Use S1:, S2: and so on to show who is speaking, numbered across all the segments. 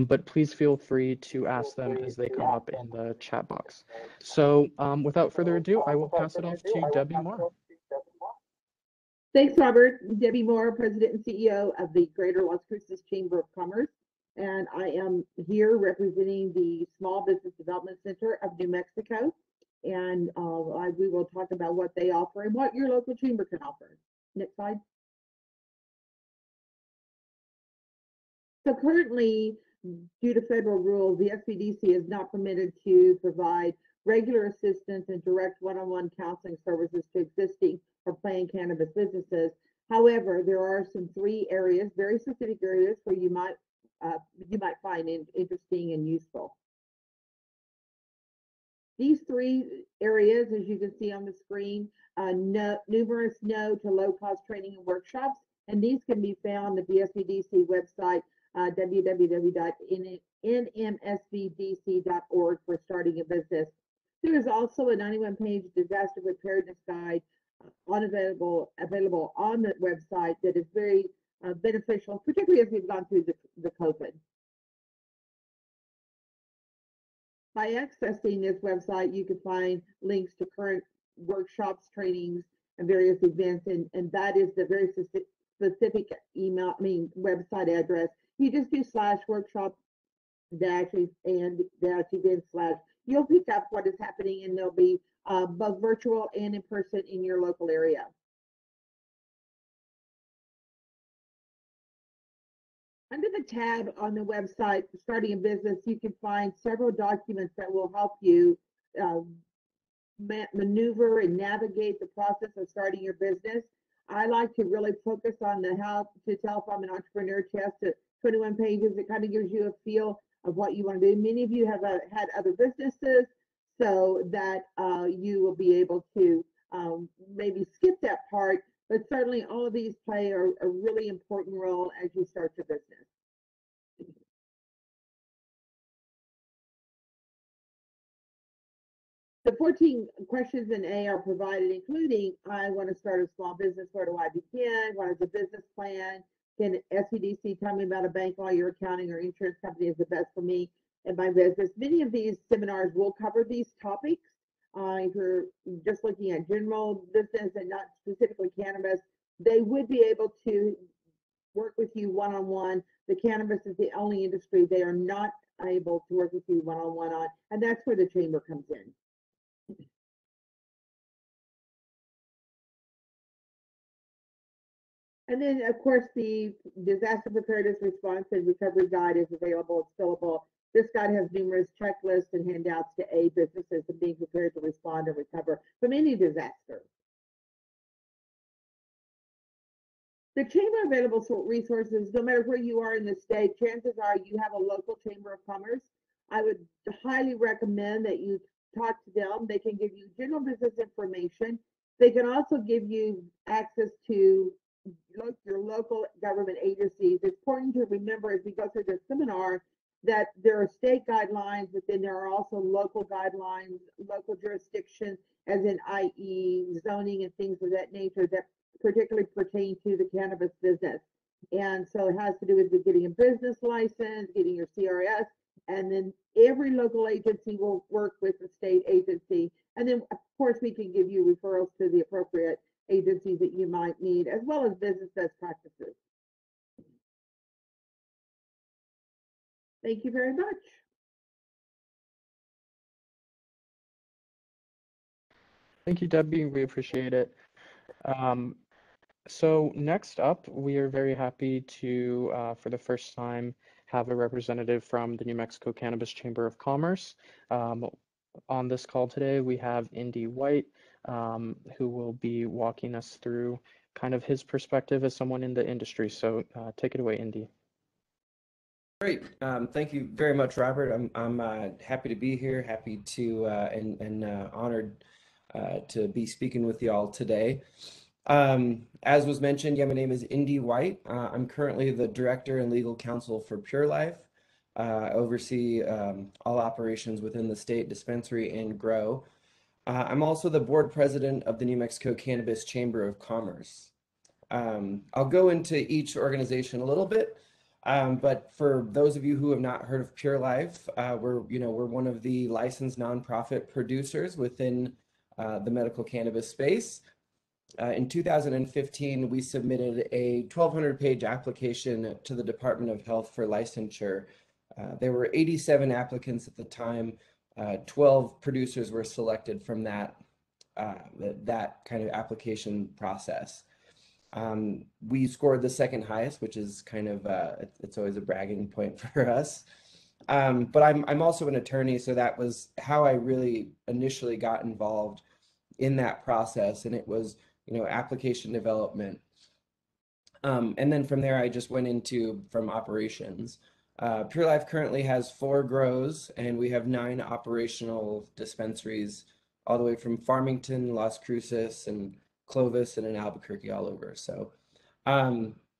S1: but please feel free to ask them as they come up in the chat box. So without further ado, I will pass it off to Debbie Moore.
S2: Thanks, Robert. Debbie Moore, President and CEO of the Greater Las Cruces Chamber of Commerce. And I am here representing the Small Business Development Center of New Mexico. And we will talk about what they offer and what your local chamber can offer. Next slide. So currently, due to federal rules, the SBDC is not permitted to provide regular assistance and direct one-on-one counseling services to existing or planned cannabis businesses. However, there are some 3 areas, very specific areas, where you might find interesting and useful. These 3 areas, as you can see on the screen, numerous no to low-cost training and workshops, and these can be found at the SBDC website, www.nmsbdc.org for starting a business. There is also a 91-page disaster preparedness guide available on the website that is very beneficial, particularly as we've gone through the COVID. By accessing this website, you can find links to current workshops, trainings, and various events, and that is the very specific website address. You just do /workshop and -events/ you'll pick up what is happening, and they'll be both virtual and in person in your local area. Under the tab on the website, Starting a Business, you can find several documents that will help you maneuver and navigate the process of starting your business. I like to really focus on the How to Tell If I'm an Entrepreneur test at 21 pages. It kind of gives you a feel of what you want to do. Many of you have had other businesses, so that you will be able to maybe skip that part, but certainly all of these play a really important role as you start your business. The 14 questions in A are provided, including, I want to start a small business, where do I begin? What is a business plan? Can SBDC tell me about a bank, lawyer, accounting, or insurance company is the best for me and my business? Many of these seminars will cover these topics. If you're just looking at general business and not specifically cannabis, they would be able to work with you one-on-one. The cannabis is the only industry they are not able to work with you one-on-one on, and that's where the chamber comes in. And then, of course, the disaster preparedness response and recovery guide is available. It's fillable. This guide has numerous checklists and handouts to aid businesses in being prepared to respond and recover from any disaster. The chamber available resources, no matter where you are in the state, chances are you have a local chamber of commerce. I would highly recommend that you talk to them. They can give you general business information. They can also give you access to your local government agencies. It's important to remember as we go through this seminar that there are state guidelines, but then there are also local guidelines, local jurisdictions, as in i.e. zoning and things of that nature that particularly pertain to the cannabis business. And so it has to do with getting a business license, getting your CRS, and then every local agency will work with the state agency. And then, of course, we can give you referrals to the appropriate agencies that you might need, as well as business best practices. Thank you very much.
S1: Thank you, Debbie. We appreciate it. So next up, we are very happy to, for the first time, have a representative from the New Mexico Cannabis Chamber of Commerce. On this call today, we have Indy White, who will be walking us through kind of his perspective as someone in the industry. So take it away, Indy.
S3: Great. Thank you very much, Robert. I'm happy to be here, happy to and honored to be speaking with you all today. As was mentioned, my name is Indy White. I'm currently the Director and Legal Counsel for Pure Life. I oversee all operations within the state dispensary and grow. I'm also the Board President of the New Mexico Cannabis Chamber of Commerce. I'll go into each organization a little bit. But for those of you who have not heard of Pure Life, we're one of the licensed nonprofit producers within the medical cannabis space. In 2015, we submitted a 1,200-page application to the Department of Health for licensure. There were 87 applicants at the time. 12 producers were selected from that kind of application process. We scored the second highest, which is kind of it's always a bragging point for us. But I'm also an attorney, so that was how I really initially got involved in that process, and it was application development. And then from there, I just went into from operations. Pure Life currently has 4 grows, and we have 9 operational dispensaries, all the way from Farmington, Las Cruces, and Clovis, and in Albuquerque, all over. So,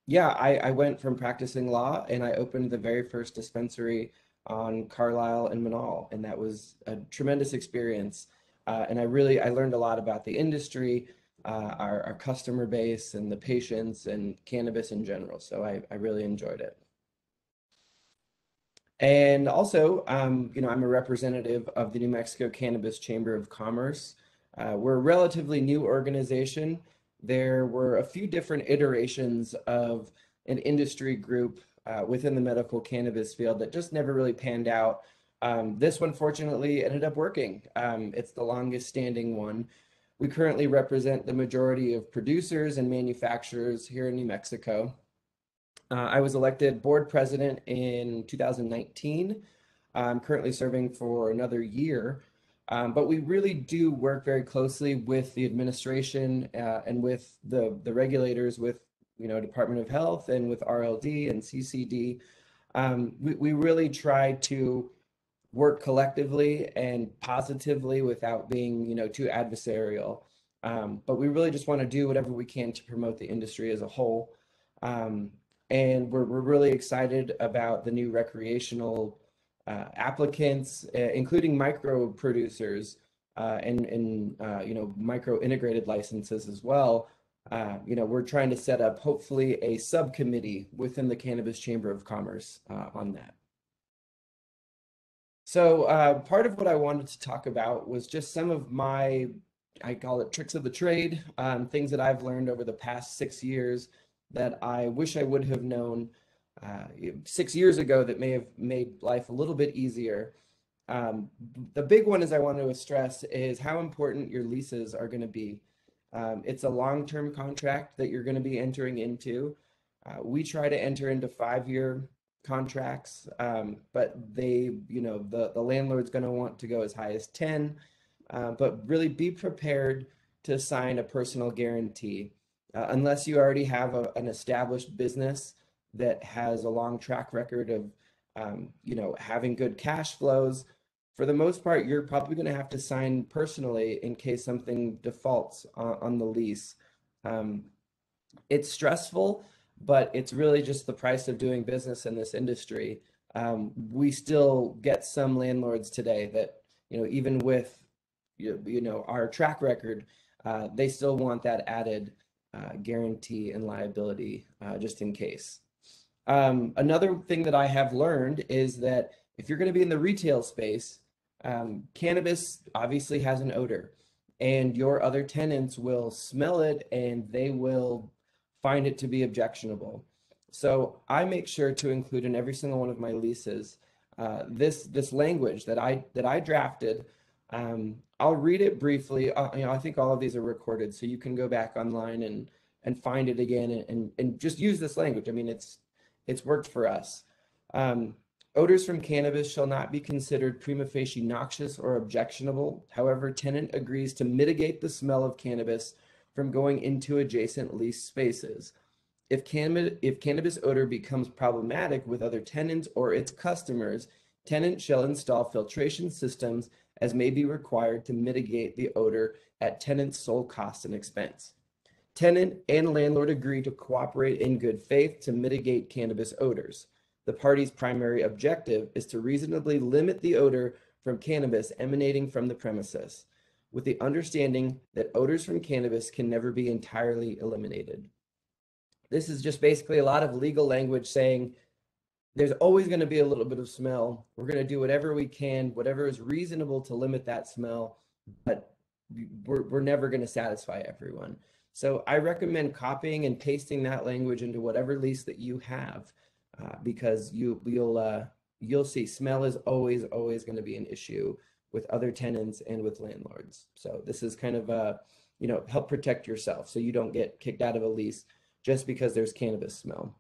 S3: yeah, I went from practicing law, and I opened the very first dispensary on Carlisle and Manal, and that was a tremendous experience. And I learned a lot about the industry, our customer base, and the patients, and cannabis in general. So I really enjoyed it. And also, I'm a representative of the New Mexico Cannabis Chamber of Commerce. We're a relatively new organization. There were a few different iterations of an industry group within the medical cannabis field that just never really panned out. This one, fortunately, ended up working. It's the longest standing one. We currently represent the majority of producers and manufacturers here in New Mexico. I was elected board president in 2019. I'm currently serving for another year, but we really do work very closely with the administration and with the regulators, with Department of Health and with RLD and CCD. We really try to work collectively and positively without being too adversarial. But we really just want to do whatever we can to promote the industry as a whole. And we're really excited about the new recreational applicants, including micro producers and micro integrated licenses as well. We're trying to set up hopefully a subcommittee within the Cannabis Chamber of Commerce on that. So part of what I wanted to talk about was just some of my, I call it tricks of the trade, things that I've learned over the past 6 years that I wish I would have known 6 years ago that may have made life a little bit easier. The big one is I want to stress is how important your leases are going to be. It's a long-term contract that you're going to be entering into. We try to enter into 5-year contracts, but the landlord's going to want to go as high as 10, but really be prepared to sign a personal guarantee. Unless you already have an established business that has a long track record of, having good cash flows, for the most part, you're probably going to have to sign personally in case something defaults on the lease. It's stressful, but it's really just the price of doing business in this industry. We still get some landlords today that, even with, our track record, they still want that added guarantee and liability just in case. Another thing that I have learned is that if you're going to be in the retail space, cannabis obviously has an odor, and your other tenants will smell it and they will find it to be objectionable. So I make sure to include in every single one of my leases this language that I drafted. I'll read it briefly. I think all of these are recorded, so you can go back online and find it again and just use this language. I mean, it's worked for us. Odors from cannabis shall not be considered prima facie noxious or objectionable. However, tenant agrees to mitigate the smell of cannabis from going into adjacent lease spaces. If cannabis odor becomes problematic with other tenants or its customers, tenant shall install filtration systems as may be required to mitigate the odor at tenant's sole cost and expense. Tenant and landlord agree to cooperate in good faith to mitigate cannabis odors. The party's primary objective is to reasonably limit the odor from cannabis emanating from the premises, with the understanding that odors from cannabis can never be entirely eliminated. This is just basically a lot of legal language saying there's always going to be a little bit of smell. We're going to do whatever we can, whatever is reasonable to limit that smell, but we're never going to satisfy everyone. So I recommend copying and pasting that language into whatever lease that you have, because you'll see smell is always going to be an issue with other tenants and with landlords. So this is kind of help protect yourself so you don't get kicked out of a lease just because there's cannabis smell.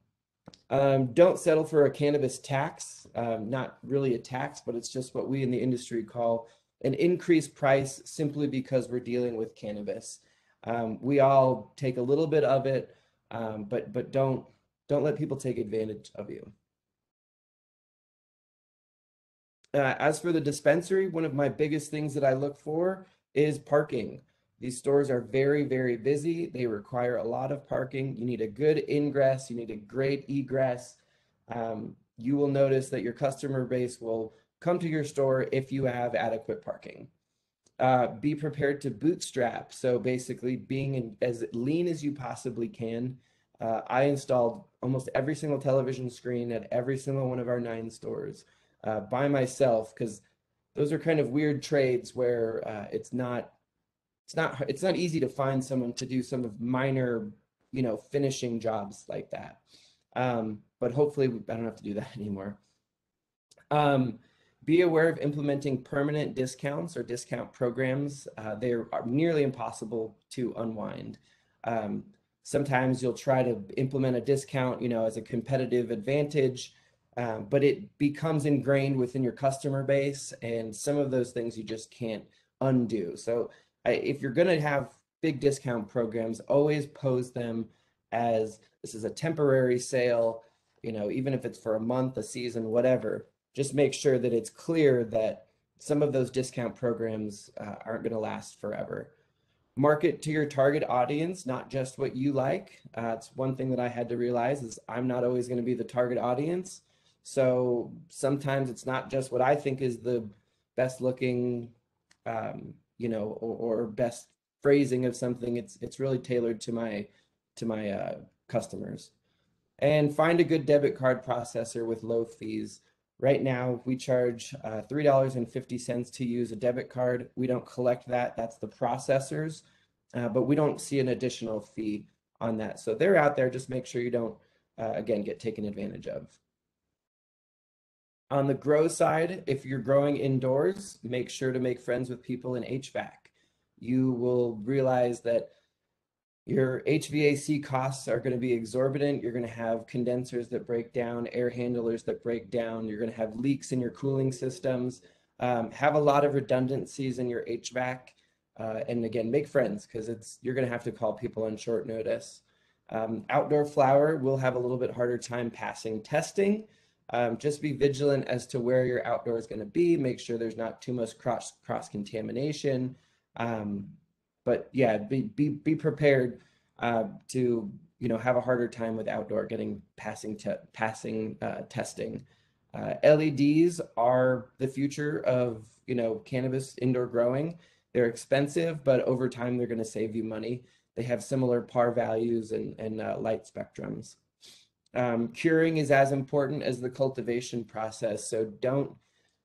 S3: Don't settle for a cannabis tax. Not really a tax, but it's just what we in the industry call an increased price simply because we're dealing with cannabis. We all take a little bit of it, but don't let people take advantage of you. As for the dispensary, one of my biggest things that I look for is parking. These stores are very, very busy. They require a lot of parking. You need a good ingress. You need a great egress. You will notice that your customer base will come to your store if you have adequate parking. Be prepared to bootstrap. So basically being as lean as you possibly can. I installed almost every single television screen at every single one of our 9 stores by myself, because those are kind of weird trades where it's not easy to find someone to do some of minor, finishing jobs like that. But hopefully I don't have to do that anymore. Be aware of implementing permanent discounts or discount programs. They are nearly impossible to unwind. Sometimes you'll try to implement a discount, as a competitive advantage, but it becomes ingrained within your customer base, and some of those things you just can't undo. So if you're going to have big discount programs, always pose them as this is a temporary sale, even if it's for a month, a season, whatever. Just make sure that it's clear that some of those discount programs aren't going to last forever. Market to your target audience, not just what you like. It's one thing that I had to realize is I'm not always going to be the target audience. So sometimes it's not just what I think is the best looking, or best phrasing of something. It's really tailored to my customers. And find a good debit card processor with low fees. Right now, we charge $3.50 to use a debit card. We don't collect that. That's the processors, but we don't see an additional fee on that. So they're out there. Just make sure you don't, again, get taken advantage of. On the grow side, if you're growing indoors, make sure to make friends with people in HVAC. You will realize that your HVAC costs are going to be exorbitant. You're going to have condensers that break down, air handlers that break down. You're going to have leaks in your cooling systems. Have a lot of redundancies in your HVAC. And again, make friends, because you're going to have to call people on short notice. Outdoor flower will have a little bit harder time passing testing. Just be vigilant as to where your outdoor is going to be. Make sure there's not too much cross contamination. But yeah, be prepared to have a harder time with outdoor passing testing. LEDs are the future of cannabis indoor growing. They're expensive, but over time they're going to save you money. They have similar par values and light spectrums. Curing is as important as the cultivation process, so don't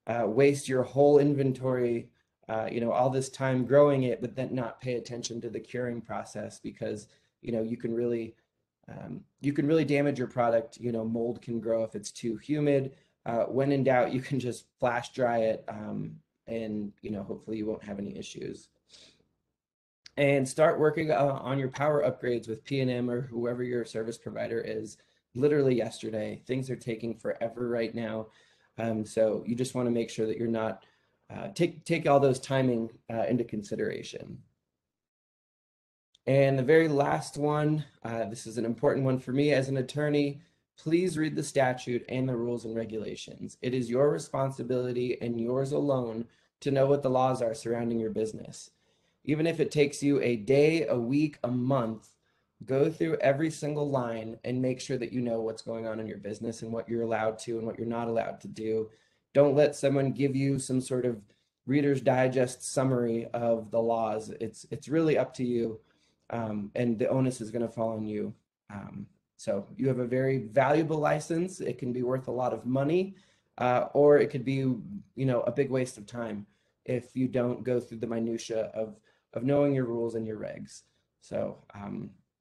S3: waste your whole inventory, all this time growing it, but then not pay attention to the curing process, because you can really damage your product. Mold can grow if it's too humid. When in doubt, you can just flash dry it, and hopefully you won't have any issues. And start working on your power upgrades with P&M or whoever your service provider is. Literally yesterday. Things are taking forever right now. So you just want to make sure that you're not take all those timing into consideration. And the very last one, this is an important one for me as an attorney. Please read the statute and the rules and regulations. It is your responsibility and yours alone to know what the laws are surrounding your business. Even if it takes you a day, a week, a month, go through every single line and make sure that you know what's going on in your business and what you're allowed to and what you're not allowed to do. Don't let someone give you some sort of Reader's Digest summary of the laws. It's really up to you, and the onus is going to fall on you. So you have a very valuable license. It can be worth a lot of money, or it could be, you know, a big waste of time if you don't go through the minutia of knowing your rules and your regs. So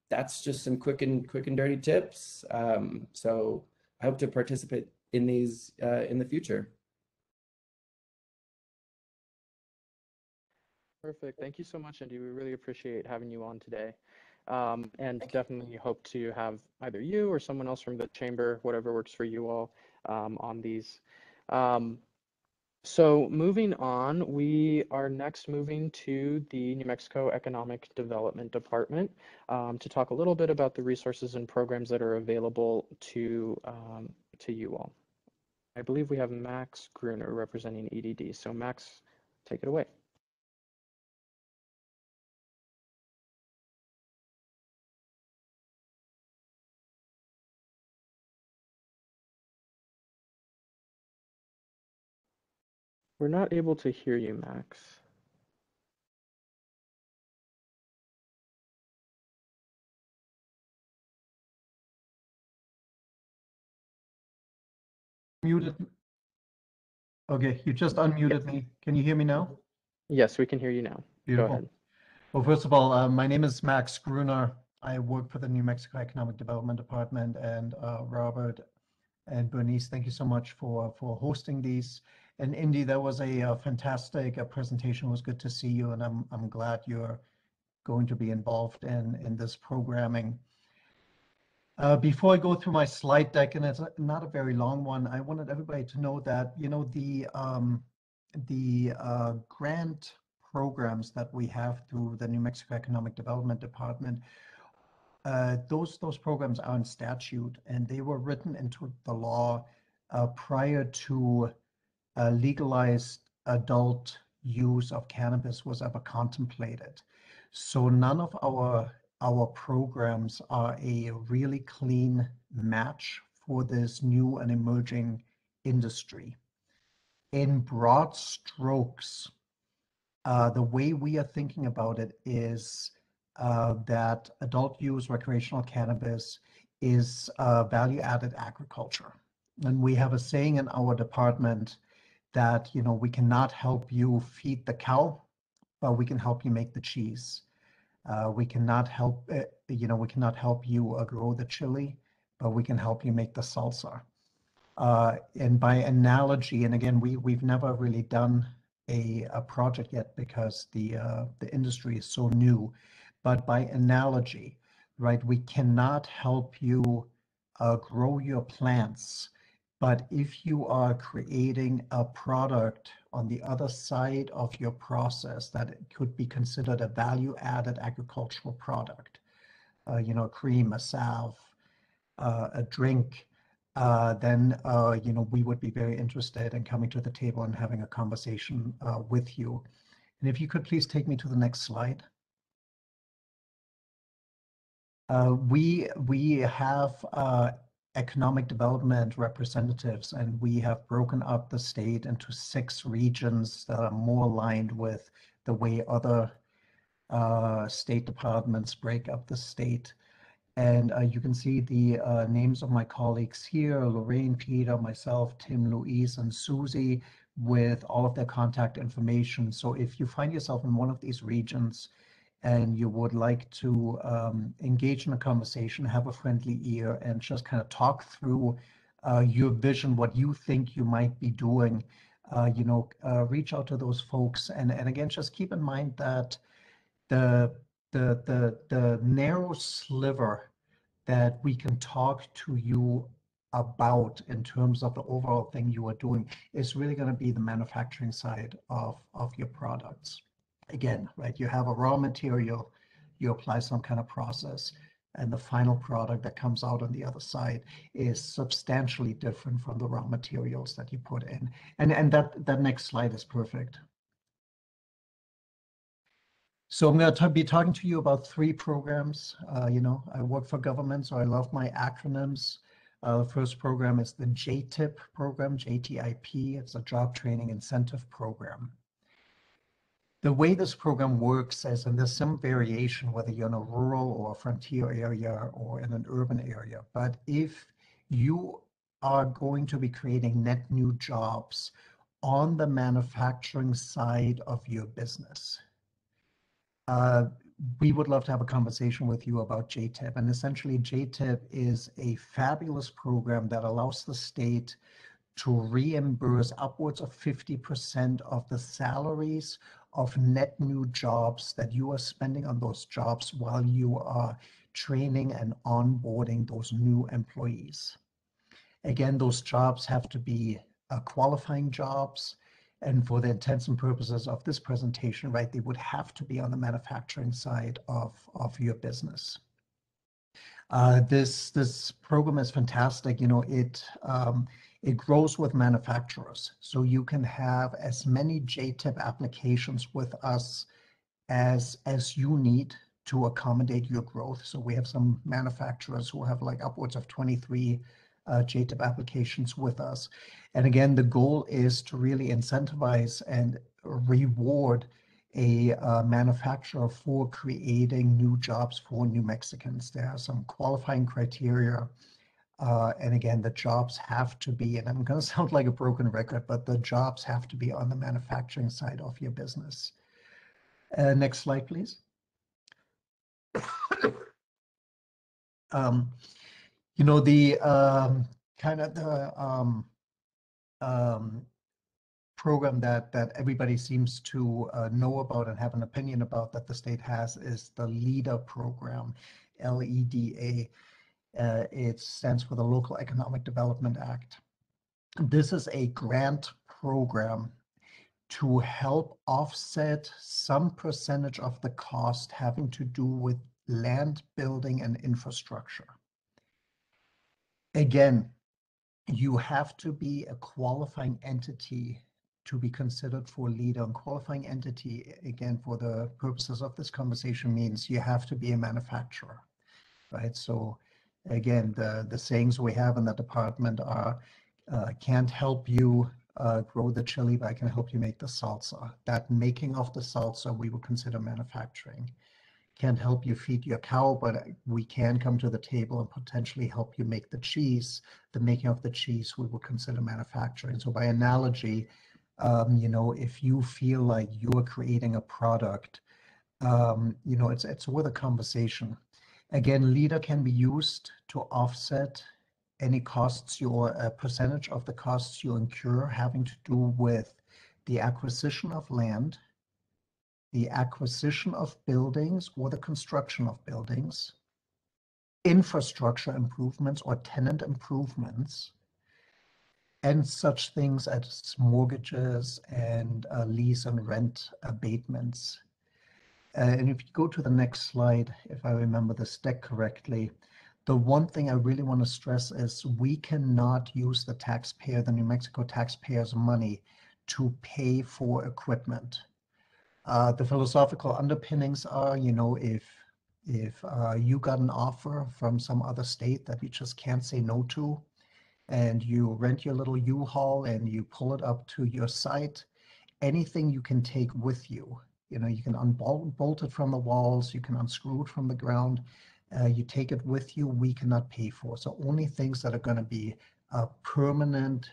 S3: that's just some quick and dirty tips. So I hope to participate in these in the future.
S1: Perfect. Thank you so much, Indy. We really appreciate having you on today. And definitely hope to have either you or someone else from the chamber, whatever works for you all, on these. So moving on, we are next moving to the New Mexico Economic Development Department to talk a little bit about the resources and programs that are available to you all. I believe we have Max Gruner representing EDD. So Max, take it away. We're not able to hear you, Max.
S4: Muted. Okay, you just unmuted me. Can you hear me now?
S1: Yes, we can hear you now.
S4: Beautiful.
S1: Go ahead.
S4: Well, first of all, my name is Max Gruner. I work for the New Mexico Economic Development Department, and Robert and Bernice, thank you so much for hosting these. And Indy, that was a fantastic presentation. It was good to see you, and I'm glad you're going to be involved in this programming. Before I go through my slide deck, and it's not a very long one, I wanted everybody to know that, you know, the grant programs that we have through the New Mexico Economic Development Department, those programs are in statute, and they were written into the law prior to legalized adult use of cannabis was ever contemplated. So none of our programs are a really clean match for this new and emerging industry. In broad strokes, the way we are thinking about it is that adult use recreational cannabis is value-added agriculture. And we have a saying in our department that, you know, we cannot help you feed the cow, but we can help you make the cheese. We cannot help, you know, we cannot help you grow the chili, but we can help you make the salsa. And by analogy, and again, we've never really done a project yet because the industry is so new, but by analogy, right, we cannot help you grow your plants, but if you are creating a product on the other side of your process that it could be considered a value-added agricultural product, you know, a cream, a salve, a drink, then you know, we would be very interested in coming to the table and having a conversation with you. And if you could please take me to the next slide. We have economic development representatives, and we have broken up the state into 6 regions that are more aligned with the way other state departments break up the state. And you can see the names of my colleagues here: Lorraine, Peter, myself, Tim, Louise, and Susie, with all of their contact information. So if you find yourself in one of these regions and you would like to engage in a conversation, have a friendly ear, and just kind of talk through your vision, what you think you might be doing, you know, reach out to those folks. And again, just keep in mind that the narrow sliver that we can talk to you about in terms of the overall thing you are doing is really going to be the manufacturing side of your products. Again, right, you have a raw material, you apply some kind of process, and the final product that comes out on the other side is substantially different from the raw materials that you put in. And that next slide is perfect. So I'm going to be talking to you about 3 programs. You know, I work for government, so I love my acronyms. The first program is the JTIP program, JTIP. It's a job training incentive program. The way this program works is, and there's some variation whether you're in a rural or a frontier area or in an urban area, but if you are going to be creating net new jobs on the manufacturing side of your business, we would love to have a conversation with you about JTIP. And essentially, JTIP is a fabulous program that allows the state to reimburse upwards of 50% of the salaries of net new jobs that you are spending on those jobs while you are training and onboarding those new employees. Again, those jobs have to be qualifying jobs. And for the intents and purposes of this presentation, right, they would have to be on the manufacturing side of your business. This program is fantastic. You know, it grows with manufacturers. So you can have as many JTIP applications with us as you need to accommodate your growth. So we have some manufacturers who have like upwards of 23 JTIP applications with us. And again, the goal is to really incentivize and reward a manufacturer for creating new jobs for New Mexicans. There are some qualifying criteria. And again, the jobs have to be, and I'm going to sound like a broken record, but the jobs have to be on the manufacturing side of your business. Next slide, please. You know, the kind of the program that everybody seems to know about and have an opinion about that the state has is the LEDA program, LEDA. It stands for the Local Economic Development Act. This is a grant program to help offset some percentage of the cost having to do with land building and infrastructure. Again, you have to be a qualifying entity to be considered for LEDA. And qualifying entity, again, for the purposes of this conversation, means you have to be a manufacturer, right? So again, the sayings we have in the department are, can't help you grow the chili, but I can help you make the salsa. That making of the salsa, we would consider manufacturing. Can't help you feed your cow, but we can come to the table and potentially help you make the cheese. The making of the cheese, we would consider manufacturing. So by analogy, you know, if you feel like you're creating a product, you know, it's worth a conversation. Again, LEDA can be used to offset any costs, your percentage of the costs you incur having to do with the acquisition of land, the acquisition of buildings or the construction of buildings, infrastructure improvements or tenant improvements, and such things as mortgages and lease and rent abatements. And if you go to the next slide, if I remember this deck correctly, the one thing I really want to stress is we cannot use the taxpayer, the New Mexico taxpayers' money to pay for equipment. The philosophical underpinnings are, you know, if you got an offer from some other state that you just can't say no to, and you rent your little U-Haul and you pull it up to your site, anything you can take with you. You know, you can unbolt it from the walls, you can unscrew it from the ground, you take it with you, we cannot pay for. So only things that are going to be permanent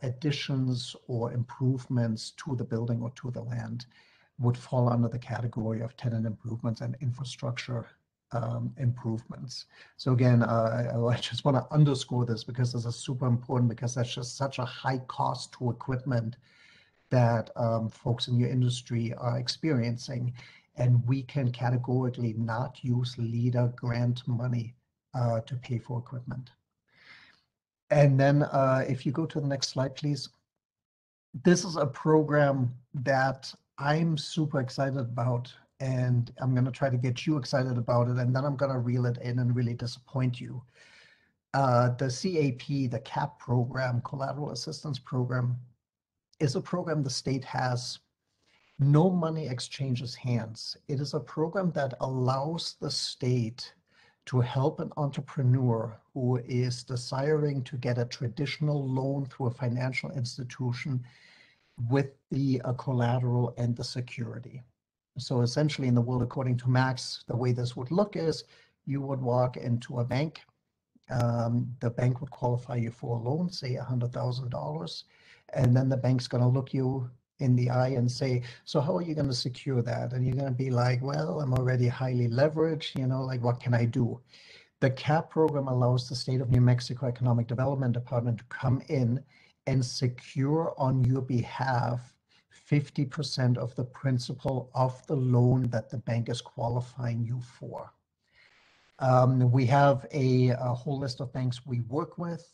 S4: additions or improvements to the building or to the land would fall under the category of tenant improvements and infrastructure improvements. So again, I just want to underscore this because this is super important, because that's just such a high cost to equipment that folks in your industry are experiencing, and we can categorically not use LEDA grant money to pay for equipment. And then if you go to the next slide, please. This is a program that I'm super excited about, and I'm going to try to get you excited about it, and then I'm going to reel it in and really disappoint you. The CAP, the CAP program, Collateral Assistance Program, is a program the state has. No money exchanges hands. It is a program that allows the state to help an entrepreneur who is desiring to get a traditional loan through a financial institution with the collateral and the security. So essentially in the world, according to Max, the way this would look is you would walk into a bank. The bank would qualify you for a loan, say $100,000. And then the bank's going to look you in the eye and say, so how are you going to secure that? And you're going to be like, well, I'm already highly leveraged, like what can I do? The CAP program allows the state of New Mexico Economic Development Department to come in and secure on your behalf 50% of the principal of the loan that the bank is qualifying you for. We have a whole list of banks we work with.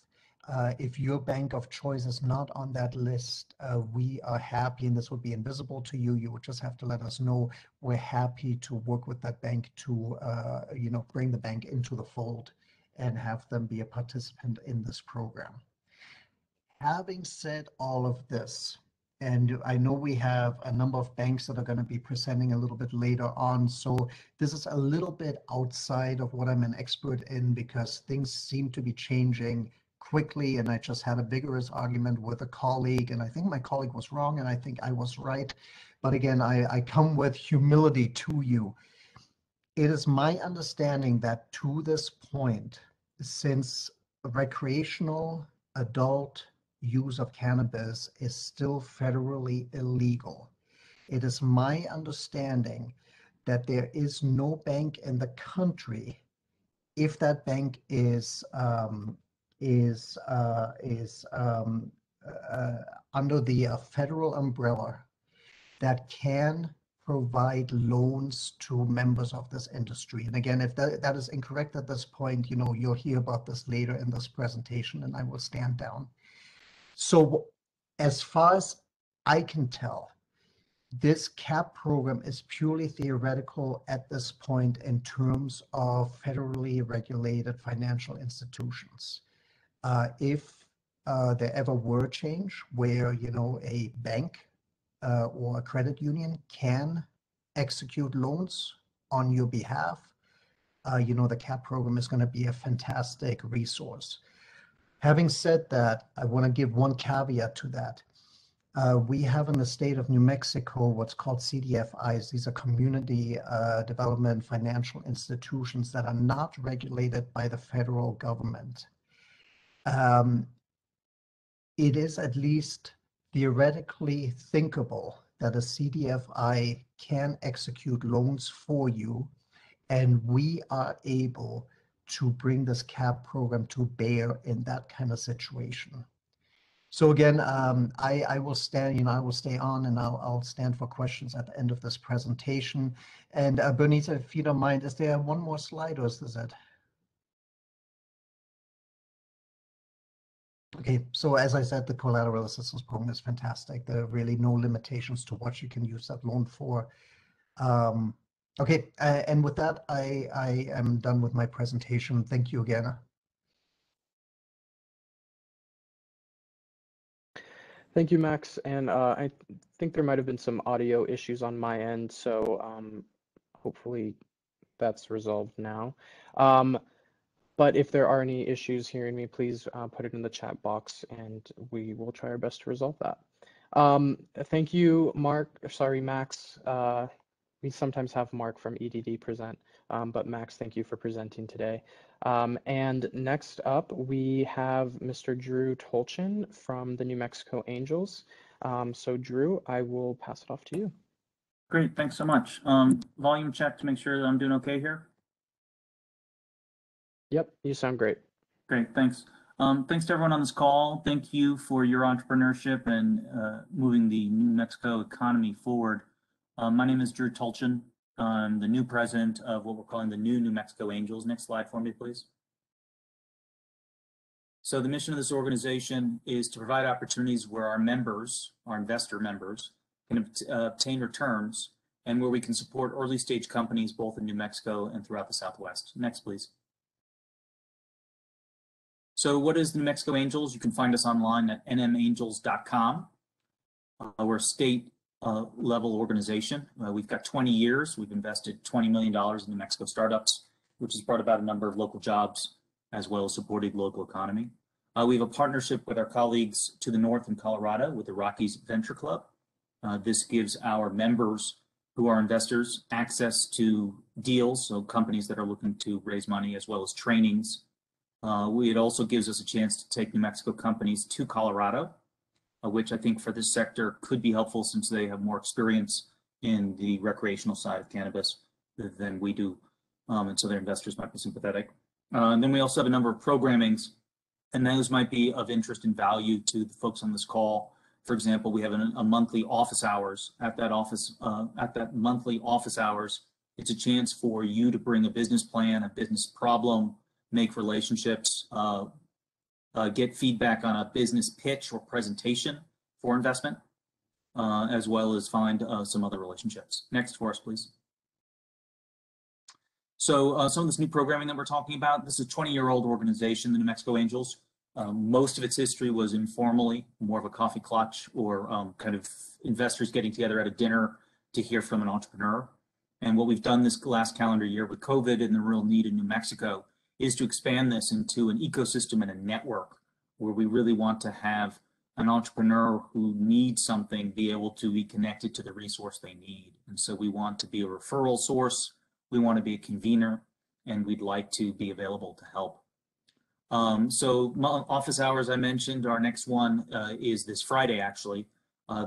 S4: If your bank of choice is not on that list, we are happy, and this would be invisible to you. You would just have to let us know. We're happy to work with that bank to, bring the bank into the fold and have them be a participant in this program. Having said all of this, and I know we have a number of banks that are going to be presenting a little bit later on. So this is a little bit outside of what I'm an expert in because things seem to be changing quickly. And I just had a vigorous argument with a colleague, and I think my colleague was wrong and I think I was right. But again, I come with humility to you. It is my understanding that to this point, since recreational adult use of cannabis is still federally illegal, it is my understanding that there is no bank in the country, if that bank is under the federal umbrella, that can provide loans to members of this industry. And again, if that is incorrect at this point, you'll hear about this later in this presentation, and I will stand down. So as far as I can tell, this CAP program is purely theoretical at this point in terms of federally regulated financial institutions. If there ever were a change where, a bank or a credit union can execute loans on your behalf, the CAP program is going to be a fantastic resource. Having said that, I want to give one caveat to that. We have in the state of New Mexico what's called CDFIs. These are community development financial institutions that are not regulated by the federal government. It is at least theoretically thinkable that a CDFI can execute loans for you, and we are able to bring this CAP program to bear in that kind of situation. So again, I will stand, I will stay on, and I'll stand for questions at the end of this presentation. And Bonita, if you don't mind, is there one more slide, or is this it? Okay, so as I said, the collateral assistance program is fantastic. There are really no limitations to what you can use that loan for. Okay, and with that, I am done with my presentation. Thank you again.
S1: Thank you, Max. And I think there might have been some audio issues on my end, so hopefully that's resolved now. But if there are any issues hearing me, please put it in the chat box and we will try our best to resolve that. Thank you, Max. We sometimes have Mark from EDD present, but Max, thank you for presenting today. And next up, we have Mr. Drew Tolchin from the New Mexico Angels. So Drew, I will pass it off to you.
S5: Great, thanks so much. Volume check to make sure that I'm doing okay here.
S1: Yep, you sound great.
S5: Great, thanks. Thanks to everyone on this call. Thank you for your entrepreneurship and moving the New Mexico economy forward. My name is Drew Tolchin. I'm the new president of what we're calling the New Mexico Angels. Next slide for me, please. So the mission of this organization is to provide opportunities where our members, our investor members, can obtain returns, and where we can support early stage companies both in New Mexico and throughout the Southwest. Next, please. So what is the New Mexico Angels? You can find us online at nmangels.com. We're a state level organization. We've got 20 years. We've invested $20 million in New Mexico startups, which has brought about a number of local jobs, as well as supporting the local economy. We have a partnership with our colleagues to the north in Colorado with the Rockies Venture Club. This gives our members who are investors access to deals, so companies that are looking to raise money, as well as trainings. It also gives us a chance to take New Mexico companies to Colorado, which I think for this sector could be helpful since they have more experience in the recreational side of cannabis than we do, and so their investors might be sympathetic. And then we also have a number of programmings, and those might be of interest and value to the folks on this call. For example, we have a monthly office hours. At that monthly office hours, it's a chance for you to bring a business plan, a business problem, make relationships, get feedback on a business pitch or presentation for investment, as well as find some other relationships. Next for us, please. So some of this new programming that we're talking about, this is a 20-year-old organization, the New Mexico Angels. Most of its history was informally, more of a coffee clutch or kind of investors getting together at a dinner to hear from an entrepreneur. And what we've done this last calendar year with COVID and the real need in New Mexico is to expand this into an ecosystem and a network where we really want to have an entrepreneur who needs something be able to be connected to the resource they need. And so we want to be a referral source, we want to be a convener, and we'd like to be available to help. So office hours I mentioned, our next one is this Friday actually.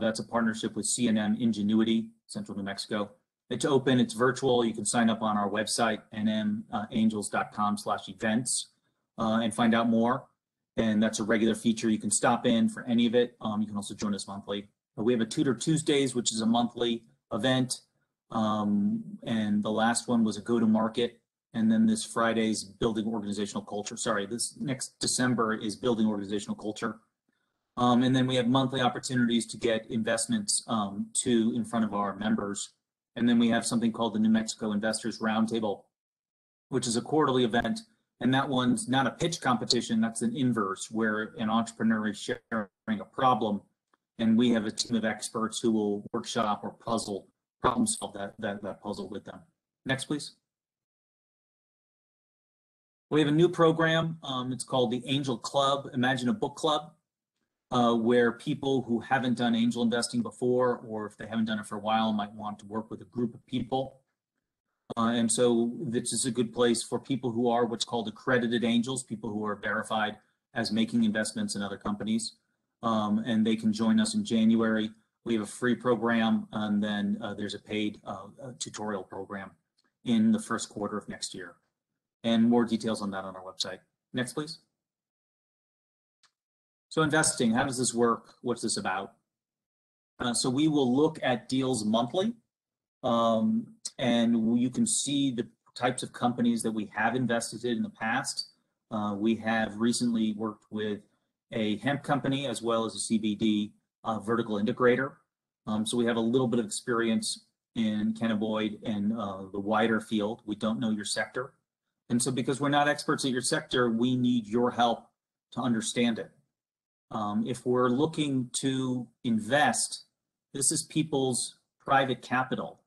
S5: That's a partnership with CNM Ingenuity, Central New Mexico. It's open, it's virtual. You can sign up on our website, nmangels.com/events, and find out more. And that's a regular feature. You can stop in for any of it. You can also join us monthly. We have a Tutor Tuesdays, which is a monthly event. And the last one was a go-to-market. And then this Friday's building organizational culture. Sorry, this next December is building organizational culture. And then we have monthly opportunities to get investments in front of our members. And then we have something called the New Mexico Investors Roundtable, which is a quarterly event. And that one's not a pitch competition, that's an inverse where an entrepreneur is sharing a problem. And we have a team of experts who will workshop or problem solve that puzzle with them. Next, please. We have a new program. It's called the Angel Club. Imagine a book club where people who haven't done angel investing before, or if they haven't done it for a while, might want to work with a group of people. And so this is a good place for people who are what's called accredited angels, people who are verified as making investments in other companies. And they can join us in January. We have a free program, and then there's a paid tutorial program in the first quarter of next year. And more details on that on our website. Next, please. So investing, how does this work? What's this about? So we will look at deals monthly, and you can see the types of companies that we have invested in the past. We have recently worked with a hemp company as well as a CBD vertical integrator. So we have a little bit of experience in cannabinoid and the wider field. We don't know your sector. And so because we're not experts at your sector, we need your help to understand it. If we're looking to invest, this is people's private capital,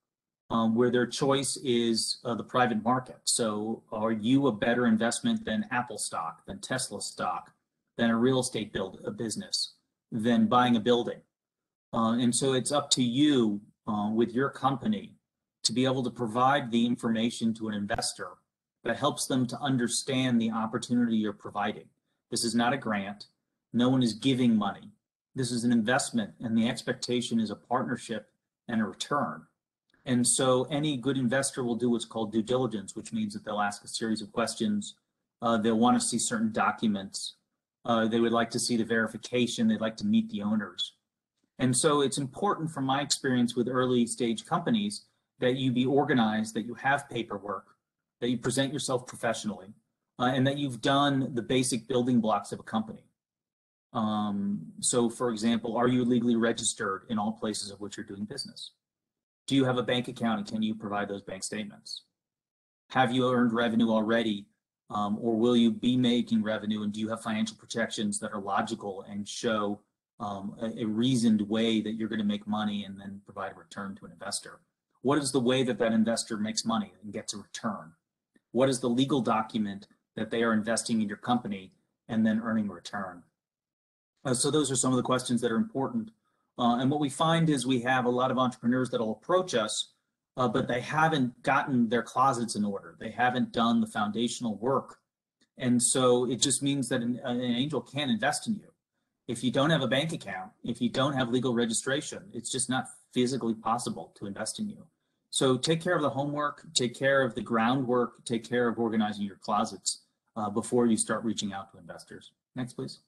S5: where their choice is the private market. So are you a better investment than Apple stock, than Tesla stock, than a real estate business, than buying a building? And so it's up to you with your company to be able to provide the information to an investor that helps them to understand the opportunity you're providing. This is not a grant. No one is giving money. This is an investment, and the expectation is a partnership and a return. And so any good investor will do what's called due diligence, which means that they'll ask a series of questions. They'll want to see certain documents. They would like to see the verification. They'd like to meet the owners. And so it's important from my experience with early stage companies that you be organized, that you have paperwork, that you present yourself professionally, and that you've done the basic building blocks of a company. So for example, are you legally registered in all places of which you're doing business? Do you have a bank account, and can you provide those bank statements? Have you earned revenue already, or will you be making revenue, and do you have financial projections that are logical and show a reasoned way that you're going to make money and then provide a return to an investor? What is the way that that investor makes money and gets a return? What is the legal document that they are investing in your company and then earning a return. So those are some of the questions that are important. And what we find is we have a lot of entrepreneurs that will approach us, but they haven't gotten their closets in order. They haven't done the foundational work. And so it just means that an angel can't invest in you. If you don't have a bank account, if you don't have legal registration, it's just not physically possible to invest in you. So take care of the homework, take care of the groundwork, take care of organizing your closets before you start reaching out to investors. Next, please.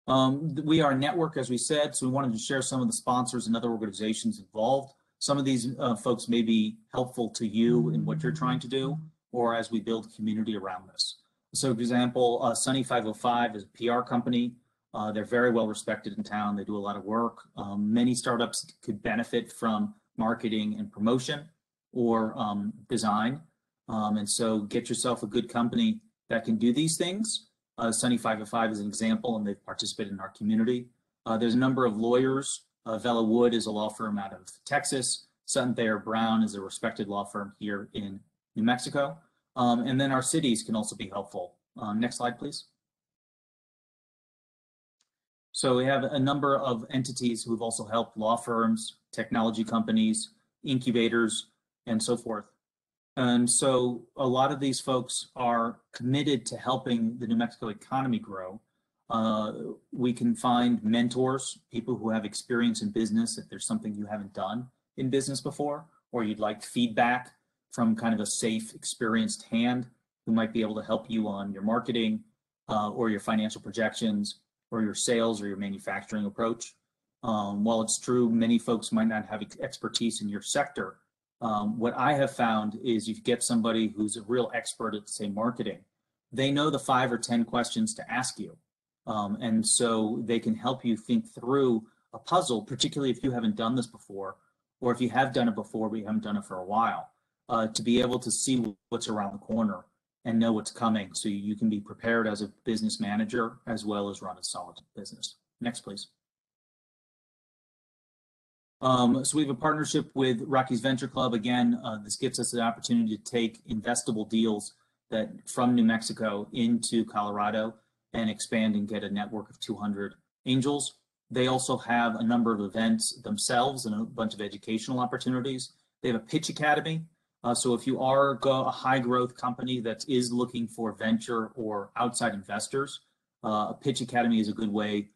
S5: We are a network, as we said, so we wanted to share some of the sponsors and other organizations involved. Some of these folks may be helpful to you in what you're trying to do, or as we build a community around this. So, for example, Sunny 505 is a PR company. They're very well respected in town. They do a lot of work. Many startups could benefit from marketing and promotion or design. And so get yourself a good company that can do these things. Sunny 505 is an example, and they've participated in our community. There's a number of lawyers. Vela Wood is a law firm out of Texas. Sutton Thayer Brown is a respected law firm here in New Mexico. And then our cities can also be helpful. Next slide, please. So we have a number of entities who've also helped law firms, technology companies, incubators, and so forth. And so a lot of these folks are committed to helping the New Mexico economy grow. We can find mentors, people who have experience in business if there's something you haven't done in business before, or you'd like feedback from kind of a safe, experienced hand who might be able to help you on your marketing or your financial projections or your sales or your manufacturing approach. While it's true, many folks might not have expertise in your sector. What I have found is if you get somebody who's a real expert at, say, marketing, they know the 5 or 10 questions to ask you. And so they can help you think through a puzzle, particularly if you haven't done this before, or if you have done it before, but you haven't done it for a while, to be able to see what's around the corner and know what's coming so you can be prepared as a business manager as well as run a solid business. Next, please. So we have a partnership with Rockies Venture Club. Again, this gets us the opportunity to take investable deals that from New Mexico into Colorado and expand and get a network of 200 angels. They also have a number of events themselves and a bunch of educational opportunities. They have a pitch academy. So if you are a high growth company that is looking for venture or outside investors, a pitch academy is a good way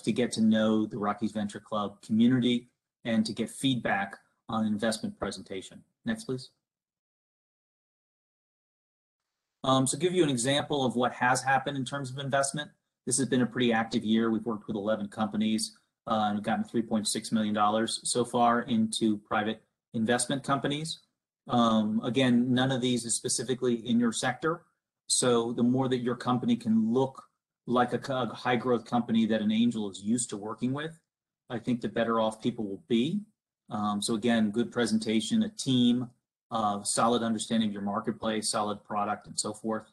S5: to get to know the Rockies Venture Club community and to get feedback on investment presentation. Next, please. So give you an example of what has happened in terms of investment. This has been a pretty active year. We've worked with 11 companies and we've gotten $3.6 million so far into private investment companies. Again, none of these is specifically in your sector. So the more that your company can look like a high growth company that an angel is used to working with, I think the better off people will be. So again, good presentation, a team, solid understanding of your marketplace, solid product, and so forth.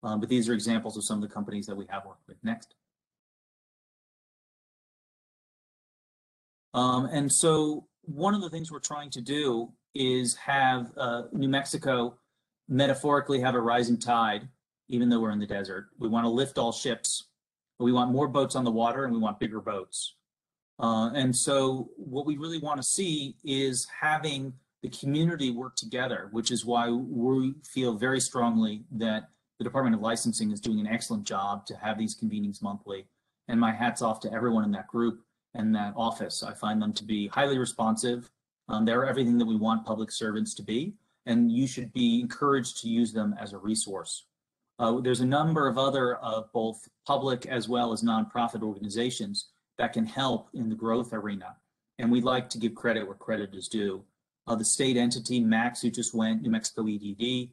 S5: But these are examples of some of the companies that we have worked with. Next. And so one of the things we're trying to do is have New Mexico metaphorically have a rising tide, even though we're in the desert. We want to lift all ships, but we want more boats on the water and we want bigger boats. And so what we really want to see is having the community work together, which is why we feel very strongly that the Department of Licensing is doing an excellent job to have these convenings monthly. And my hat's off to everyone in that group and that office. I find them to be highly responsive. They're everything that we want public servants to be, and you should be encouraged to use them as a resource. There's a number of other both public as well as nonprofit organizations that can help in the growth arena. And we'd like to give credit where credit is due. The state entity, MAX, who just went, New Mexico EDD,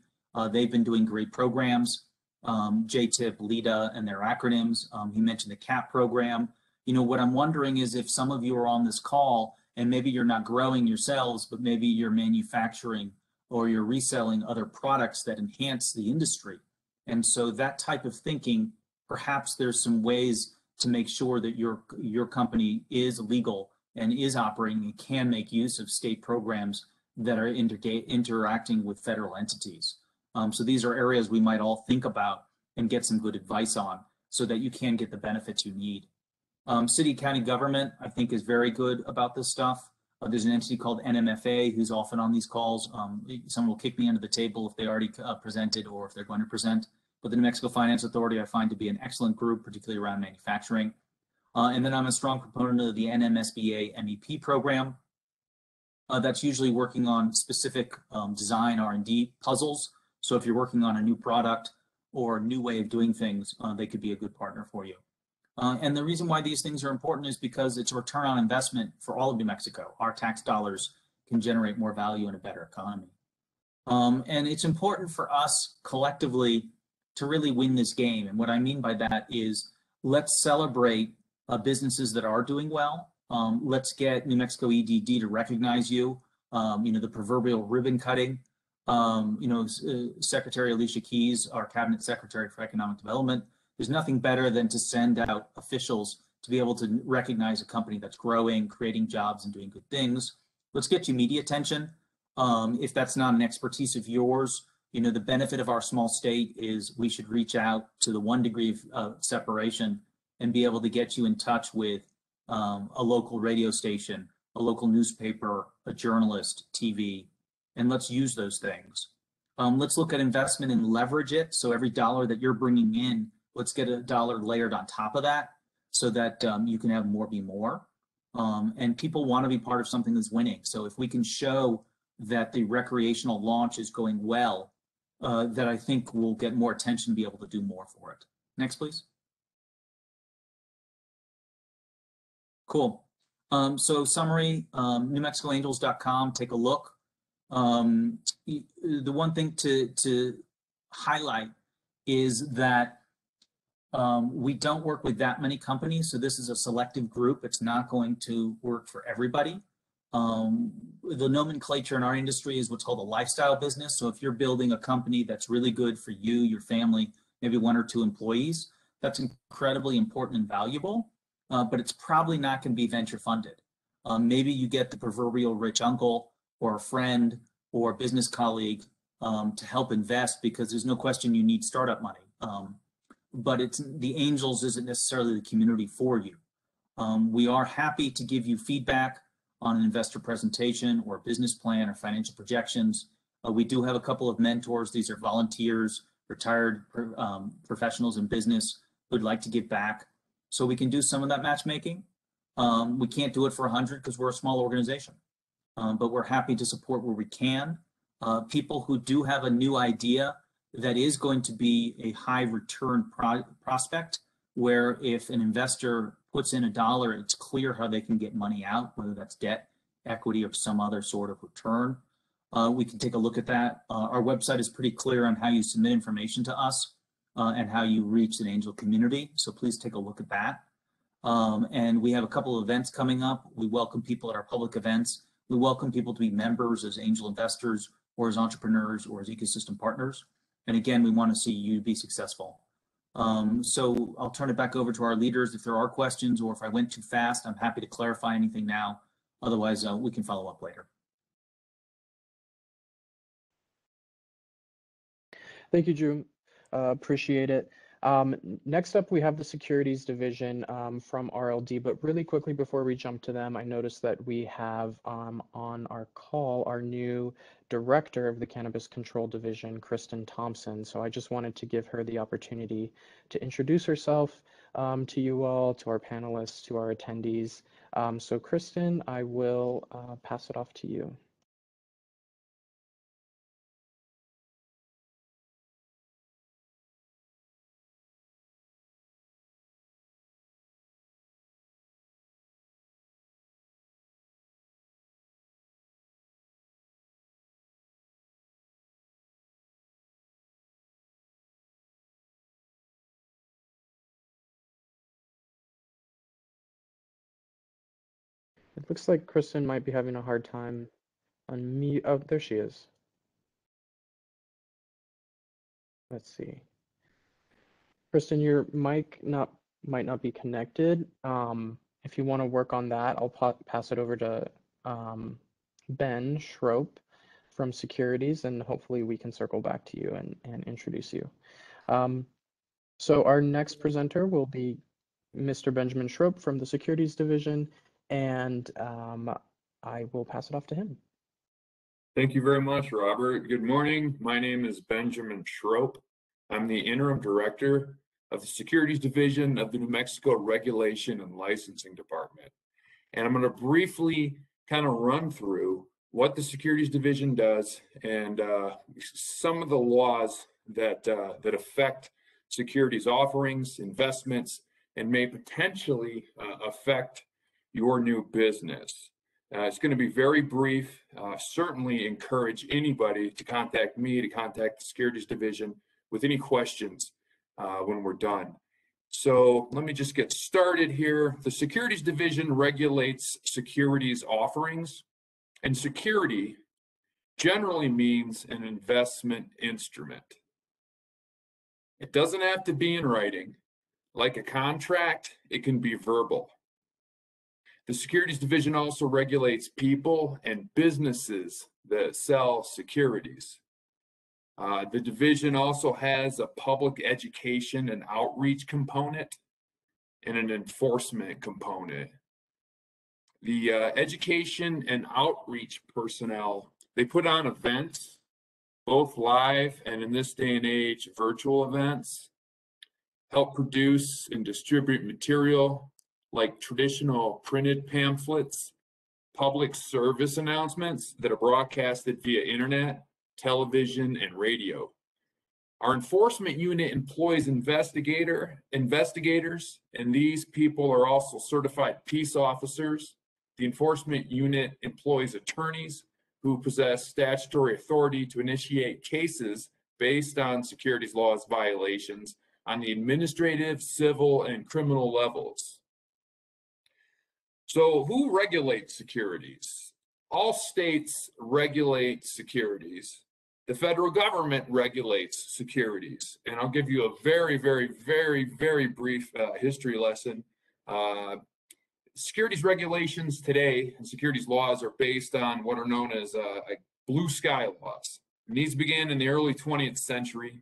S5: they've been doing great programs. JTIP, LEDA, and their acronyms. He mentioned the CAP program. You know, what I'm wondering is if some of you are on this call and maybe you're not growing yourselves, but maybe you're manufacturing or you're reselling other products that enhance the industry. And so that type of thinking, perhaps there's some ways to make sure that your company is legal and is operating and can make use of state programs that are interacting with federal entities. So these are areas we might all think about and get some good advice on so that you can get the benefits you need. City county government, I think, is very good about this stuff. There's an entity called NMFA who's often on these calls. Someone will kick me under the table if they already presented or if they're going to present. But the New Mexico Finance Authority I find to be an excellent group, particularly around manufacturing. And then I'm a strong proponent of the NMSBA MEP program. That's usually working on specific design R&D puzzles. So if you're working on a new product or a new way of doing things, they could be a good partner for you. And the reason why these things are important is because it's a return on investment for all of New Mexico. Our tax dollars can generate more value in a better economy. And it's important for us collectively to really win this game. And what I mean by that is let's celebrate businesses that are doing well. Let's get New Mexico EDD to recognize you. The proverbial ribbon cutting. Secretary Alicia Keys, our Cabinet Secretary for Economic Development, there's nothing better than to send out officials to be able to recognize a company that's growing, creating jobs, and doing good things. Let's get you media attention. If that's not an expertise of yours, the benefit of our small state is we should reach out to the 1 degree of separation and be able to get you in touch with a local radio station, a local newspaper, a journalist, TV, and let's use those things. Let's look at investment and leverage it. So every dollar that you're bringing in, let's get a dollar layered on top of that so that you can have more be more. And people want to be part of something that's winning. So if we can show that the recreational launch is going well, that I think we'll get more attention, be able to do more for it. Next, please. Cool. So summary, NewMexicoAngels.com, take a look. The one thing to highlight is that we don't work with that many companies, so this is a selective group. It's not going to work for everybody. The nomenclature in our industry is what's called a lifestyle business. So if you're building a company that's really good for you, your family, maybe 1 or 2 employees, that's incredibly important and valuable, but it's probably not going to be venture funded. Maybe you get the proverbial rich uncle or a friend or a business colleague to help invest, because there's no question you need startup money. But the angels isn't necessarily the community for you. We are happy to give you feedback on an investor presentation or a business plan or financial projections. We do have a couple of mentors. These are volunteers, retired professionals in business who'd like to give back. So we can do some of that matchmaking. We can't do it for 100 because we're a small organization, but we're happy to support where we can. People who do have a new idea that is going to be a high return prospect, where if an investor puts in $1, it's clear how they can get money out, whether that's debt, equity, or some other sort of return. We can take a look at that. Our website is pretty clear on how you submit information to us and how you reach an angel community. So please take a look at that. And we have a couple of events coming up. We welcome people at our public events. We welcome people to be members as angel investors or as entrepreneurs or as ecosystem partners. And again, we want to see you be successful. So I'll turn it back over to our leaders. If there are questions or if I went too fast, I'm happy to clarify anything now. Otherwise, we can follow up later.
S1: Thank you, Drew. Appreciate it. Next up, we have the securities division from RLD, but really quickly before we jump to them, I noticed that we have on our call our new director of the Cannabis Control Division, Kristen Thompson. So I just wanted to give her the opportunity to introduce herself to you all, to our panelists, to our attendees. So Kristen, I will pass it off to you. It looks like Kristen might be having a hard time unmute. Oh, there she is. Let's see. Kristen, your mic might not be connected. If you want to work on that, I'll pass it over to Ben Trope from securities, and hopefully we can circle back to you and introduce you. So our next presenter will be Mr. Benjamin Trope from the Securities Division, and I will pass it off to him.
S6: Thank you very much, Robert. Good morning. My name is Benjamin Trope. I'm the Interim Director of the Securities Division of the New Mexico Regulation and Licensing Department. And I'm going to briefly kind of run through what the Securities Division does and some of the laws that affect securities offerings, investments, and may potentially affect your new business. It's going to be very brief. Certainly encourage anybody to contact me, to contact the Securities Division with any questions when we're done. So let me just get started here. The Securities Division regulates securities offerings, and security generally means an investment instrument. It doesn't have to be in writing. Like a contract, it can be verbal. The Securities Division also regulates people and businesses that sell securities. The division also has a public education and outreach component and an enforcement component. The education and outreach personnel, they put on events, both live and in this day and age, virtual events, help produce and distribute material like traditional printed pamphlets, public service announcements that are broadcasted via internet, television, and radio. Our enforcement unit employs investigators, and these people are also certified peace officers. The enforcement unit employs attorneys who possess statutory authority to initiate cases based on securities laws violations on the administrative, civil, and criminal levels. So who regulates securities? All states regulate securities. The federal government regulates securities. And I'll give you a very, very, very, very brief history lesson. Securities regulations today and securities laws are based on what are known as blue sky laws. And these began in the early 20th century,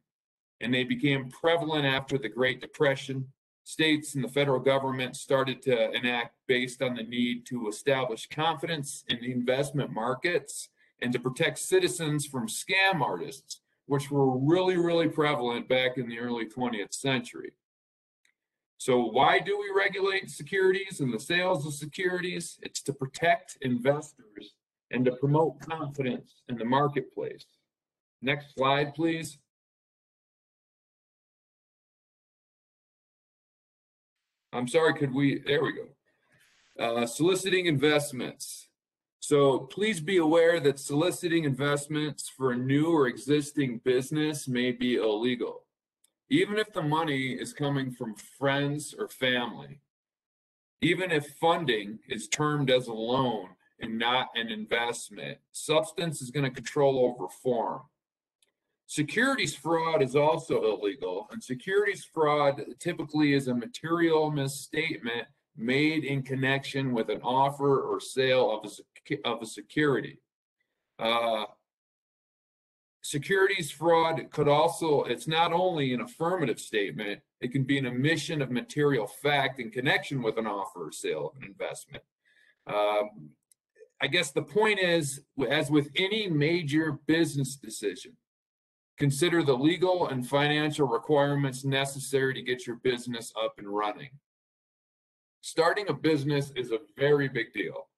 S6: and they became prevalent after the Great Depression. States and the federal government started to enact based on the need to establish confidence in the investment markets and to protect citizens from scam artists, which were really, really prevalent back in the early 20th century. So why do we regulate securities and the sales of securities? It's to protect investors and to promote confidence in the marketplace. Next slide, please. I'm sorry, there we go. Soliciting investments. So please be aware that soliciting investments for a new or existing business may be illegal, even if the money is coming from friends or family, even if funding is termed as a loan and not an investment. Substance is going to control over form. Securities fraud is also illegal, and securities fraud typically is a material misstatement made in connection with an offer or sale of a security. Securities fraud could also, it's not only an affirmative statement, it can be an omission of material fact in connection with an offer or sale of an investment. I guess the point is, as with any major business decision, consider the legal and financial requirements necessary to get your business up and running. Starting a business is a very big deal.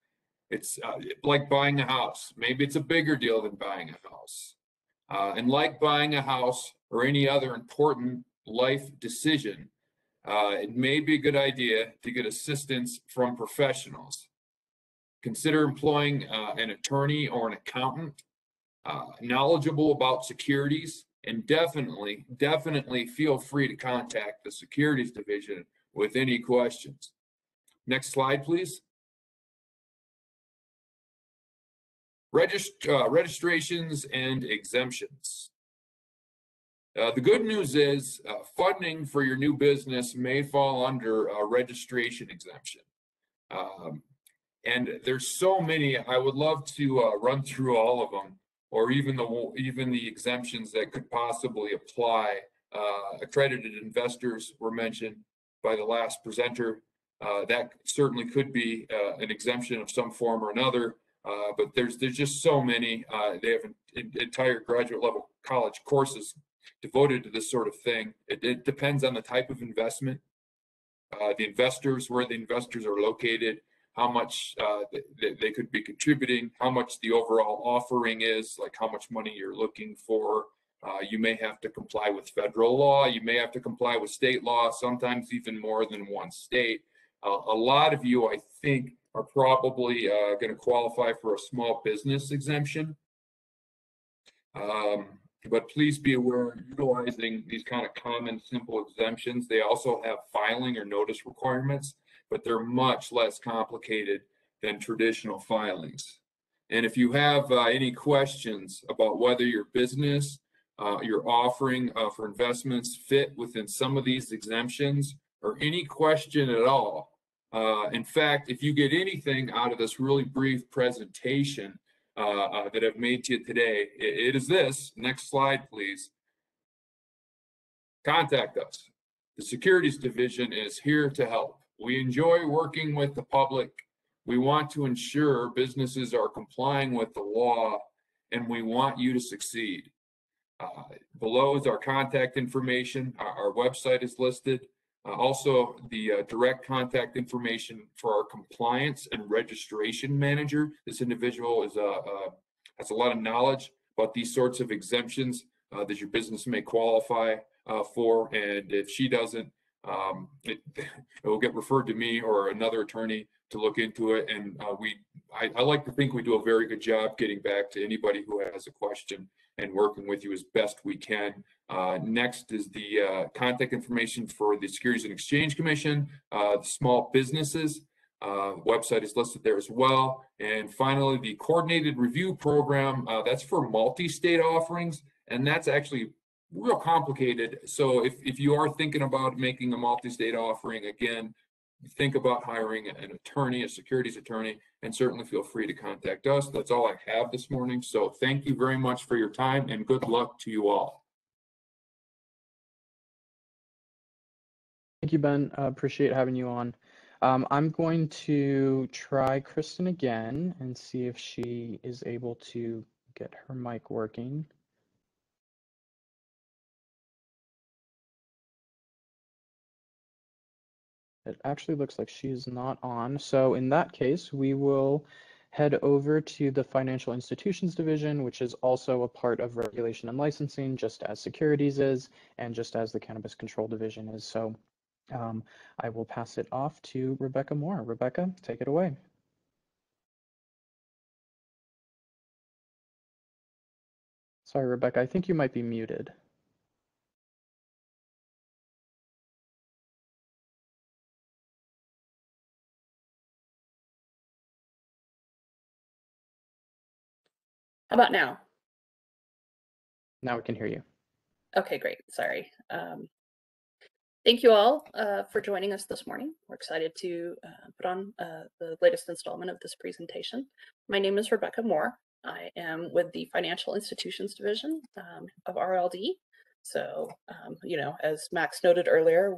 S6: It's like buying a house. Maybe it's a bigger deal than buying a house. And like buying a house or any other important life decision, it may be a good idea to get assistance from professionals. Consider employing an attorney or an accountant knowledgeable about securities, and definitely feel free to contact the Securities Division with any questions. Next slide, please. Registrations and exemptions. The good news is funding for your new business may fall under a registration exemption. And there's so many, I would love to run through all of them, or even the exemptions that could possibly apply. Accredited investors were mentioned by the last presenter. That certainly could be an exemption of some form or another. But there's just so many. They have entire graduate level college courses devoted to this sort of thing. It depends on the type of investment, the investors, where the investors are located, how much they could be contributing, how much the overall offering is, like how much money you're looking for. You may have to comply with federal law. You may have to comply with state law, sometimes even more than one state. A lot of you, I think, are probably going to qualify for a small business exemption. But please be aware, utilizing these kind of common, simple exemptions, they also have filing or notice requirements, but they're much less complicated than traditional filings. And if you have any questions about whether your business, your offering for investments fit within some of these exemptions, or any question at all, in fact, if you get anything out of this really brief presentation that I've made to you today, it is this. Next slide, please. Contact us. The Securities Division is here to help. We enjoy working with the public. We want to ensure businesses are complying with the law, and we want you to succeed. Below is our contact information. Our website is listed. Also, the direct contact information for our compliance and registration manager. This individual is has a lot of knowledge about these sorts of exemptions that your business may qualify for, and if she doesn't, it will get referred to me or another attorney to look into it. And I like to think we do a very good job getting back to anybody who has a question and working with you as best we can. Next is the contact information for the Securities and Exchange Commission, the small businesses. Website is listed there as well. And finally, the coordinated review program, that's for multi-state offerings, and that's actually real complicated. So if you are thinking about making a multi-state offering, again, think about hiring an attorney, a securities attorney, and certainly feel free to contact us. That's all I have this morning. So thank you very much for your time, and good luck to you all.
S1: Thank you, Ben. Appreciate having you on. I'm going to try Kristen again and see if she is able to get her mic working. It actually looks like she is not on. So in that case, we will head over to the Financial Institutions Division, which is also a part of Regulation and Licensing, just as Securities is, and just as the Cannabis Control Division is. So I will pass it off to Rebecca Moore. Rebecca, take it away. Sorry, Rebecca, I think you might be muted.
S7: How about now?
S1: Now we can hear you.
S7: Okay, great. Sorry. Thank you all for joining us this morning. We're excited to put on the latest installment of this presentation. My name is Rebecca Moore. I am with the Financial Institutions Division of RLD. So, you know, as Max noted earlier,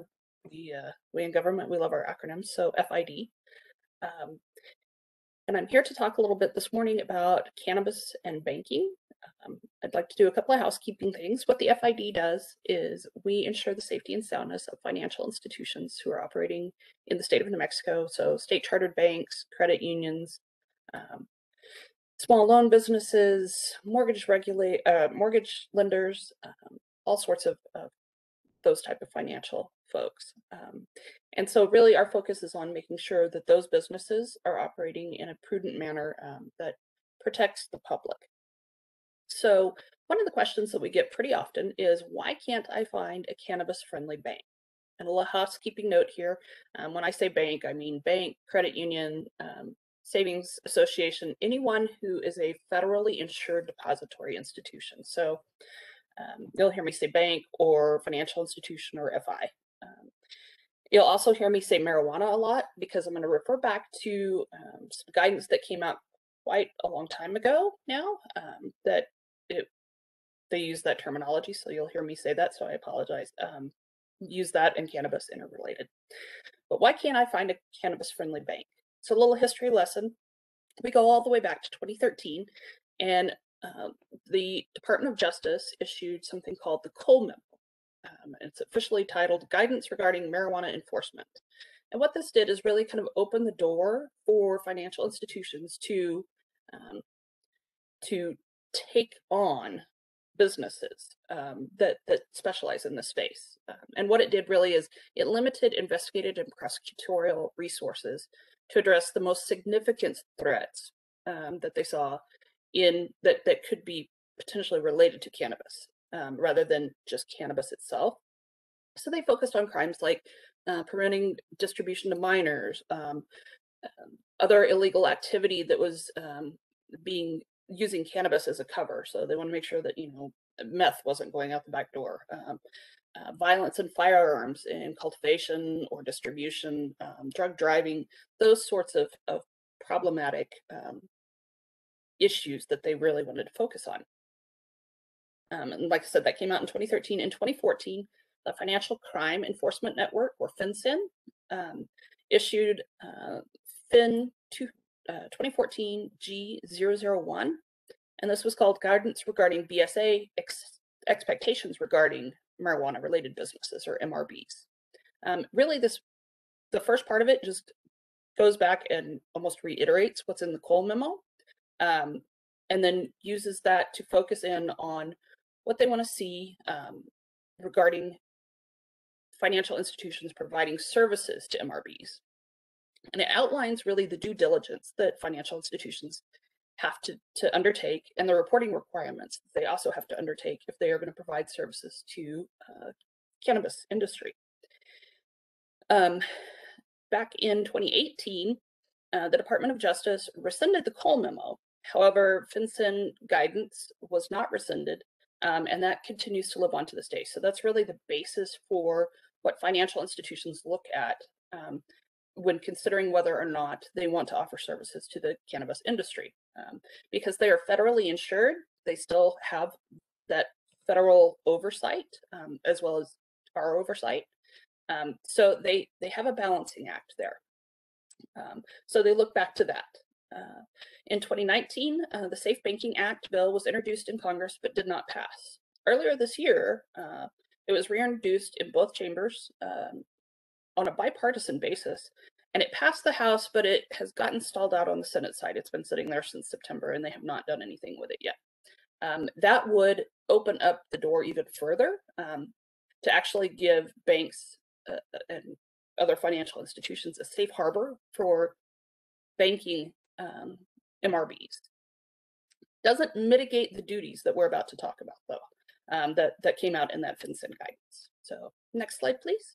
S7: we in government, we love our acronyms, so FID. And I'm here to talk a little bit this morning about cannabis and banking. I'd like to do a couple of housekeeping things. What the FID does is we ensure the safety and soundness of financial institutions who are operating in the state of New Mexico. So state chartered banks, credit unions, small loan businesses, mortgage lenders, all sorts of those type of financial folks. And so really our focus is on making sure that those businesses are operating in a prudent manner that protects the public. So one of the questions that we get pretty often is, why can't I find a cannabis-friendly bank? And a little housekeeping note here, when I say bank, I mean bank, credit union, savings association, anyone who is a federally insured depository institution. So you'll hear me say bank or financial institution or FI. You'll also hear me say marijuana a lot, because I'm going to refer back to some guidance that came out quite a long time ago now that they use that terminology, so you'll hear me say that, so I apologize. Use that and cannabis interrelated. But why can't I find a cannabis-friendly bank? So a little history lesson. We go all the way back to 2013, and the Department of Justice issued something called the Cole Memo. It's officially titled Guidance Regarding Marijuana Enforcement. And what this did is really kind of open the door for financial institutions to take on businesses that specialize in this space. And what it did really is it limited investigative and prosecutorial resources to address the most significant threats that they saw that could be potentially related to cannabis, rather than just cannabis itself. So they focused on crimes like promoting distribution to minors, other illegal activity that was using cannabis as a cover. So they want to make sure that, meth wasn't going out the back door. Violence and firearms in cultivation or distribution, drug driving, those sorts of problematic issues that they really wanted to focus on. And like I said, that came out in 2013. In 2014, the Financial Crime Enforcement Network, or FinCEN, issued FIN 2014 G001, and this was called Guidance Regarding BSA Expectations Regarding Marijuana-Related Businesses, or MRBs. Really, the first part of it just goes back and almost reiterates what's in the Cole Memo, and then uses that to focus in on what they want to see regarding financial institutions providing services to MRBs. And it outlines really the due diligence that financial institutions have to undertake, and the reporting requirements that they also have to undertake if they are going to provide services to cannabis industry. Back in 2018, the Department of Justice rescinded the Cole Memo. However, FinCEN guidance was not rescinded, and that continues to live on to this day. So that's really the basis for what financial institutions look at when considering whether or not they want to offer services to the cannabis industry. Because they are federally insured, they still have that federal oversight, as well as our oversight. So they have a balancing act there. So they look back to that. In 2019, the Safe Banking Act bill was introduced in Congress but did not pass. Earlier this year, it was reintroduced in both chambers on a bipartisan basis, and it passed the House, but it has gotten stalled out on the Senate side. It's been sitting there since September, and they have not done anything with it yet. That would open up the door even further to actually give banks and other financial institutions a safe harbor for banking MRBs. Doesn't mitigate the duties that we're about to talk about, though, that came out in that FinCEN guidance. So next slide, please.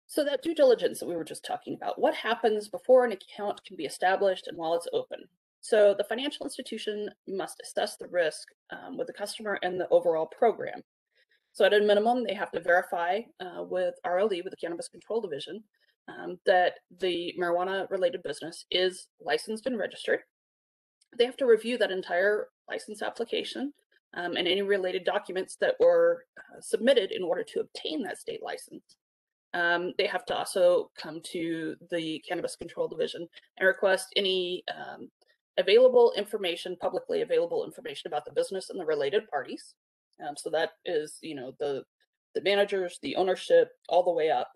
S7: So that due diligence that we were just talking about, what happens before an account can be established and while it's open? So the financial institution must assess the risk with the customer and the overall program. So at a minimum, they have to verify with RLD, with the Cannabis Control Division, that the marijuana-related business is licensed and registered. They have to review that entire license application and any related documents that were submitted in order to obtain that state license. They have to also come to the Cannabis Control Division and request any available information, publicly available information about the business and the related parties. So that is, the managers, the ownership, all the way up.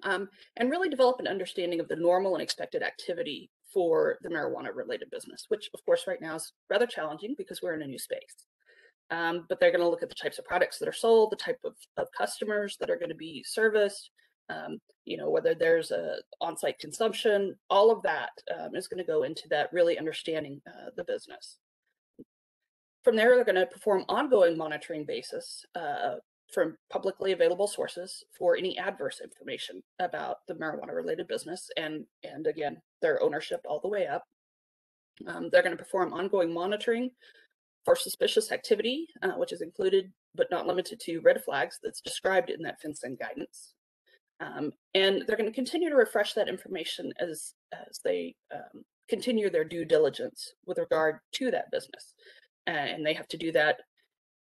S7: And really develop an understanding of the normal and expected activity for the marijuana-related business, which, of course, right now is rather challenging because we're in a new space. But they're going to look at the types of products that are sold, the type of customers that are going to be serviced, whether there's on-site consumption, all of that is going to go into that really understanding the business. From there, they're going to perform ongoing monitoring basis from publicly available sources for any adverse information about the marijuana-related business and again, their ownership all the way up. They're going to perform ongoing monitoring for suspicious activity, which is included but not limited to red flags that's described in that FinCEN guidance. And they're going to continue to refresh that information as they continue their due diligence with regard to that business. And they have to do that,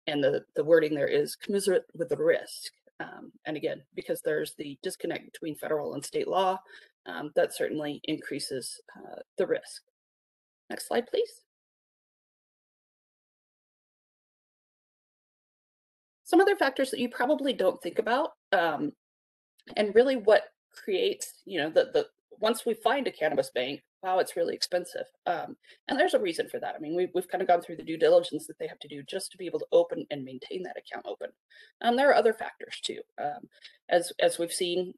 S7: and the wording there is commensurate with the risk. And again, because there's the disconnect between federal and state law, that certainly increases the risk. Next slide, please. Some other factors that you probably don't think about, and really what creates, once we find a cannabis bank, wow, it's really expensive. And there's a reason for that. I mean, we've kind of gone through the due diligence that they have to do just to be able to open and maintain that account open. There are other factors too. As we've seen,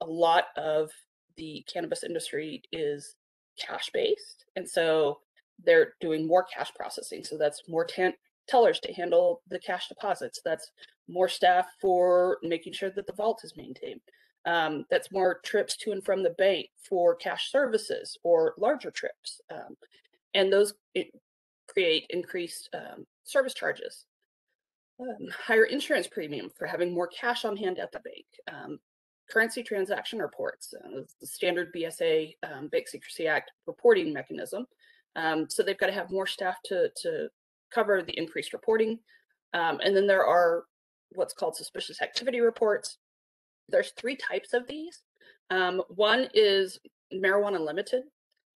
S7: a lot of the cannabis industry is cash-based. And so they're doing more cash processing. So that's more tellers to handle the cash deposits. That's more staff for making sure that the vault is maintained. That's more trips to and from the bank for cash services or larger trips. And those create increased service charges. Higher insurance premium for having more cash on hand at the bank. Currency transaction reports, the standard BSA, Bank Secrecy Act reporting mechanism. So they've got to have more staff to cover the increased reporting. And then there are what's called suspicious activity reports. There's 3 types of these. One is marijuana limited,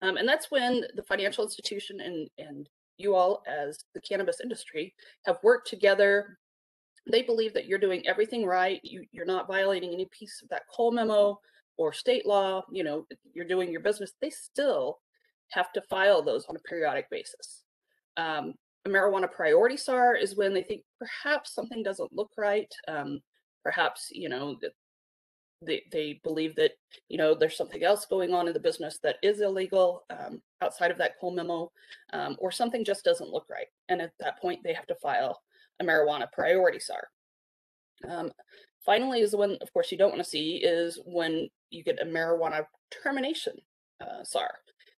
S7: and that's when the financial institution and you all as the cannabis industry have worked together. They believe that you're doing everything right. You're not violating any piece of that Cole memo or state law. You're doing your business. They still have to file those on a periodic basis. A marijuana priority SAR is when they think perhaps something doesn't look right. Perhaps, they believe that, there's something else going on in the business that is illegal outside of that Cole memo, or something just doesn't look right. And at that point, they have to file a marijuana priority SAR. Finally is the one, of course, you don't want to see is when you get a marijuana termination SAR.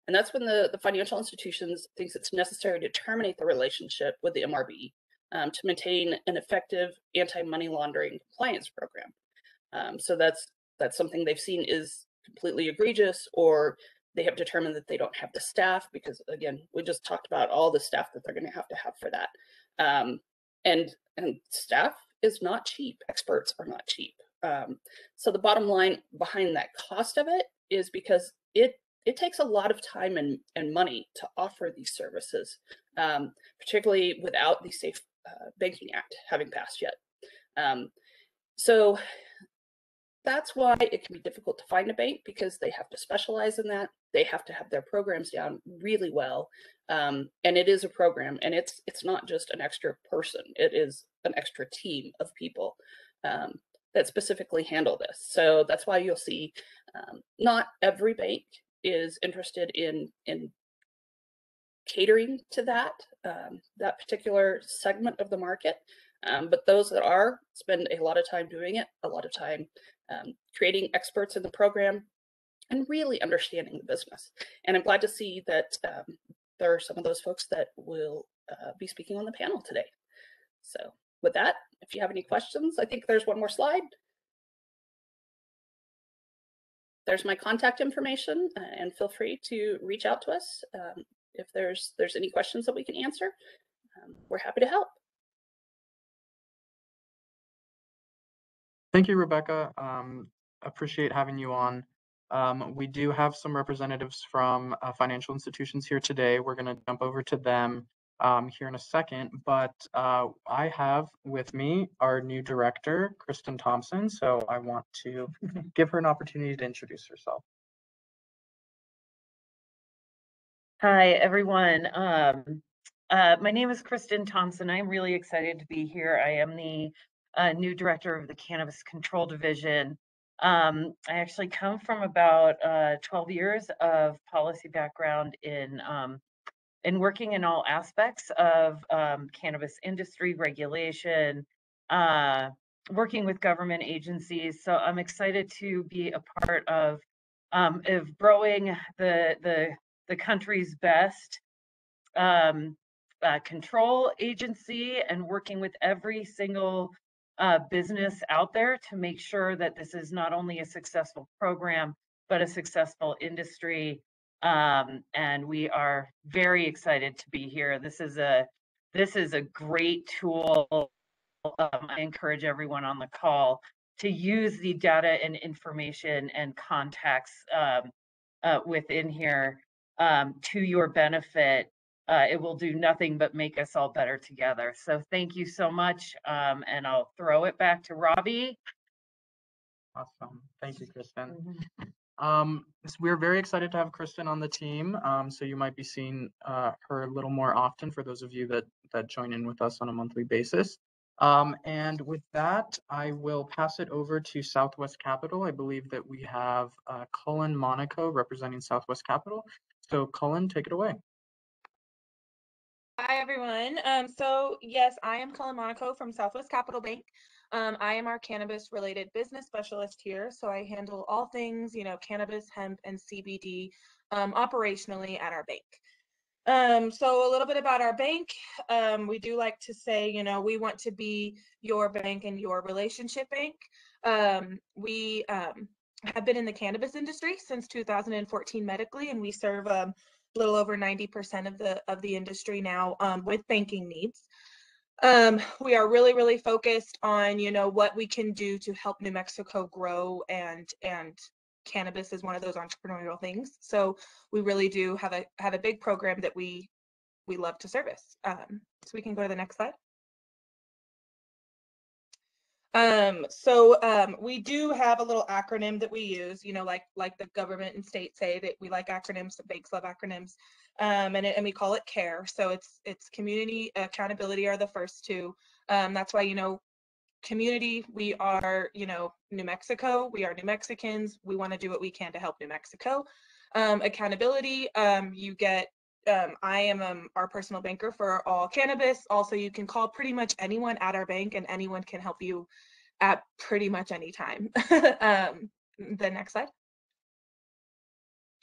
S7: And that's when the financial institutions thinks it's necessary to terminate the relationship with the MRB to maintain an effective anti-money laundering compliance program. So that's something they've seen is completely egregious, or they have determined that they don't have the staff, because again, we just talked about all the staff that they're going to have for that. And staff is not cheap. Experts are not cheap. So the bottom line behind that cost of it is because it takes a lot of time and money to offer these services, particularly without the Safe Banking Act having passed yet. So that's why it can be difficult to find a bank, because they have to specialize in that. They have to have their programs down really well. And it is a program, and it's not just an extra person. It is an extra team of people that specifically handle this. So that's why you'll see not every bank is interested in catering to that particular segment of the market. But those that are spend a lot of time doing it, a lot of time creating experts in the program and really understanding the business. And I'm glad to see that there are some of those folks that will be speaking on the panel today. So with that, if you have any questions, I think there's one more slide. There's my contact information, and feel free to reach out to us if there's any questions that we can answer. We're happy to help.
S1: Thank you, Rebecca. Appreciate having you on. We do have some representatives from financial institutions here today. We're going to jump over to them here in a second, but I have with me our new director, Kristen Thompson. So I want to give her an opportunity to introduce herself.
S8: Hi, everyone. My name is Kristen Thompson. I'm really excited to be here. I am the new director of the Cannabis Control Division. I actually come from about 12 years of policy background in working in all aspects of cannabis industry regulation, working with government agencies. So I'm excited to be a part of growing the country's best control agency and working with every single business out there to make sure that this is not only a successful program, but a successful industry. And we are very excited to be here. This is a great tool. I encourage everyone on the call to use the data and information and context within here to your benefit. It will do nothing but make us all better together. So thank you so much. And I'll throw it back to Robbie.
S1: Awesome. Thank you, Kristen. So we're very excited to have Kristen on the team. So you might be seeing her a little more often for those of you that join in with us on a monthly basis. And with that, I will pass it over to Southwest Capital. I believe that we have Cullen Monaco representing Southwest Capital. So Cullen, take it away.
S9: Hi, everyone. So yes, I am Cullen Monaco from Southwest Capital Bank. I am our cannabis-related business specialist here. So I handle all things, cannabis, hemp, and CBD operationally at our bank. So a little bit about our bank. We do like to say, we want to be your bank and your relationship bank. We have been in the cannabis industry since 2014 medically, and we serve a little over 90% of the industry now with banking needs. We are really, really focused on, what we can do to help New Mexico grow, and cannabis is one of those entrepreneurial things. So we really do have a big program that we love to service. So we can go to the next slide. We do have a little acronym that we use, like the government and state say that we like acronyms, the banks love acronyms, and we call it CARE. So it's community, accountability are the first two. That's why, community, we are, New Mexico, we are New Mexicans, we want to do what we can to help New Mexico. Accountability, you get, I am our personal banker for all cannabis. Also, you can call pretty much anyone at our bank and anyone can help you at pretty much any time. The next slide.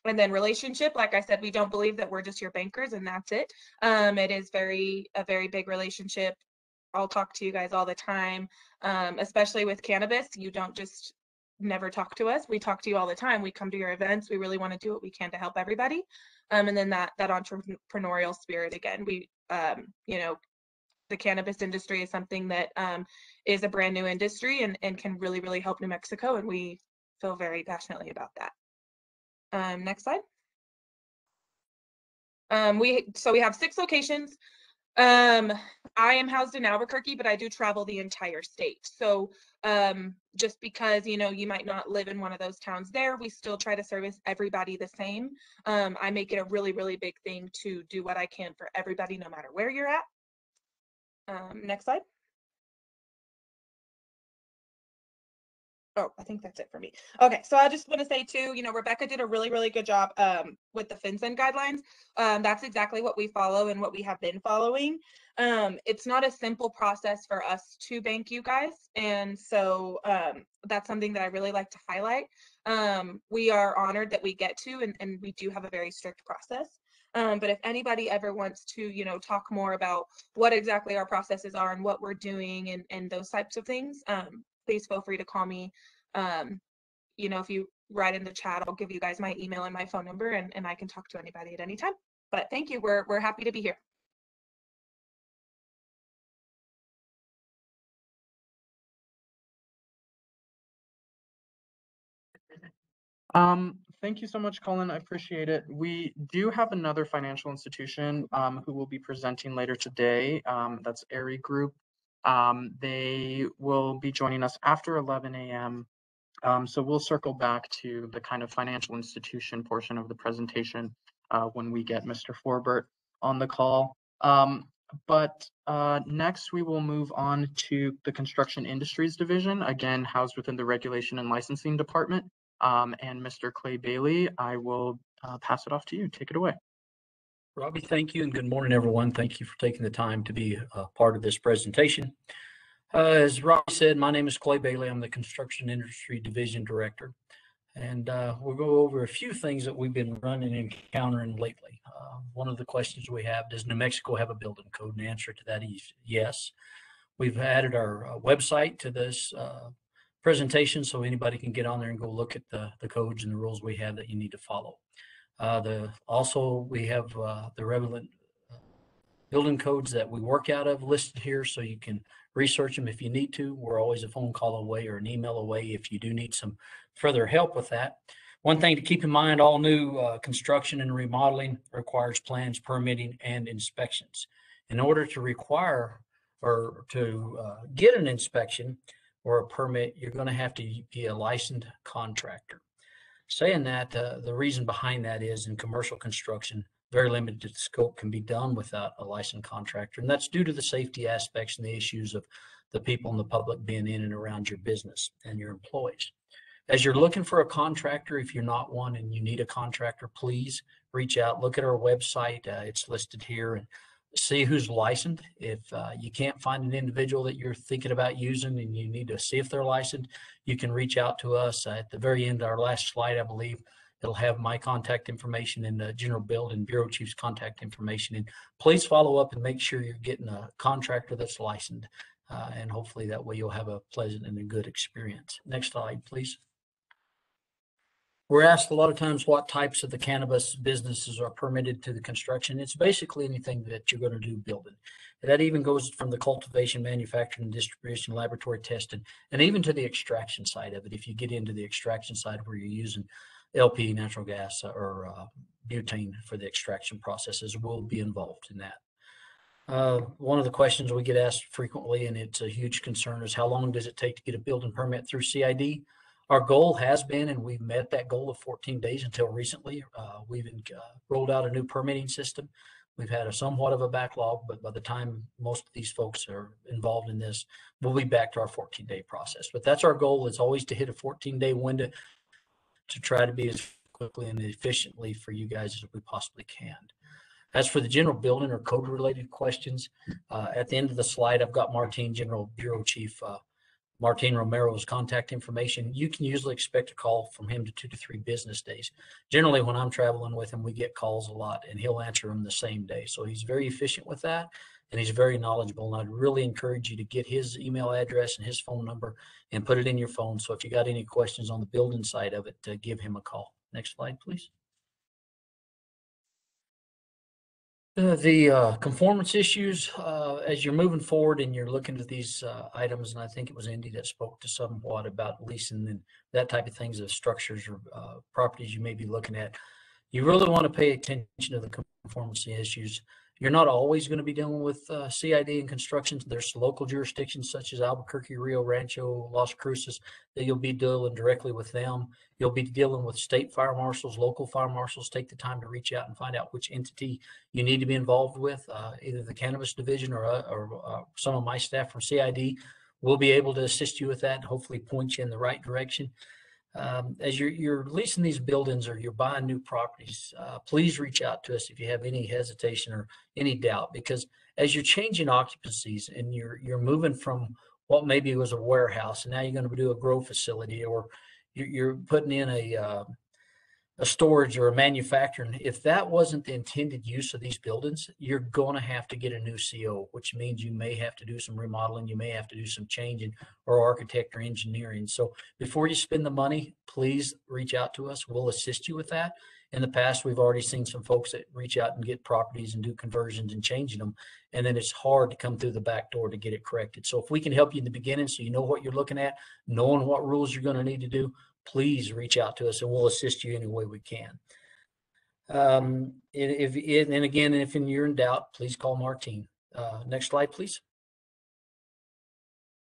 S9: And then relationship, like I said, we don't believe that we're just your bankers and that's it. It is a very big relationship. I'll talk to you guys all the time, especially with cannabis. You don't just never talk to us. We talk to you all the time. We come to your events. We really want to do what we can to help everybody. And then that entrepreneurial spirit again, the cannabis industry is something that is a brand new industry and can really, really help New Mexico. And we feel very passionately about that. Next slide. We have 6 locations. I am housed in Albuquerque, but I do travel the entire state. So just because, you might not live in one of those towns there, we still try to service everybody the same. I make it a really, really big thing to do what I can for everybody, no matter where you're at. Next slide. Oh, I think that's it for me. Okay, so I just want to say too, Rebecca did a really, really good job with the FinCEN guidelines. That's exactly what we follow and what we have been following. It's not a simple process for us to bank you guys. And so that's something that I really like to highlight. We are honored that we get to, and we do have a very strict process. But if anybody ever wants to, talk more about what exactly our processes are and what we're doing and those types of things, please feel free to call me. If you write in the chat, I'll give you guys my email and my phone number, and I can talk to anybody at any time. But thank you. We're happy to be here.
S1: Thank you so much, Colin. I appreciate it. We do have another financial institution who will be presenting later today. That's Erie Group. They will be joining us after 11 a.m. So we'll circle back to the kind of financial institution portion of the presentation when we get Mr. Forbert on the call. But next we will move on to the Construction Industries Division, again housed within the Regulation and Licensing Department. And Mr. Clay Bailey, I will pass it off to you. Take it away.
S10: Robbie, thank you, and good morning, everyone. Thank you for taking the time to be a part of this presentation. As Robbie said, my name is Clay Bailey. I'm the Construction Industry Division Director, and we'll go over a few things that we've been running and encountering lately. One of the questions we have, does New Mexico have a building code? And the answer to that is yes. We've added our website to this presentation so anybody can get on there and go look at the codes and the rules we have that you need to follow. Also, we have the relevant building codes that we work out of listed here so you can research them if you need to. We're always a phone call away or an email away if you do need some further help with that. One thing to keep in mind, all new construction and remodeling requires plans, permitting, and inspections. In order to require or to get an inspection or a permit, you're going to have to be a licensed contractor. Saying that, the reason behind that is in commercial construction, very limited scope can be done without a licensed contractor. And that's due to the safety aspects and the issues of the people and the public being in and around your business and your employees. As you're looking for a contractor, if you're not one and you need a contractor, please reach out, look at our website. It's listed here, and see who's licensed. If you can't find an individual that you're thinking about using and you need to see if they're licensed, you can reach out to us. At the very end, our last slide, I believe, it'll have my contact information and the general build and bureau chief's contact information. And please follow up and make sure you're getting a contractor that's licensed. And hopefully that way you'll have a pleasant and a good experience. Next slide, please. We're asked a lot of times what types of the cannabis businesses are permitted to the construction. It's basically anything that you're going to do building. That even goes from the cultivation, manufacturing, distribution, laboratory testing, and even to the extraction side of it. If you get into the extraction side where you're using LP, natural gas, or butane for the extraction processes, will be involved in that. One of the questions we get asked frequently, and it's a huge concern, is how long does it take to get a building permit through CID? Our goal has been, and we've met that goal of 14 days until recently. We've rolled out a new permitting system. We've had somewhat of a backlog, but by the time most of these folks are involved in this, we'll be back to our 14-day process. But that's our goal, is always to hit a 14-day window to try to be as quickly and efficiently for you guys as we possibly can. As for the general building or code related questions, at the end of the slide, I've got Martin, General Bureau Chief Martin Romero's contact information. You can usually expect a call from him to 2 to 3 business days. Generally, when I'm traveling with him, we get calls a lot, and he'll answer them the same day. So he's very efficient with that, and he's very knowledgeable. And I'd really encourage you to get his email address and his phone number and put it in your phone. So if you got any questions on the building side of it, give him a call. Next slide, please. The conformance issues, as you're moving forward and you're looking at these items, and I think it was Indy that spoke to somewhat about leasing and that type of things, of structures or properties you may be looking at, you really want to pay attention to the conformity issues. You're not always going to be dealing with CID and construction. There's local jurisdictions such as Albuquerque, Rio Rancho, Las Cruces that you'll be dealing directly with them. You'll be dealing with state fire marshals, local fire marshals. Take the time to reach out and find out which entity you need to be involved with, either the cannabis division or some of my staff from CID will be able to assist you with that and hopefully point you in the right direction. As you're leasing these buildings or you're buying new properties, please reach out to us if you have any hesitation or any doubt, because as you're changing occupancies and you're moving from what maybe was a warehouse and now you're going to do a grow facility, or you're putting in a storage or a manufacturing, if that wasn't the intended use of these buildings, you're going to have to get a new CO, which means you may have to do some remodeling, you may have to do some changing or architect or engineering. So before you spend the money, please reach out to us. We'll assist you with that. In the past, we've already seen some folks that reach out and get properties and do conversions and changing them, and then it's hard to come through the back door to get it corrected. So if we can help you in the beginning so you know what you're looking at, knowing what rules you're going to need to do, please reach out to us and we'll assist you any way we can. And again, if you're in doubt, please call Martine. Next slide, please.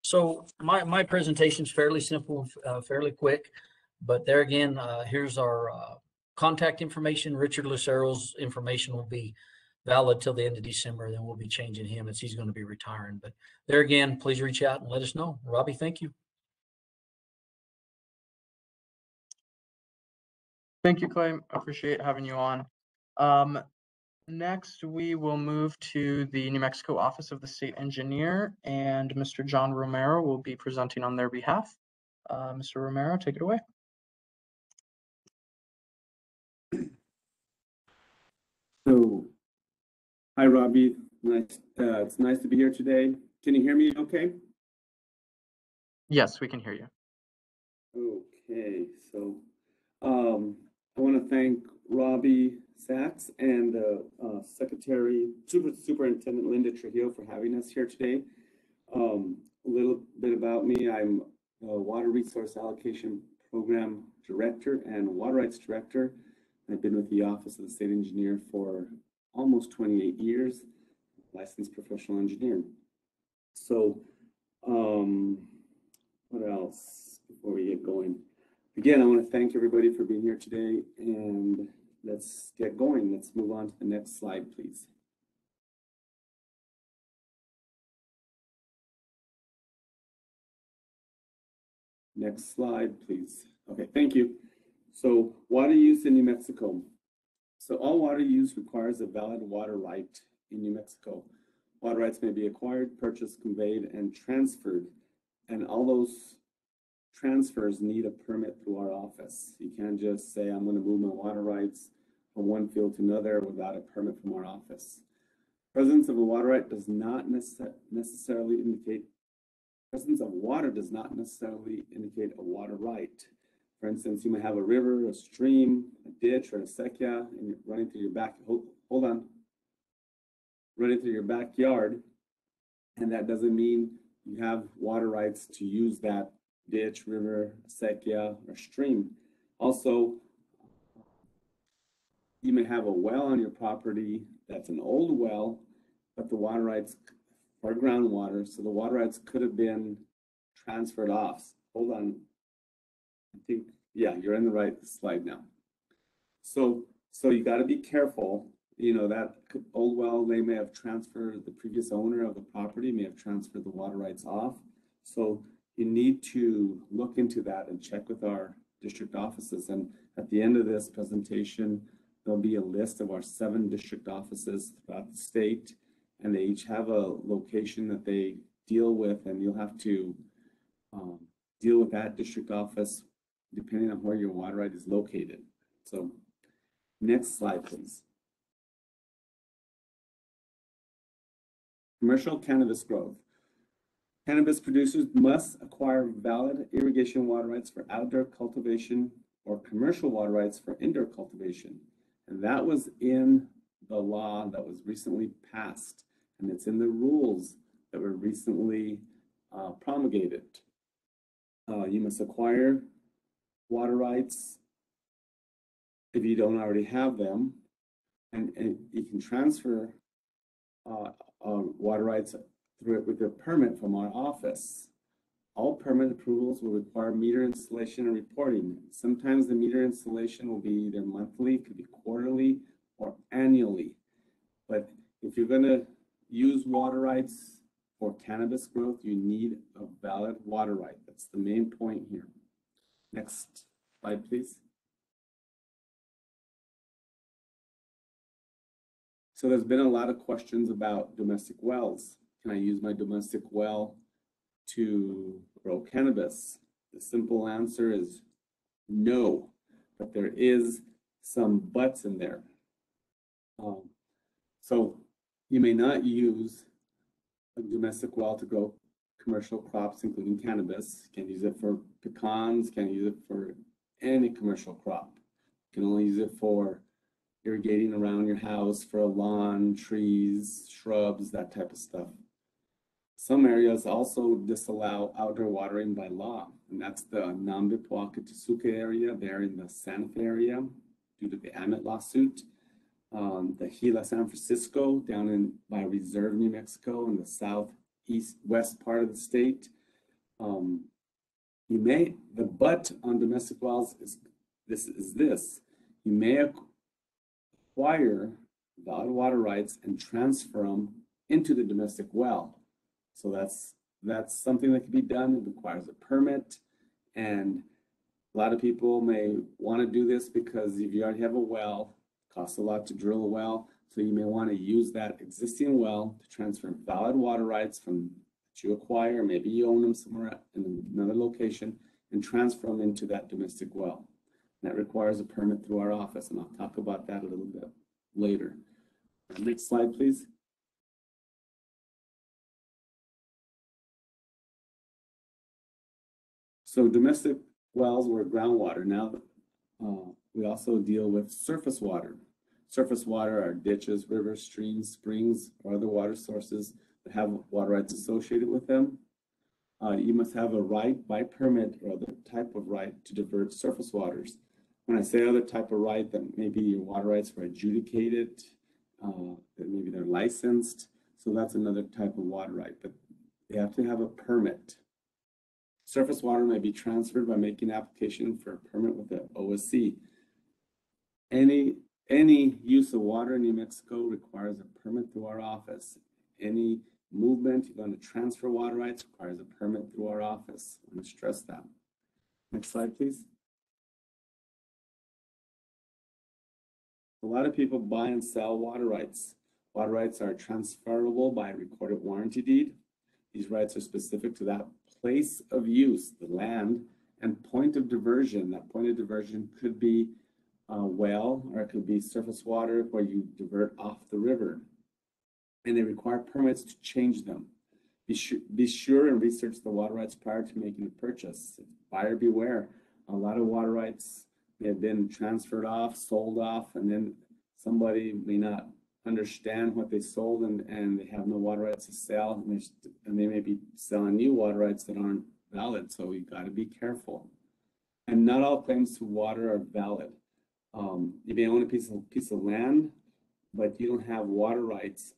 S10: So my presentation is fairly simple, fairly quick, but there again, here's our contact information. Richard Lucero's information will be valid till the end of December. Then we'll be changing him as he's going to be retiring. But there again, please reach out and let us know. Robbie, thank you.
S1: Thank you, Clay. I appreciate having you on. Next, we will move to the New Mexico Office of the State Engineer, and Mr. John Romero will be presenting on their behalf. Mr. Romero, take it away.
S11: So, hi, Robbie. Nice. It's nice to be here today Can you hear me okay?
S1: Yes, we can hear you.
S11: Okay, so I want to thank Robbie Sachs and Superintendent Linda Trujillo for having us here today. A little bit about me. I'm a Water Resource Allocation Program Director and Water Rights Director. I've been with the Office of the State Engineer for almost 28 years, licensed professional engineer. So, what else before we get going? Again, I want to thank everybody for being here today, and let's get going. Let's move on to the next slide, please. Next slide, please. Okay, thank you. So, water use in New Mexico. So, all water use requires a valid water right in New Mexico. Water rights may be acquired, purchased, conveyed, and transferred, and all those transfers need a permit through our office. You can't just say, I'm going to move my water rights from one field to another without a permit from our office. Presence of a water right does not necessarily indicate, presence of water does not necessarily indicate a water right. For instance, you may have a river, a stream, a ditch, or a sequoia, and you're running through your running through your backyard, and that doesn't mean you have water rights to use that ditch, river, sequoia, or stream. Also, you may have a well on your property that's an old well, but the water rights are groundwater, so the water rights could have been transferred off. Hold on. I think, yeah, you're in the right slide now. So you got to be careful. You know, that old well, they may have transferred, the previous owner of the property may have transferred the water rights off. So you need to look into that and check with our district offices. And at the end of this presentation, there'll be a list of our 7 district offices throughout the state, and they each have a location that they deal with, and you'll have to deal with that district office depending on where your water right is located. So next slide, please. Commercial cannabis growth. Cannabis producers must acquire valid irrigation water rights for outdoor cultivation or commercial water rights for indoor cultivation. And that was in the law that was recently passed, and it's in the rules that were recently promulgated. You must acquire water rights if you don't already have them, and you can transfer water rights through it with a permit from our office. All permit approvals will require meter installation and reporting. Sometimes the meter installation will be either monthly, could be quarterly, or annually. But if you're going to use water rights for cannabis growth, you need a valid water right. That's the main point here. Next slide, please. So there's been a lot of questions about domestic wells. Can I use my domestic well to grow cannabis? The simple answer is no, but there is some buts in there. So you may not use a domestic well to grow commercial crops, including cannabis. You can't use it for pecans, can't use it for any commercial crop. You can only use it for irrigating around your house, for a lawn, trees, shrubs, that type of stuff. Some areas also disallow outdoor watering by law, and that's the Nambipuakatisuka area there in the Santa Fe area due to the Amet lawsuit. The Gila San Francisco down in by Reserve, New Mexico, in the southeast west part of the state. The but on domestic wells is this. You may acquire valid water rights and transfer them into the domestic well. So that's something that can be done. It requires a permit, and a lot of people may want to do this because if you already have a well, it costs a lot to drill a well. So you may want to use that existing well to transfer valid water rights from that you acquire, maybe you own them somewhere in another location, and transfer them into that domestic well. And that requires a permit through our office, and I'll talk about that a little bit later. Next slide, please. So domestic wells were groundwater. Now we also deal with surface water. Surface water are ditches, rivers, streams, springs, or other water sources that have water rights associated with them. You must have a right by permit or other type of right to divert surface waters. When I say other type of right, that maybe your water rights were adjudicated, that maybe they're licensed. So that's another type of water right, but they have to have a permit. Surface water may be transferred by making application for a permit with the OSC. Any use of water in New Mexico requires a permit through our office. Any movement you're going to transfer water rights requires a permit through our office. I want to stress that. Next slide, please. A lot of people buy and sell water rights. Water rights are transferable by recorded warranty deed. These rights are specific to that place of use, the land, and point of diversion. That point of diversion could be a well, or it could be surface water where you divert off the river. And they require permits to change them. Be sure and research the water rights prior to making a purchase. Buyer beware. A lot of water rights may have been transferred off, sold off, and then somebody may not understand what they sold and they have no water rights to sell, and they may be selling new water rights that aren't valid. So you got to be careful. And not all claims to water are valid. You may own a piece of land, but you don't have water rights,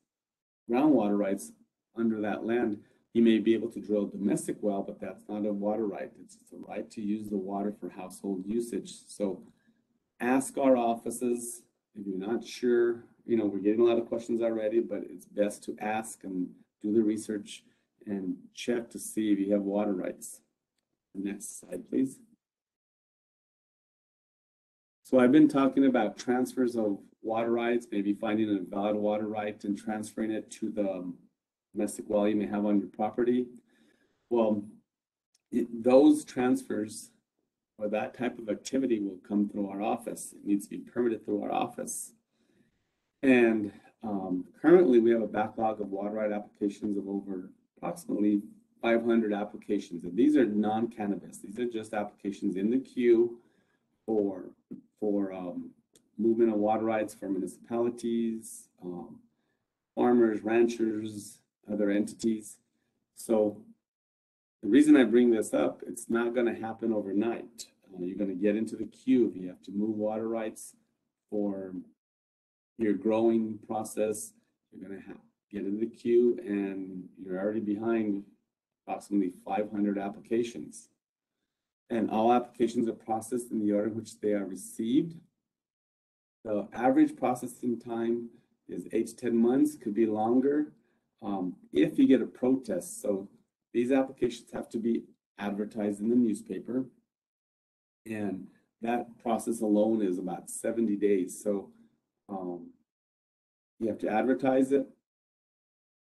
S11: groundwater rights under that land. You may be able to drill a domestic well, but that's not a water right. It's a right to use the water for household usage. So ask our offices if you're not sure. You know, we're getting a lot of questions already, but it's best to ask and do the research and check to see if you have water rights. Next slide, please. So I've been talking about transfers of water rights, maybe finding a valid water right and transferring it to the domestic well you may have on your property. Well, those transfers or that type of activity will come through our office. It needs to be permitted through our office. And currently we have a backlog of water right applications of over approximately 500 applications. And these are non-cannabis. These are just applications in the queue for movement of water rights for municipalities, farmers, ranchers, other entities. So the reason I bring this up, it's not going to happen overnight. You're going to get into the queue if you have to move water rights for your growing process. You're going to have to get into the queue, and you're already behind approximately 500 applications. And all applications are processed in the order in which they are received. The average processing time is 8 to 10 months, could be longer if you get a protest. So these applications have to be advertised in the newspaper, and that process alone is about 70 days. So you have to advertise it.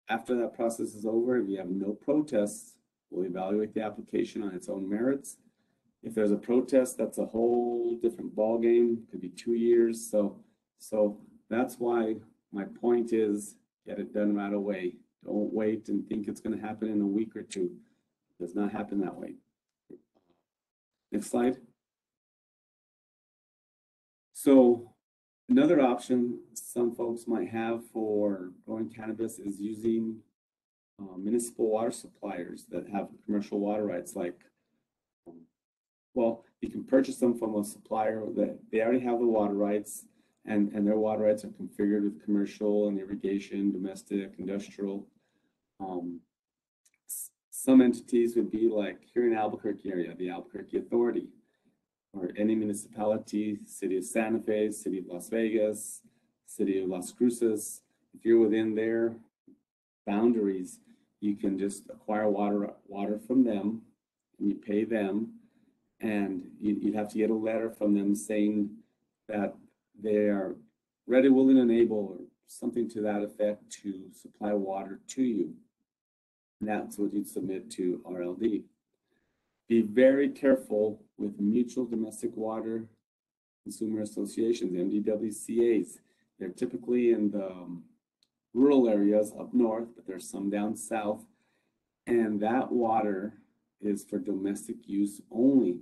S11: After that process is over, if you have no protests, we'll evaluate the application on its own merits. If there's a protest, that's a whole different ballgame. Could be 2 years. So that's why my point is get it done right away. Don't wait and think it's going to happen in a week or two. It does not happen that way. Next slide. So another option some folks might have for growing cannabis is using municipal water suppliers that have commercial water rights. Like, well, you can purchase them from a supplier that they already have the water rights, and their water rights are configured with commercial and irrigation, domestic, industrial. Some entities would be like here in Albuquerque area, the Albuquerque Authority, or any municipality, City of Santa Fe, City of Las Vegas, City of Las Cruces. If you're within their boundaries, you can just acquire water from them, and you pay them, and you'd have to get a letter from them saying that they are ready, willing, and able, or something to that effect, to supply water to you. And that's what you'd submit to RLD. Be very careful with mutual domestic water consumer associations, MDWCAs. They're typically in the rural areas up north, but there's some down south. And that water is for domestic use only.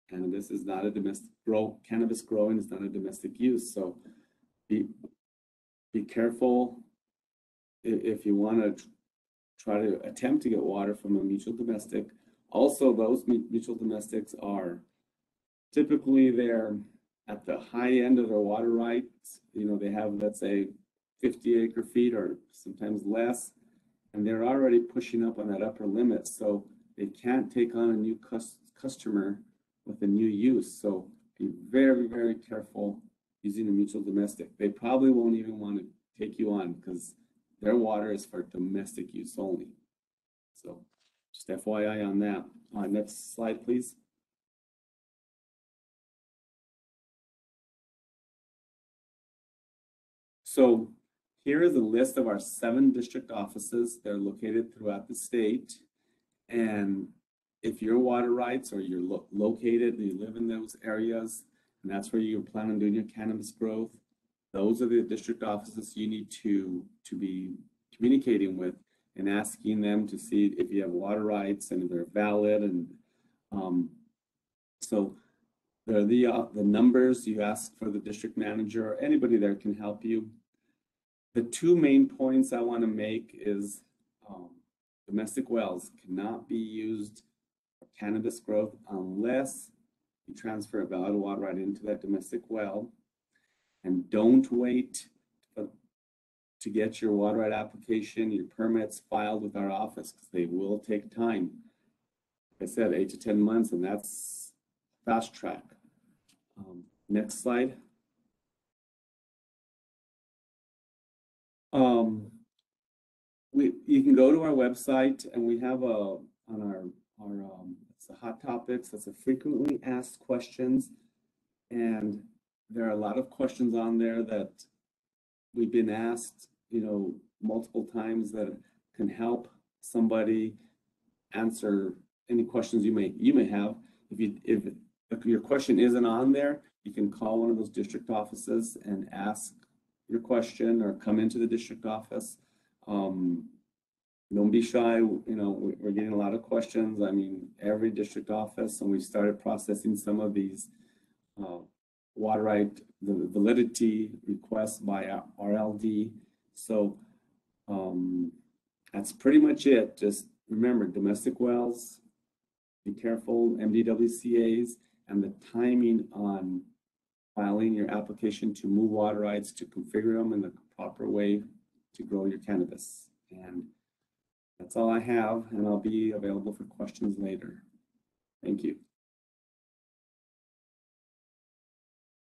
S11: Cannabis is not a cannabis growing is not a domestic use. So be careful if you want to try to attempt to get water from a mutual domestic. Also, those mutual domestics are typically they're at the high end of their water rights. You know, they have, let's say, 50 acre-feet or sometimes less, and they're already pushing up on that upper limit. So they can't take on a new customer with a new use. So be very, very careful using a mutual domestic. They probably won't even want to take you on because their water is for domestic use only. So just FYI on that. Next slide, please. So here is a list of our 7 district offices. They're located throughout the state. And if your water rights or you're located, you live in those areas, and that's where you plan on doing your cannabis growth, those are the district offices you need to be communicating with and asking them to see if you have water rights and if they're valid. And so they're the numbers. You ask for the district manager or anybody there can help you. The 2 main points I want to make is domestic wells cannot be used for cannabis growth unless you transfer a valid water right into that domestic well. And don't wait to get your water right application, your permits filed with our office, because they will take time. Like I said, 8 to 10 months, and that's fast track. Next slide. You can go to our website, and we have on our it's the hot topics. That's a frequently asked questions, and there are a lot of questions on there that we've been asked, you know, multiple times that can help somebody answer any questions you may have. If your question isn't on there, you can call one of those district offices and ask your question, or come into the district office. Don't be shy. You know, we're getting a lot of questions. I mean, every district office, and we started processing some of these water right, the validity requests by RLD. So that's pretty much it. Just remember, domestic wells, be careful, MDWCAs, and the timing on filing your application to move water rights, to configure them in the proper way to grow your cannabis. And that's all I have, and I'll be available for questions later. Thank you.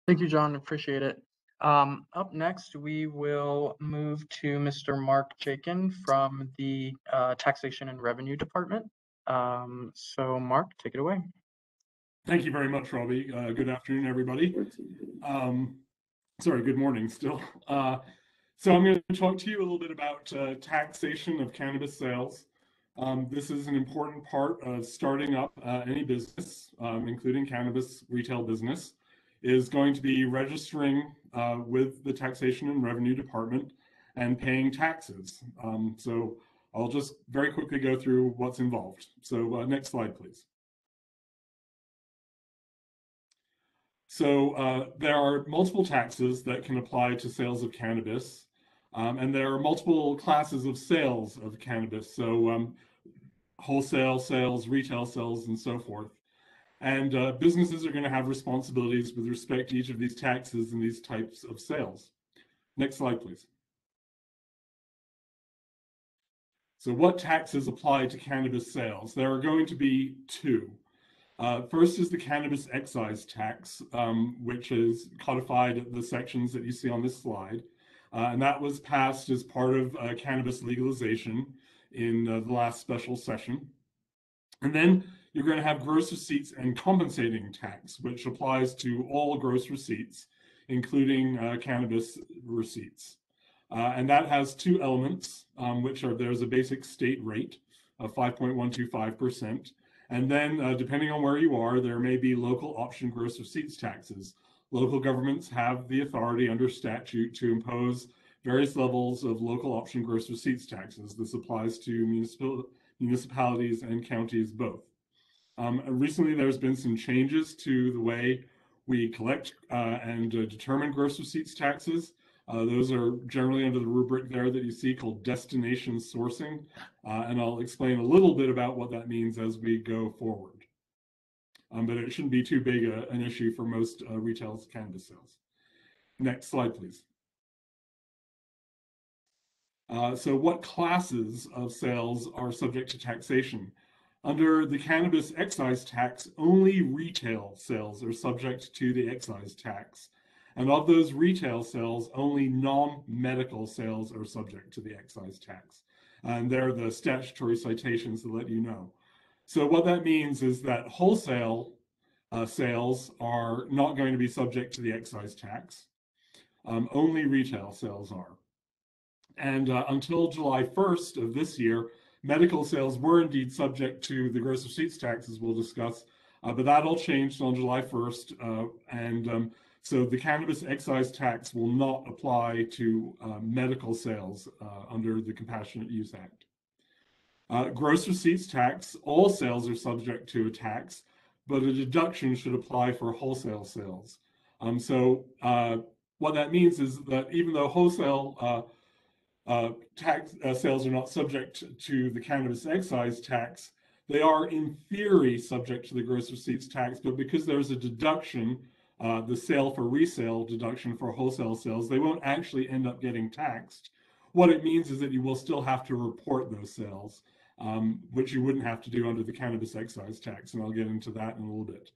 S1: Thank you, John. Appreciate it. Up next, we will move to Mr. Mark Jakin from the Taxation and Revenue Department. So Mark, take it away.
S12: Thank you very much, Robbie. Good afternoon, everybody. Sorry, good morning still. So I'm going to talk to you a little bit about taxation of cannabis sales. This is an important part of starting up any business, including cannabis retail business, is going to be registering with the Taxation and Revenue Department and paying taxes. So I'll just very quickly go through what's involved. So next slide, please. So there are multiple taxes that can apply to sales of cannabis. And there are multiple classes of sales of cannabis. So wholesale sales, retail sales, and so forth. And businesses are going to have responsibilities with respect to each of these taxes and these types of sales. Next slide, please. So what taxes apply to cannabis sales? There are going to be 2. First is the cannabis excise tax, which is codified at the sections that you see on this slide. And that was passed as part of cannabis legalization in the last special session. And then you're going to have gross receipts and compensating tax, which applies to all gross receipts, including cannabis receipts. And that has 2 elements, which are there's a basic state rate of 5.125%. And then depending on where you are, there may be local option gross receipts taxes. Local governments have the authority under statute to impose various levels of local option gross receipts taxes. This applies to municipalities and counties both. Recently, there's been some changes to the way we collect and determine gross receipts taxes. Those are generally under the rubric there that you see called destination sourcing. And I'll explain a little bit about what that means as we go forward. But it shouldn't be too big an issue for most retail cannabis sales. Next slide, please. So what classes of sales are subject to taxation? Under the cannabis excise tax, only retail sales are subject to the excise tax. And of those retail sales, only non-medical sales are subject to the excise tax. And they're the statutory citations that let you know. So what that means is that wholesale sales are not going to be subject to the excise tax. Only retail sales are. And until July 1st of this year, medical sales were indeed subject to the gross receipts tax, as we'll discuss, but that all changed on July 1st. So the cannabis excise tax will not apply to medical sales under the Compassionate Use Act. Gross receipts tax, all sales are subject to a tax, but a deduction should apply for wholesale sales. What that means is that even though wholesale tax sales are not subject to the cannabis excise tax, they are in theory subject to the gross receipts tax, but because there's a deduction, the sale for resale deduction for wholesale sales, they won't actually end up getting taxed. What it means is that you will still have to report those sales, which you wouldn't have to do under the cannabis excise tax, and I'll get into that in a little bit.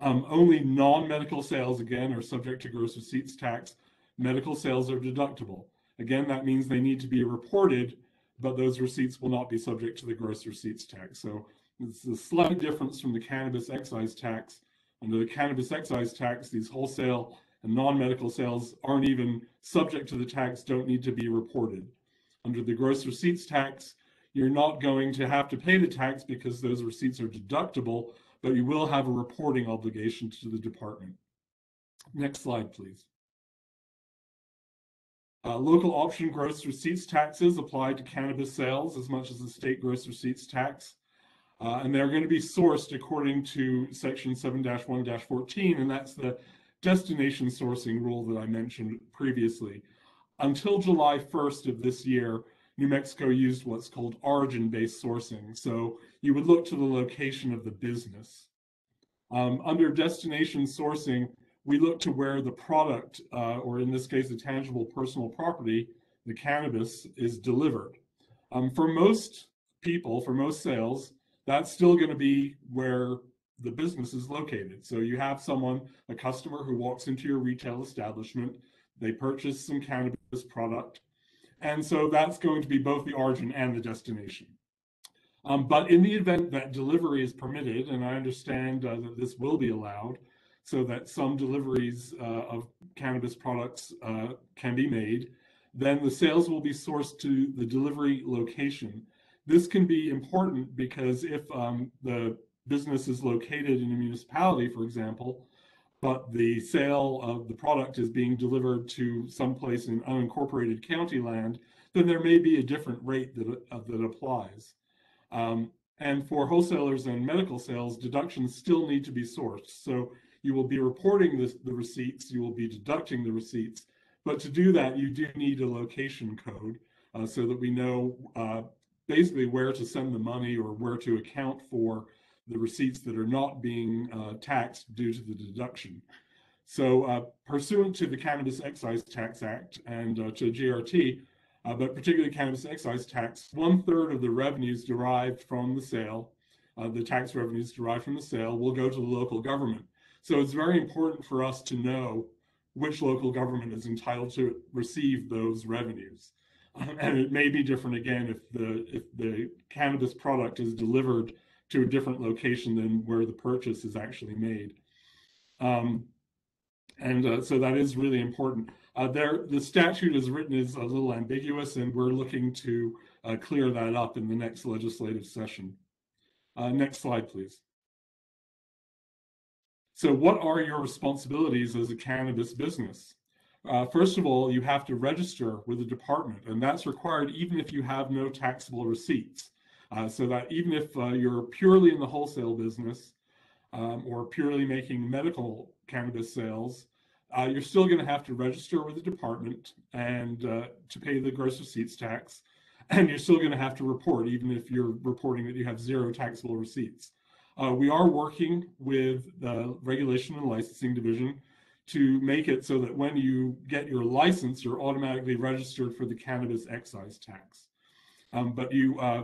S12: Only non-medical sales, again, are subject to gross receipts tax. Medical sales are deductible. Again, that means they need to be reported, but those receipts will not be subject to the gross receipts tax. So it's a slight difference from the cannabis excise tax. Under the cannabis excise tax, these wholesale and non-medical sales aren't even subject to the tax, don't need to be reported. Under the gross receipts tax, you're not going to have to pay the tax because those receipts are deductible, but you will have a reporting obligation to the department. Next slide, please. Local option gross receipts taxes apply to cannabis sales as much as the state gross receipts tax. And they're going to be sourced according to section 7-1-14, and that's the destination sourcing rule that I mentioned previously. Until July 1st of this year, New Mexico used what's called origin-based sourcing. So you would look to the location of the business. Under destination sourcing, we look to where the product, or in this case, the tangible personal property, the cannabis, is delivered. For most people, for most sales, that's still going to be where the business is located. So you have someone, a customer who walks into your retail establishment, they purchase some cannabis product, and so that's going to be both the origin and the destination. But in the event that delivery is permitted, and I understand that this will be allowed, so that some deliveries of cannabis products can be made, then the sales will be sourced to the delivery location. This can be important because if the business is located in a municipality, for example, but the sale of the product is being delivered to someplace in unincorporated county land, then there may be a different rate that applies. And for wholesalers and medical sales, deductions still need to be sourced. So you will be reporting the receipts, you will be deducting the receipts, but to do that, you do need a location code so that we know basically where to send the money or where to account for the receipts that are not being taxed due to the deduction. So pursuant to the Cannabis Excise Tax Act and to GRT, but particularly cannabis excise tax, 1/3 of the revenues derived from the sale, the tax revenues derived from the sale, will go to the local government. So it's very important for us to know which local government is entitled to receive those revenues. And it may be different again if the cannabis product is delivered to a different location than where the purchase is actually made. So that is really important. The statute as written is a little ambiguous, and we're looking to clear that up in the next legislative session. Next slide, please. So what are your responsibilities as a cannabis business? First of all, you have to register with the department, and that's required even if you have no taxable receipts. So that even if you're purely in the wholesale business or purely making medical cannabis sales, you're still going to have to register with the department and to pay the gross receipts tax. And you're still going to have to report, even if you're reporting that you have 0 taxable receipts. We are working with the Regulation and Licensing Division to make it so that when you get your license, you're automatically registered for the cannabis excise tax. But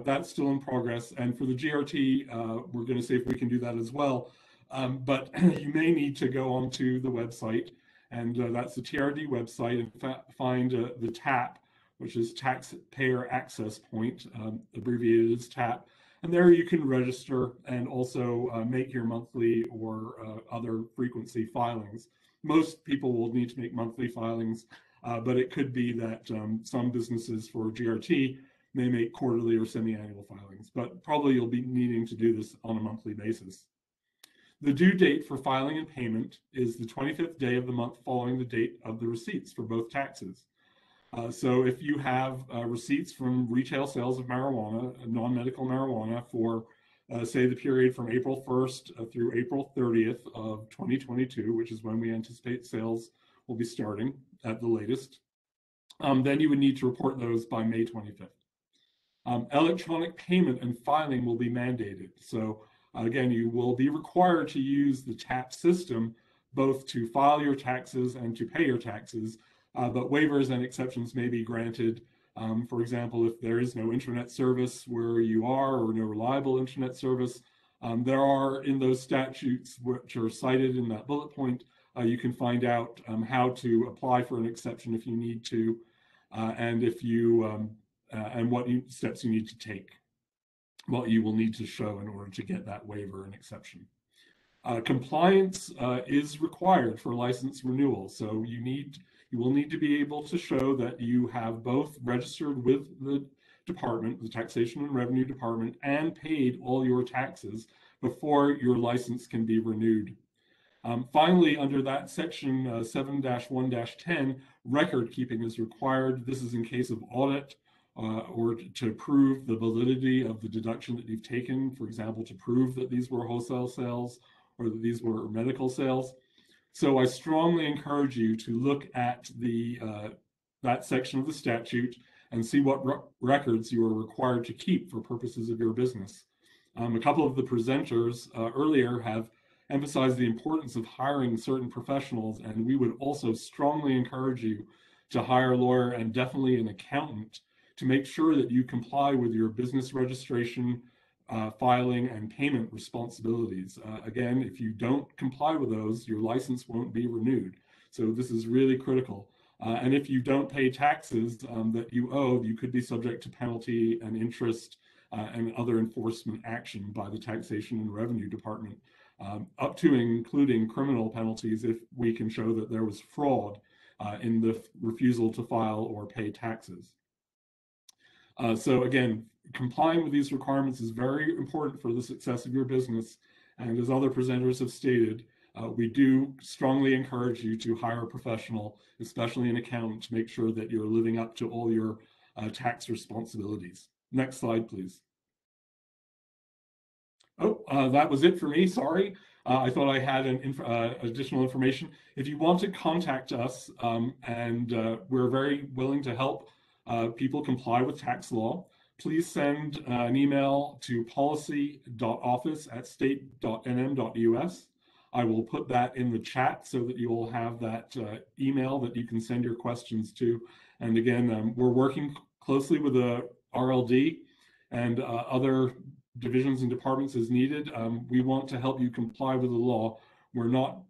S12: that's still in progress. And for the GRT, we're going to see if we can do that as well. But you may need to go onto the website, and that's the TRD website, and find the TAP, which is Taxpayer Access Point, abbreviated as TAP. And there you can register and also make your monthly or other frequency filings. Most people will need to make monthly filings, but it could be that some businesses for GRT may make quarterly or semi-annual filings, but probably you'll be needing to do this on a monthly basis. The due date for filing and payment is the 25th day of the month following the date of the receipts for both taxes. So if you have receipts from retail sales of marijuana, non-medical marijuana, for say the period from April 1st through April 30th of 2022, which is when we anticipate sales will be starting at the latest, then you would need to report those by May 25th. Electronic payment and filing will be mandated. So again, you will be required to use the TAP system both to file your taxes and to pay your taxes, but waivers and exceptions may be granted. For example, if there is no internet service where you are or no reliable internet service, there are in those statutes which are cited in that bullet point, you can find out how to apply for an exception if you need to, and if you and what steps you need to take, what you will need to show in order to get that waiver and exception. Compliance is required for license renewal, so you will need to be able to show that you have both registered with the department, the Taxation and Revenue Department, and paid all your taxes before your license can be renewed. Finally, under that section 7-1-10, record keeping is required. This is in case of audit or to prove the validity of the deduction that you've taken, for example, to prove that these were wholesale sales or that these were medical sales. So I strongly encourage you to look at that section of the statute and see what records you are required to keep for purposes of your business. A couple of the presenters earlier have emphasized the importance of hiring certain professionals, and we would also strongly encourage you to hire a lawyer and definitely an accountant to make sure that you comply with your business registration, filing, and payment responsibilities. Again, if you don't comply with those, your license won't be renewed. So this is really critical. And if you don't pay taxes that you owe, you could be subject to penalty and interest and other enforcement action by the Taxation and Revenue Department, up to and including criminal penalties if we can show that there was fraud in the refusal to file or pay taxes. So again, complying with these requirements is very important for the success of your business. And as other presenters have stated, we do strongly encourage you to hire a professional, especially an accountant, to make sure that you're living up to all your tax responsibilities. Next slide, please. Oh, that was it for me, sorry. I thought I had additional information. If you want to contact us, and we're very willing to help people comply with tax law, please send an email to policy.office@state.nm.us. I will put that in the chat so that you will have that email that you can send your questions to. And again, we're working closely with the RLD and other divisions and departments as needed. We want to help you comply with the law. We're not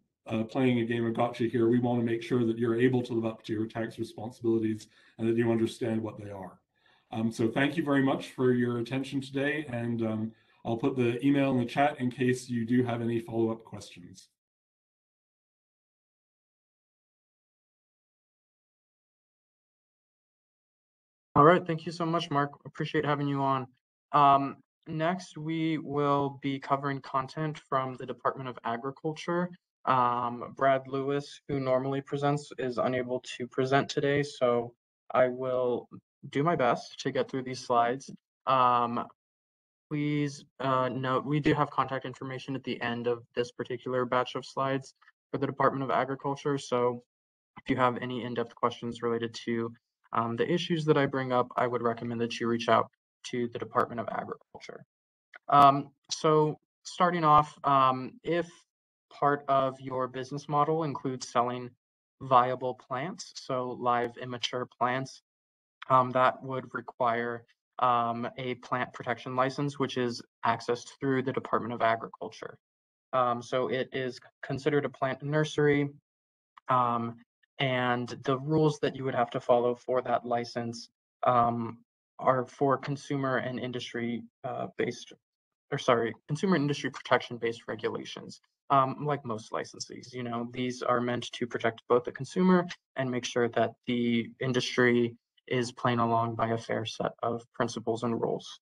S12: playing a game of gotcha here. We want to make sure that you're able to live up to your tax responsibilities and that you understand what they are. So thank you very much for your attention today, and I'll put the email in the chat in case you do have any follow-up questions.
S1: All right, thank you so much, Mark. Appreciate having you on. Next, we will be covering content from the Department of Agriculture. Brad Lewis, who normally presents, is unable to present today, so I will do my best to get through these slides. please note we do have contact information at the end of this particular batch of slides for the Department of Agriculture. So if you have any in-depth questions related to the issues that I bring up, I would recommend that you reach out to the Department of Agriculture. So starting off, if part of your business model includes selling viable plants, so live immature plants, that would require a plant protection license, which is accessed through the Department of Agriculture. So it is considered a plant nursery, and the rules that you would have to follow for that license are for consumer and industry consumer industry protection-based regulations. Like most licensees, these are meant to protect both the consumer and make sure that the industry is playing along by a fair set of principles and rules.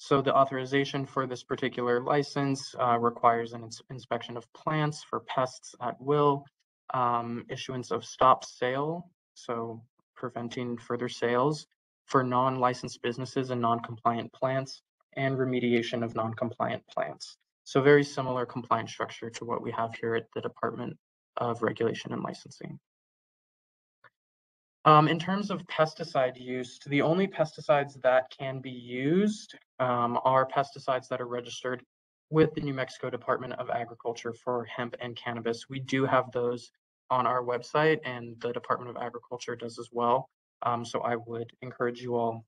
S1: So the authorization for this particular license requires an inspection of plants for pests at will, issuance of stop sale, so preventing further sales for non-licensed businesses and non-compliant plants, and remediation of non-compliant plants. So very similar compliance structure to what we have here at the Department of Regulation and Licensing. In terms of pesticide use, the only pesticides that can be used are pesticides that are registered with the New Mexico Department of Agriculture for hemp and cannabis. We do have those on our website, and the Department of Agriculture does as well. So I would encourage you all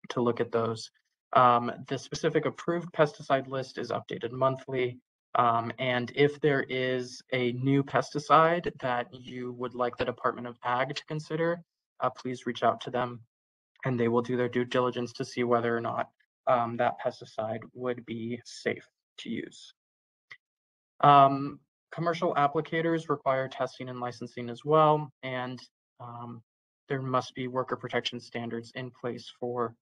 S1: to look at those. The specific approved pesticide list is updated monthly. And if there is a new pesticide that you would like the Department of Ag to consider, please reach out to them and they will do their due diligence to see whether or not that pesticide would be safe to use. Commercial applicators require testing and licensing as well, and there must be worker protection standards in place for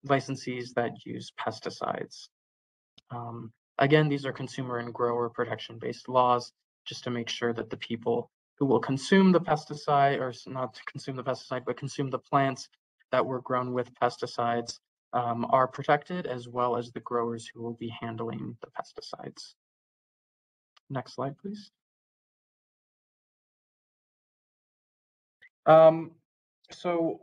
S1: licensees that use pesticides. Again, these are consumer and grower protection-based laws, just to make sure that the people who will consume the pesticide, or not to consume the pesticide, but consume the plants that were grown with pesticides are protected, as well as the growers who will be handling the pesticides. Next slide, please. So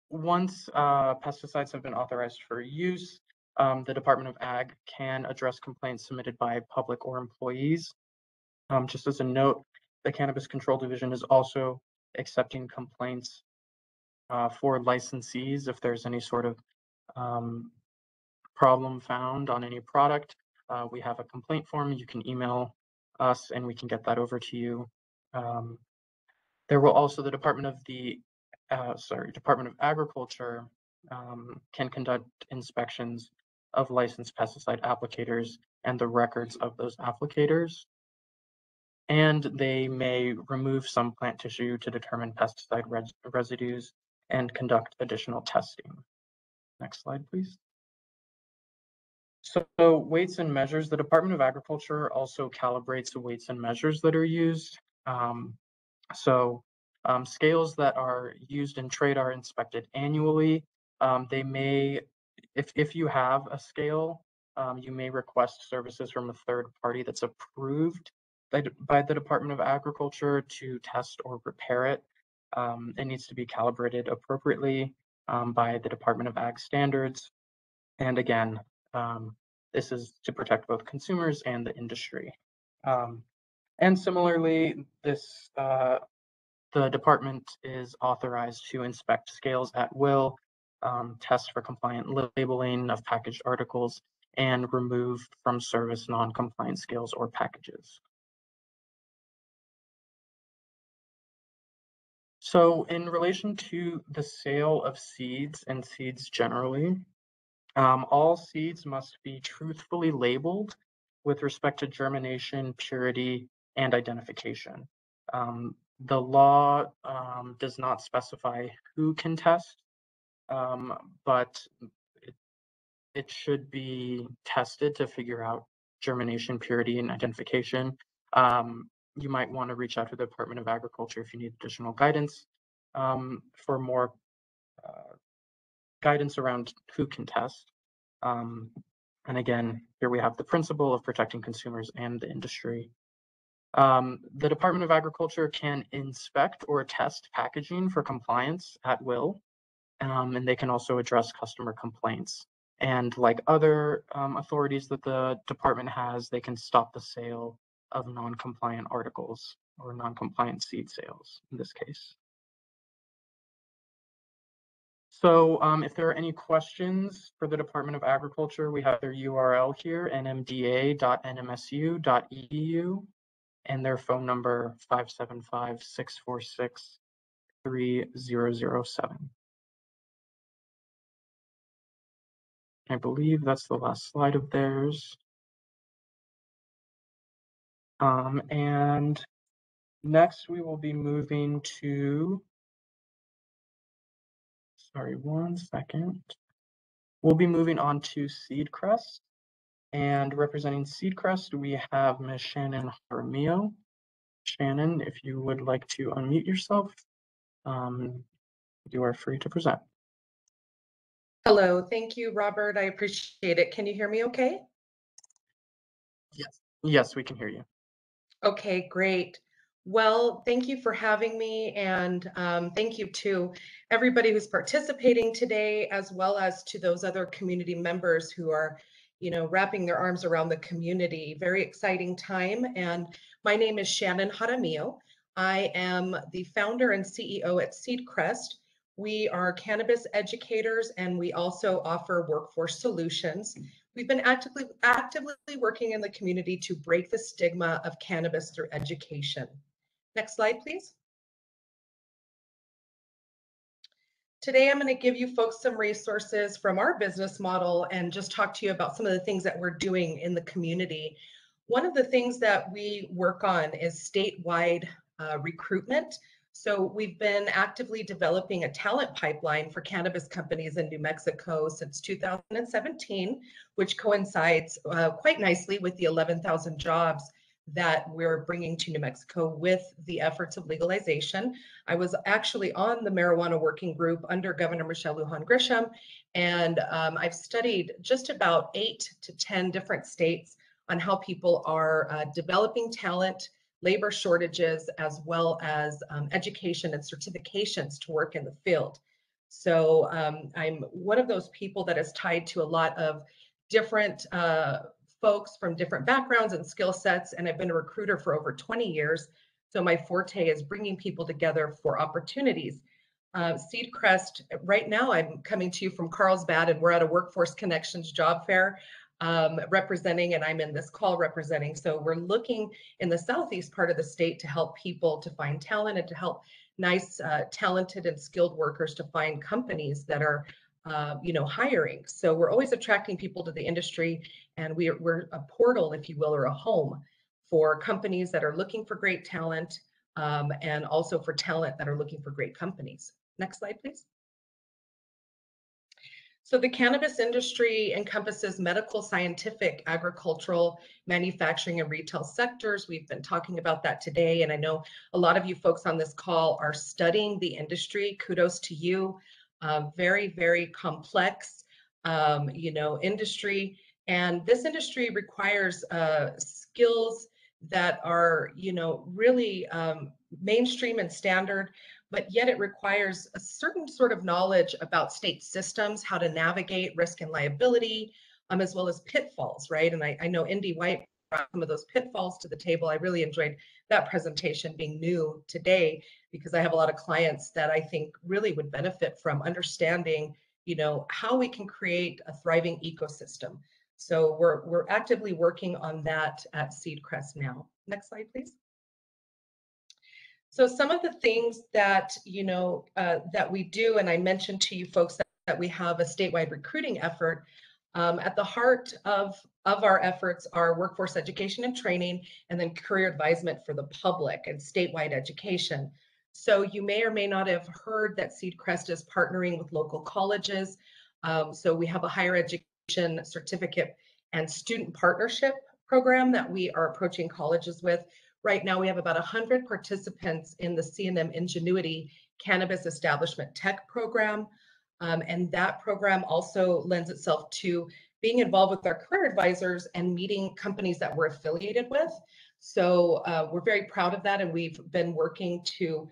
S1: once pesticides have been authorized for use, the Department of Ag can address complaints submitted by public or employees. Just as a note, the Cannabis Control Division is also accepting complaints for licensees if there's any sort of problem found on any product. We have a complaint form. You can email us and we can get that over to you. There will also, the Department of Agriculture can conduct inspections of licensed pesticide applicators and the records of those applicators. And they may remove some plant tissue to determine pesticide residues and conduct additional testing. Next slide, please. So weights and measures, the Department of Agriculture also calibrates the weights and measures that are used. Scales that are used in trade are inspected annually. They may, if you have a scale, you may request services from a third party that's approved by the Department of Agriculture to test or repair it. It needs to be calibrated appropriately by the Department of Ag standards. And again, this is to protect both consumers and the industry. And similarly, the department is authorized to inspect scales at will, test for compliant labeling of packaged articles, and remove from service non-compliant scales or packages. So in relation to the sale of seeds and seeds generally, all seeds must be truthfully labeled with respect to germination, purity, and identification. The law does not specify who can test, but it should be tested to figure out germination, purity, and identification. You might want to reach out to the Department of Agriculture if you need additional guidance for more guidance around who can test. And again, here we have the principle of protecting consumers and the industry. The Department of Agriculture can inspect or test packaging for compliance at will, and they can also address customer complaints. And like other authorities that the department has, they can stop the sale of non-compliant articles or non-compliant seed sales in this case. So if there are any questions for the Department of Agriculture, we have their URL here, nmda.nmsu.edu, and their phone number 575-646-3007. I believe that's the last slide of theirs. And next we will be moving to, sorry, one second. We'll be moving on to Seedcrest. And representing Seedcrest, we have Ms. Shannon Jaramillo. Shannon, if you would like to unmute yourself, you are free to present.
S13: Hello, thank you, Robert. I appreciate it. Can you hear me okay?
S1: Yes. Yes, we can hear you.
S13: Okay, great. Well, thank you for having me, and thank you to everybody who's participating today, as well as to those other community members who are, wrapping their arms around the community. Very exciting time, and my name is Shannon Jaramillo. I am the founder and CEO at Seedcrest. We are cannabis educators, and we also offer workforce solutions. We've been actively working in the community to break the stigma of cannabis through education. Next slide, please. Today, I'm going to give you folks some resources from our business model and just talk to you about some of the things that we're doing in the community. One of the things that we work on is statewide recruitment. So we've been actively developing a talent pipeline for cannabis companies in New Mexico since 2017, which coincides quite nicely with the 11,000 jobs that we're bringing to New Mexico with the efforts of legalization. I was actually on the marijuana working group under Governor Michelle Lujan Grisham, and I've studied just about 8 to 10 different states on how people are developing talent, labor shortages, as well as education and certifications to work in the field. So I'm one of those people that is tied to a lot of different folks from different backgrounds and skill sets, and I've been a recruiter for over 20 years. So my forte is bringing people together for opportunities. Seedcrest, right now I'm coming to you from Carlsbad, and we're at a Workforce Connections job fair representing, and I'm in this call representing. So we're looking in the southeast part of the state to help people to find talent and to help nice, talented and skilled workers to find companies that are hiring. So we're always attracting people to the industry, and we're a portal, if you will, or a home for companies that are looking for great talent, and also for talent that are looking for great companies. Next slide, please. So the cannabis industry encompasses medical, scientific, agricultural, manufacturing, and retail sectors. We've been talking about that today, and I know a lot of you folks on this call are studying the industry. Kudos to you. Very, very complex, industry. And this industry requires skills that are, really mainstream and standard, but yet it requires a certain sort of knowledge about state systems, how to navigate risk and liability, as well as pitfalls, right? And I know Indy White brought some of those pitfalls to the table. I really enjoyed that presentation being new today, because I have a lot of clients that I think really would benefit from understanding, how we can create a thriving ecosystem. So we're actively working on that at Seedcrest now. Next slide, please. So some of the things that, that we do, and I mentioned to you folks that we have a statewide recruiting effort. At the heart of our efforts are workforce education and training, and then career advisement for the public and statewide education. So you may or may not have heard that Seedcrest is partnering with local colleges. So we have a higher education certificate and student partnership program that we are approaching colleges with. Right now, we have about 100 participants in the C&M Ingenuity Cannabis Establishment Tech Program. And that program also lends itself to being involved with our career advisors and meeting companies that we're affiliated with. So we're very proud of that, and we've been working to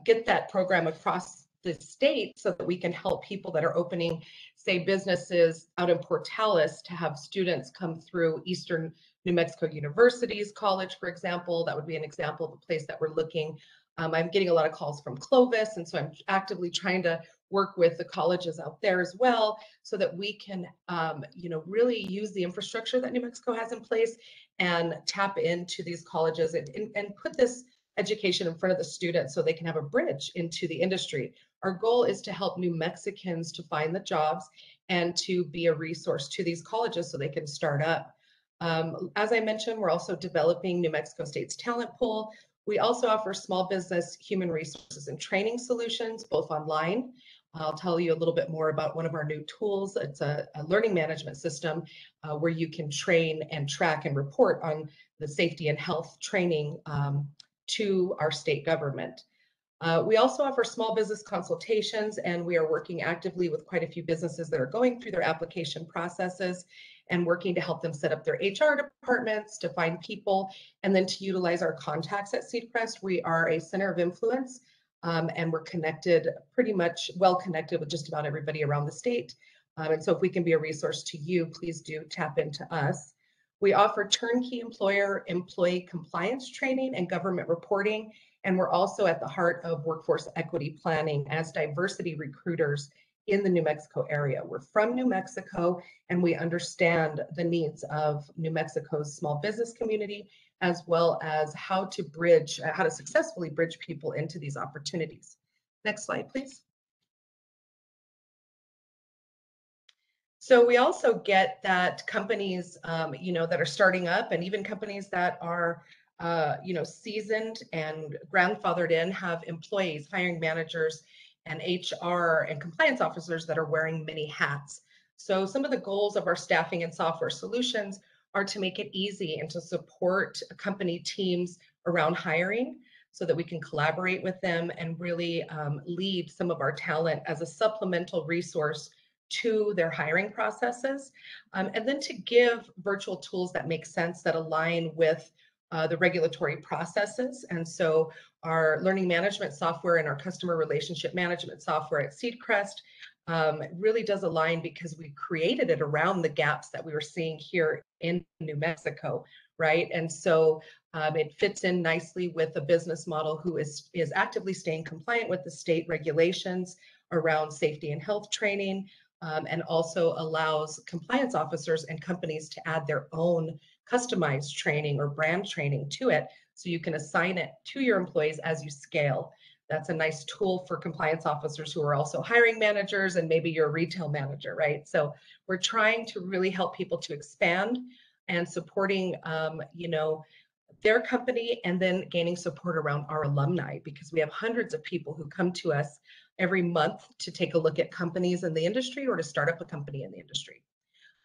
S13: get that program across the state so that we can help people that are opening, say, businesses out in Portales to have students come through Eastern New Mexico University's college, for example. That would be an example of a place that we're looking. I'm getting a lot of calls from Clovis, and so I'm actively trying to work with the colleges out there as well, so that we can, really use the infrastructure that New Mexico has in place and tap into these colleges and put this education in front of the students so they can have a bridge into the industry. Our goal is to help New Mexicans to find the jobs and to be a resource to these colleges so they can start up. As I mentioned, we're also developing New Mexico State's talent pool. We also offer small business human resources and training solutions, both online. I'll tell you a little bit more about one of our new tools. It's a learning management system where you can train and track and report on the safety and health training to our state government. We also offer small business consultations, and we are working actively with quite a few businesses that are going through their application processes and working to help them set up their HR departments, to find people, and then to utilize our contacts at Seedcrest. We are a center of influence, and we're connected, pretty much well connected with just about everybody around the state. And so if we can be a resource to you, please do tap into us. We offer turnkey employee compliance training and government reporting. And we're also at the heart of workforce equity planning as diversity recruiters in the New Mexico area. We're from New Mexico, and we understand the needs of New Mexico's small business community, as well as how to successfully bridge people into these opportunities. Next slide, please. So we also get that companies, that are starting up, and even companies that are seasoned and grandfathered in, have employees, hiring managers, and HR and compliance officers that are wearing many hats. So some of the goals of our staffing and software solutions are to make it easy and to support company teams around hiring so that we can collaborate with them and really lead some of our talent as a supplemental resource to their hiring processes. And then to give virtual tools that make sense, that align with the regulatory processes. And so our learning management software and our customer relationship management software at Seedcrest really does align, because we created it around the gaps that we were seeing here in New Mexico, right? And so it fits in nicely with a business model who is actively staying compliant with the state regulations around safety and health training, and also allows compliance officers and companies to add their own customized training or brand training to it, so you can assign it to your employees as you scale. That's a nice tool for compliance officers who are also hiring managers, and maybe you're a retail manager, right? So we're trying to really help people to expand and supporting, their company, and then gaining support around our alumni, because we have hundreds of people who come to us every month to take a look at companies in the industry or to start up a company in the industry.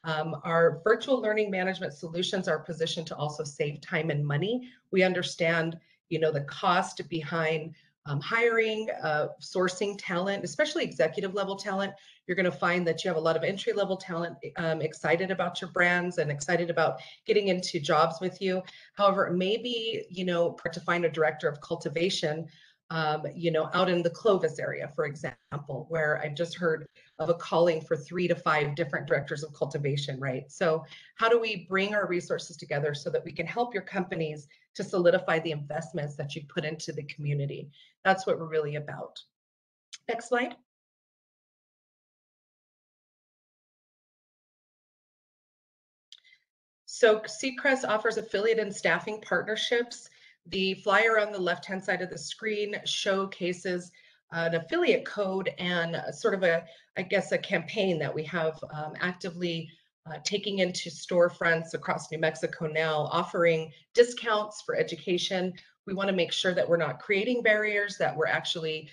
S13: Our virtual learning management solutions are positioned to also save time and money. We understand, the cost behind hiring, sourcing talent, especially executive level talent. You're going to find that you have a lot of entry level talent excited about your brands and excited about getting into jobs with you. However, maybe, to find a director of cultivation, out in the Clovis area, for example, where I've just heard of a calling for 3 to 5 different directors of cultivation, right? So how do we bring our resources together so that we can help your companies to solidify the investments that you put into the community? That's what we're really about. Next slide. So Seedcrest offers affiliate and staffing partnerships. The flyer on the left-hand side of the screen showcases an affiliate code and sort of a campaign that we have actively taking into storefronts across New Mexico now, offering discounts for education. We want to make sure that we're not creating barriers, that we're actually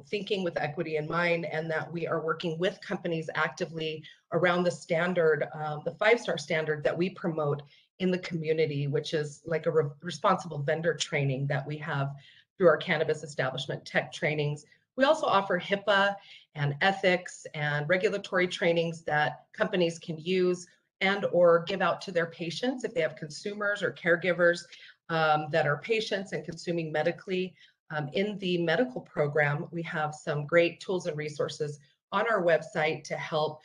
S13: thinking with equity in mind, and that we are working with companies actively around the standard, the 5-star standard that we promote in the community, which is like a responsible vendor training that we have through our cannabis establishment tech trainings. We also offer HIPAA and ethics and regulatory trainings that companies can use and or give out to their patients if they have consumers or caregivers that are patients and consuming medically. In the medical program, we have some great tools and resources on our website to help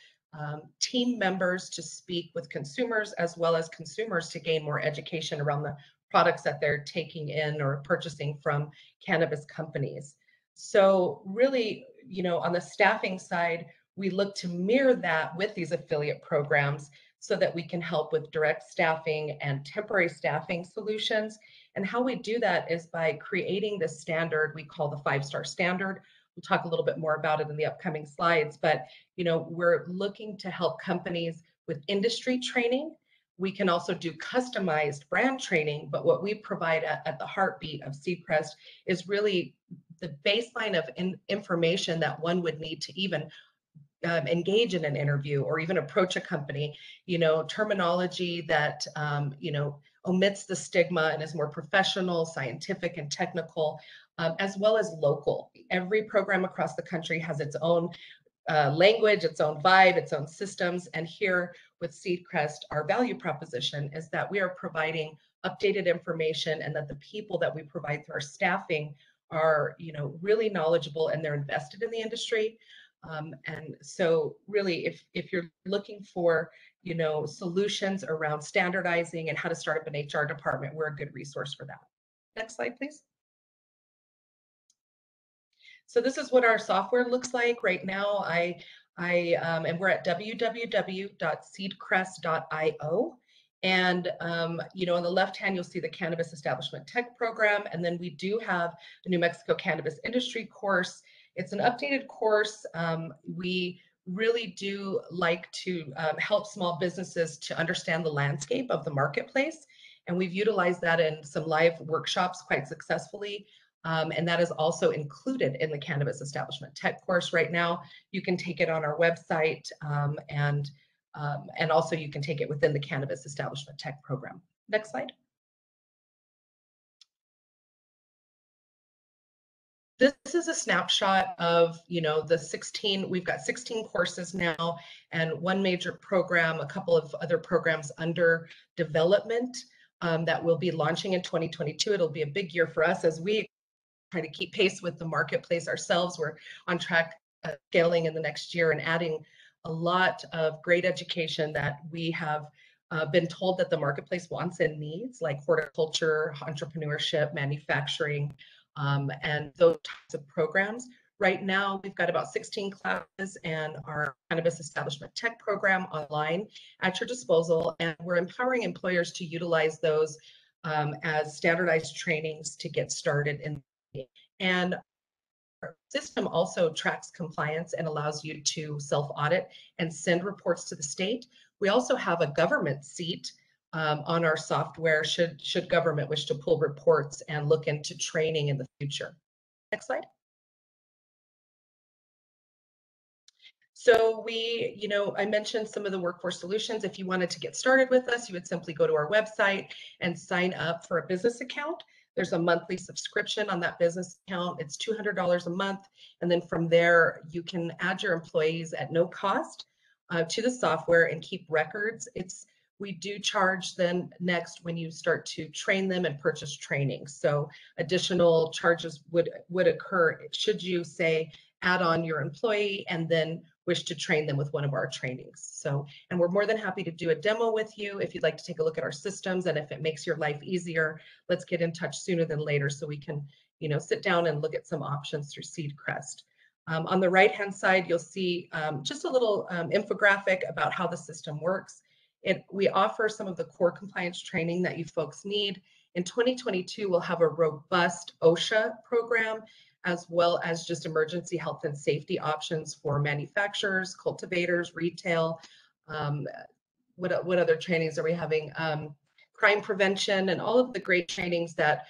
S13: team members to speak with consumers, as well as consumers to gain more education around the products that they're taking in or purchasing from cannabis companies. So really, on the staffing side, we look to mirror that with these affiliate programs so that we can help with direct staffing and temporary staffing solutions. And how we do that is by creating this standard we call the 5-star standard. We'll talk a little bit more about it in the upcoming slides, but we're looking to help companies with industry training. We can also do customized brand training, but what we provide at the heartbeat of Seedcrest is really the baseline of information that one would need to even engage in an interview or even approach a company, terminology that, omits the stigma and is more professional, scientific, and technical, as well as local. Every program across the country has its own language, its own vibe, its own systems. And here with Seedcrest, our value proposition is that we are providing updated information and that the people that we provide through our staffing are, really knowledgeable and they're invested in the industry. And so really, if you're looking for, solutions around standardizing and how to start up an HR department, we're a good resource for that. Next slide, please. So this is what our software looks like right now. And we're at www.seedcrest.io. And, on the left hand, you'll see the Cannabis Establishment Tech Program. And then we do have a New Mexico Cannabis Industry course. It's an updated course. We really do like to help small businesses to understand the landscape of the marketplace. And we've utilized that in some live workshops quite successfully. And that is also included in the Cannabis Establishment Tech course right now. You can take it on our website and also you can take it within the Cannabis Establishment Tech program. Next slide. This is a snapshot of, the 16, we've got 16 courses now and one major program, a couple of other programs under development that will be launching in 2022. It'll be a big year for us as we try to keep pace with the marketplace ourselves. We're on track scaling in the next year and adding a lot of great education that we have been told that the marketplace wants and needs, like horticulture, entrepreneurship, manufacturing, and those types of programs. Right now, we've got about 16 classes and our Cannabis Establishment Tech program online at your disposal, and we're empowering employers to utilize those as standardized trainings to get started in. And our system also tracks compliance and allows you to self-audit and send reports to the state. We also have a government seat on our software should government wish to pull reports and look into training in the future. Next slide. So I mentioned some of the workforce solutions. If you wanted to get started with us, you would simply go to our website and sign up for a business account. There's a monthly subscription on that business account. It's $200 a month. And then from there, you can add your employees at no cost to the software and keep records. We do charge then next when you start to train them and purchase training. So additional charges would occur should you say add on your employee and then wish to train them with one of our trainings. So, and we're more than happy to do a demo with you if you'd like to take a look at our systems, and if it makes your life easier, let's get in touch sooner than later so we can, sit down and look at some options through Seedcrest. On the right-hand side, you'll see just a little infographic about how the system works. We offer some of the core compliance training that you folks need. In 2022, we'll have a robust OSHA program, as well as just emergency health and safety options for manufacturers, cultivators, retail. What other trainings are we having? Crime prevention and all of the great trainings that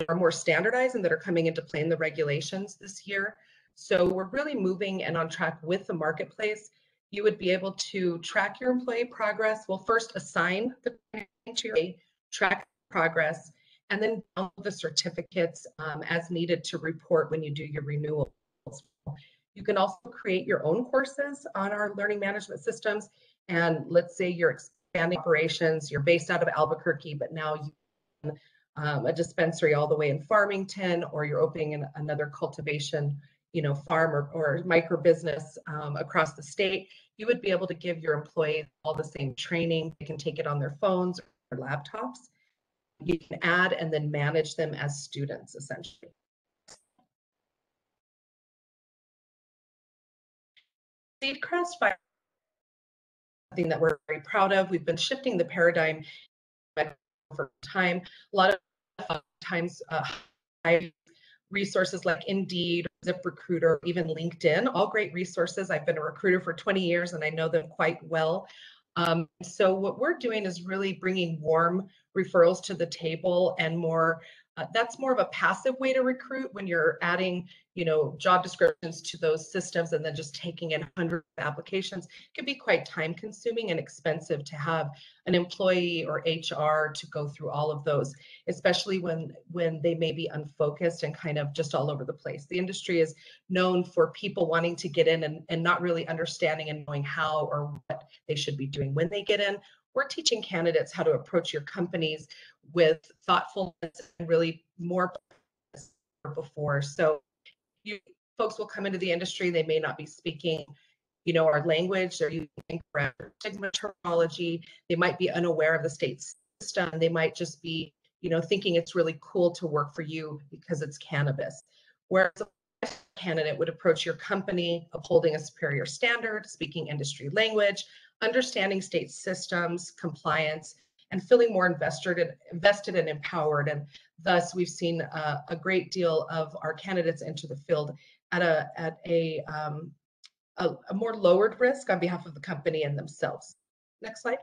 S13: are more standardized and that are coming into play in the regulations this year. So we're really moving and on track with the marketplace. You would be able to track your employee progress. We'll first assign the training to your employee, track progress, and then download the certificates as needed to report when you do your renewals. You can also create your own courses on our learning management systems. And let's say you're expanding operations, you're based out of Albuquerque, but now you a dispensary all the way in Farmington, or you're opening another cultivation, farm or micro business across the state. You would be able to give your employees all the same training. They can take it on their phones or laptops. You can add and then manage them as students, essentially. Seedcrest something that we're very proud of. We've been shifting the paradigm for time. A lot of times resources like Indeed, ZipRecruiter, even LinkedIn, all great resources. I've been a recruiter for 20 years and I know them quite well. So what we're doing is really bringing warm referrals to the table, and that's more of a passive way to recruit when you're adding, job descriptions to those systems and then just taking in hundreds of applications. It can be quite time consuming and expensive to have an employee or HR to go through all of those, especially when they may be unfocused and kind of just all over the place. The industry is known for people wanting to get in and not really understanding and knowing how or what they should be doing when they get in. We're teaching candidates how to approach your companies with thoughtfulness and really more before. So folks will come into the industry, they may not be speaking, our language, they're using incorrect stigma terminology, they might be unaware of the state system, they might just be, thinking it's really cool to work for you because it's cannabis. Whereas a candidate would approach your company upholding a superior standard, speaking industry language, understanding state systems, compliance, and feeling more invested and empowered. And thus, we've seen a great deal of our candidates enter the field at a more lowered risk on behalf of the company and themselves. Next slide.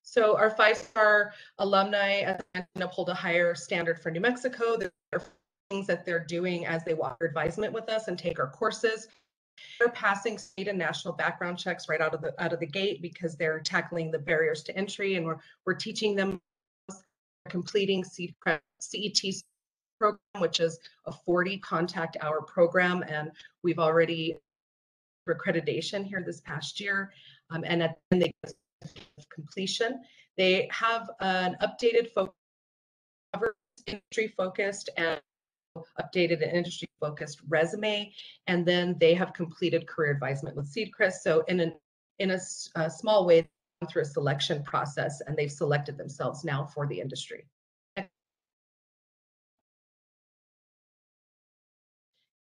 S13: So our 5-star alumni uphold a higher standard for New Mexico. There are things that they're doing as they walk their advisement with us and take our courses. They're passing state and national background checks right out of the gate because they're tackling the barriers to entry, and we're teaching them completing CET program, which is a 40 contact hour program, and we've already accreditation here this past year, and at the end they get completion. They have an updated industry focused and updated and industry focused resume, and then they have completed career advisement with Seedcrest. So in a small way, through a selection process, and they've selected themselves now for the industry.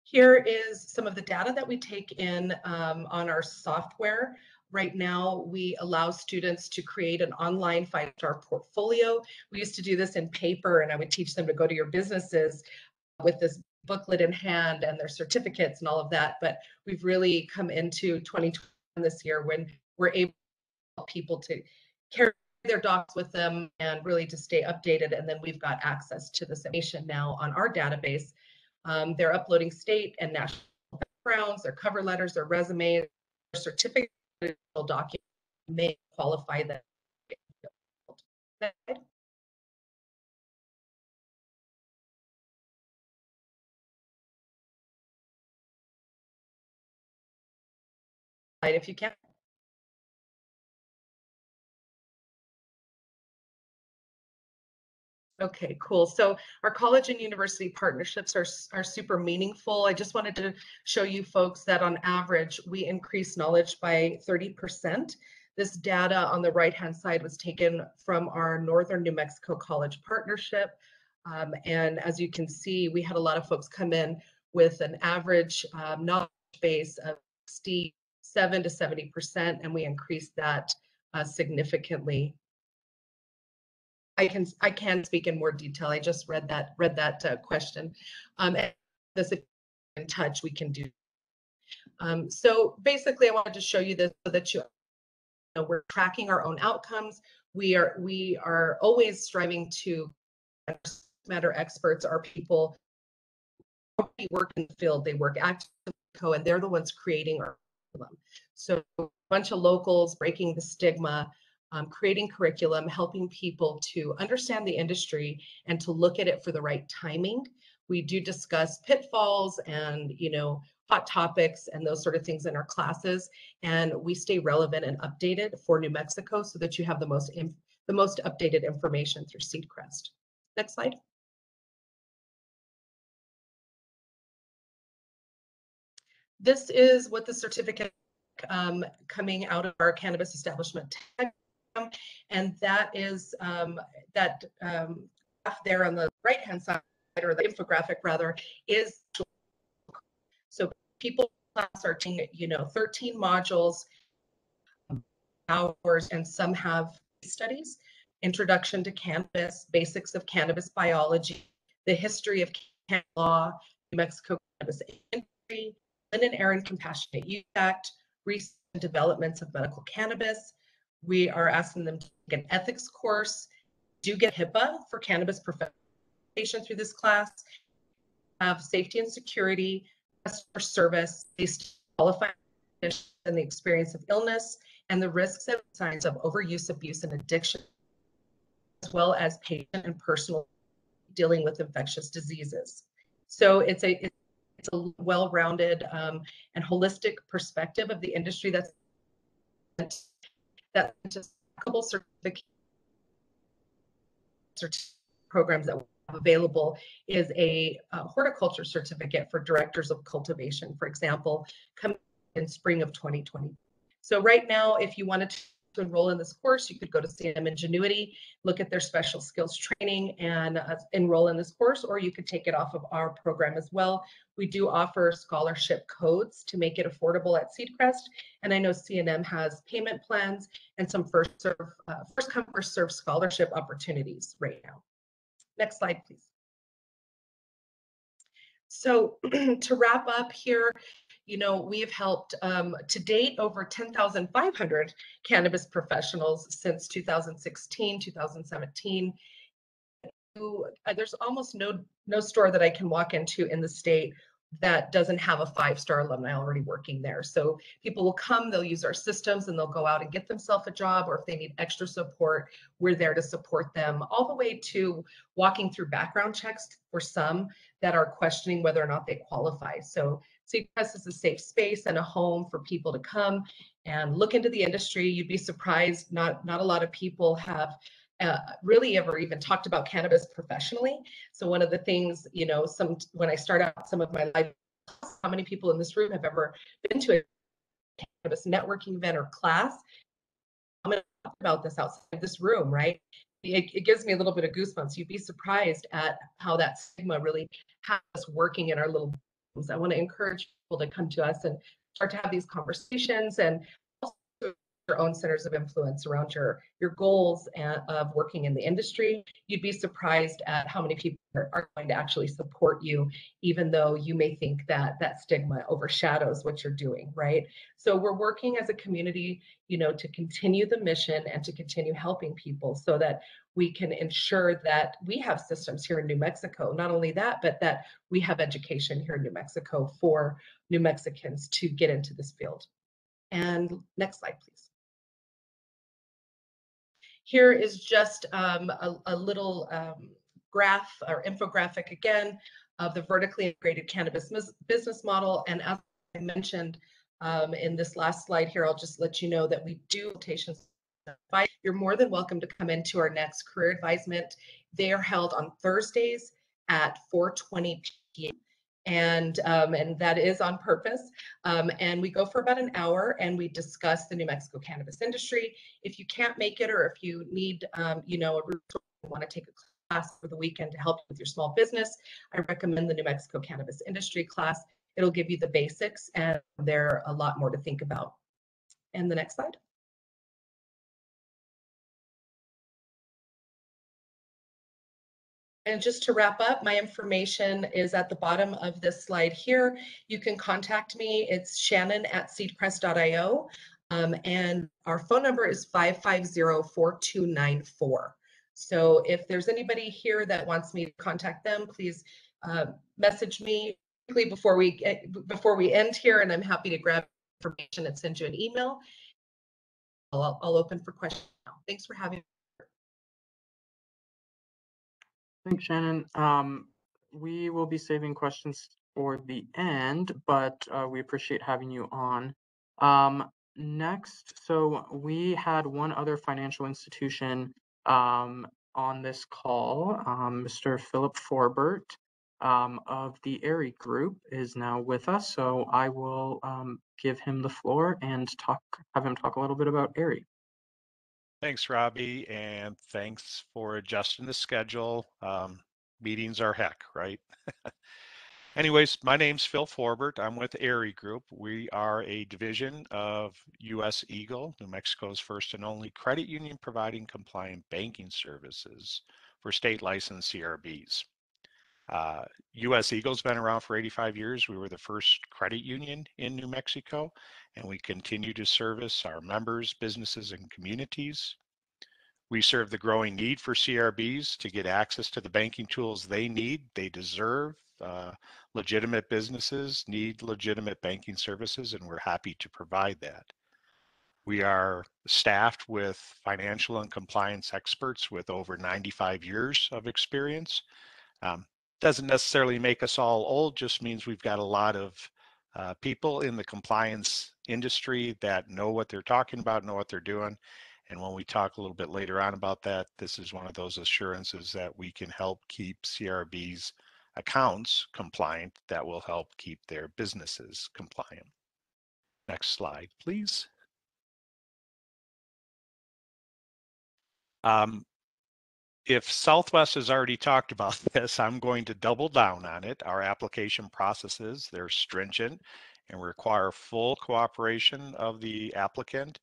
S13: Here is some of the data that we take in on our software. Right now, we allow students to create an online 5-star portfolio. We used to do this in paper, and I would teach them to go to your businesses with this booklet in hand and their certificates and all of that. But we've really come into 2020 this year when we're able to help people to carry their docs with them and really to stay updated. And then we've got access to this information now on our database. They're uploading state and national backgrounds, their cover letters, their resumes, their certificate documents may qualify them. If you can. Okay, cool. So our college and university partnerships are super meaningful. I just wanted to show you folks that on average, we increase knowledge by 30%. This data on the right-hand side was taken from our Northern New Mexico College partnership. And as you can see, we had a lot of folks come in with an average knowledge base of 67 to 70%, and we increased that significantly. I can speak in more detail. I just read that question. And this, if you're in touch, we can do. So basically, I wanted to show you this so that you know we're tracking our own outcomes. We are always striving to matter experts are people who work in the field. They work actively, and they're the ones creating our curriculum. So a bunch of locals breaking the stigma. creating curriculum, helping people to understand the industry and to look at it for the right timing. We do discuss pitfalls and, hot topics and those sort of things in our classes. And we stay relevant and updated for New Mexico so that you have the most updated information through Seedcrest. Next slide. This is what the certificate coming out of our cannabis establishment tag, and that is that graph there on the right hand side, or the infographic rather, is so people are taking 13 modules, hours, and some have studies: introduction to cannabis, basics of cannabis biology, the history of cannabis law, New Mexico cannabis industry, Lynn and Aaron Compassionate Use Act, recent developments of medical cannabis. We are asking them to take an ethics course, do get HIPAA for cannabis professionals through this class, have safety and security, customer service, based qualified and the experience of illness, and the risks and signs of overuse, abuse, and addiction, as well as patient and personal dealing with infectious diseases. So it's a well-rounded and holistic perspective of the industry that's just a couple certificate programs that we have available is a horticulture certificate for directors of cultivation, for example, coming in spring of 2020. So right now, if you wanted to enroll in this course, you could go to CNM Ingenuity, look at their special skills training and enroll in this course, or you could take it off of our program as well. We do offer scholarship codes to make it affordable at Seedcrest. And I know CNM has payment plans and some first come, first serve scholarship opportunities right now. Next slide, please. So to wrap up here, we have helped to date over 10,500 cannabis professionals since 2016, 2017. There's almost no store that I can walk into in the state that doesn't have a 5-star alumni already working there. So people will come, they'll use our systems, and they'll go out and get themselves a job, or if they need extra support, we're there to support them, all the way to walking through background checks for some that are questioning whether or not they qualify. So Seedcrest is a safe space and a home for people to come and look into the industry. You'd be surprised, not a lot of people have really ever even talked about cannabis professionally. So one of the things, when I start out some of my live, how many people in this room have ever been to a cannabis networking event or class? I'm going to talk about this outside this room, right? It gives me a little bit of goosebumps. You'd be surprised at how that stigma really has us working in our little rooms. I want to encourage people to come to us and start to have these conversations, and also your own centers of influence around your goals of working in the industry. You'd be surprised at how many people are going to actually support you, even though you may think that that stigma overshadows what you're doing, right? So we're working as a community, to continue the mission and to continue helping people so that we can ensure that we have systems here in New Mexico. Not only that, but that we have education here in New Mexico for New Mexicans to get into this field. And next slide, please. Here is just a little graph or infographic again of the vertically integrated cannabis business model. And as I mentioned in this last slide here, I'll just let you know that we do consultations. You're more than welcome to come into our next career advisement. They are held on Thursdays at 4:20 p.m. And that is on purpose. And we go for about an hour and we discuss the New Mexico cannabis industry. If you can't make it, or if you need, a resource, want to take a class for the weekend to help with your small business, I recommend the New Mexico cannabis industry class. It'll give you the basics, and there are a lot more to think about. And the next slide. And just to wrap up, my information is at the bottom of this slide here. You can contact me. It's Shannon@seedcrest.io. And our phone number is 550-4294. So if there's anybody here that wants me to contact them, please message me quickly before we end here, and I'm happy to grab information and send you an email. I'll open for questions now. Thanks for having me.
S1: Thanks, Shannon. We will be saving questions for the end, but we appreciate having you on. Next, so we had one other financial institution on this call. Mr. Philip Forbert of the Airy Group is now with us, so I will give him the floor and have him talk a little bit about Airy.
S14: Thanks, Robbie, and thanks for adjusting the schedule. Meetings are heck, right? Anyways, my name's Phil Forbert. I'm with Airy Group. We are a division of US Eagle, New Mexico's first and only credit union providing compliant banking services for state licensed CRBs. US Eagle's been around for 85 years. We were the first credit union in New Mexico, and we continue to service our members, businesses, and communities. We serve the growing need for CRBs to get access to the banking tools they need, they deserve. Legitimate businesses need legitimate banking services, and we're happy to provide that. We are staffed with financial and compliance experts with over 95 years of experience. Doesn't necessarily make us all old, just means we've got a lot of people in the compliance industry that know what they're talking about, know what they're doing. And when we talk a little bit later on about that, this is one of those assurances that we can help keep CRB's accounts compliant that will help keep their businesses compliant. Next slide, please. If Southwest has already talked about this, I'm going to double down on it. Our application processes, they're stringent and require full cooperation of the applicant.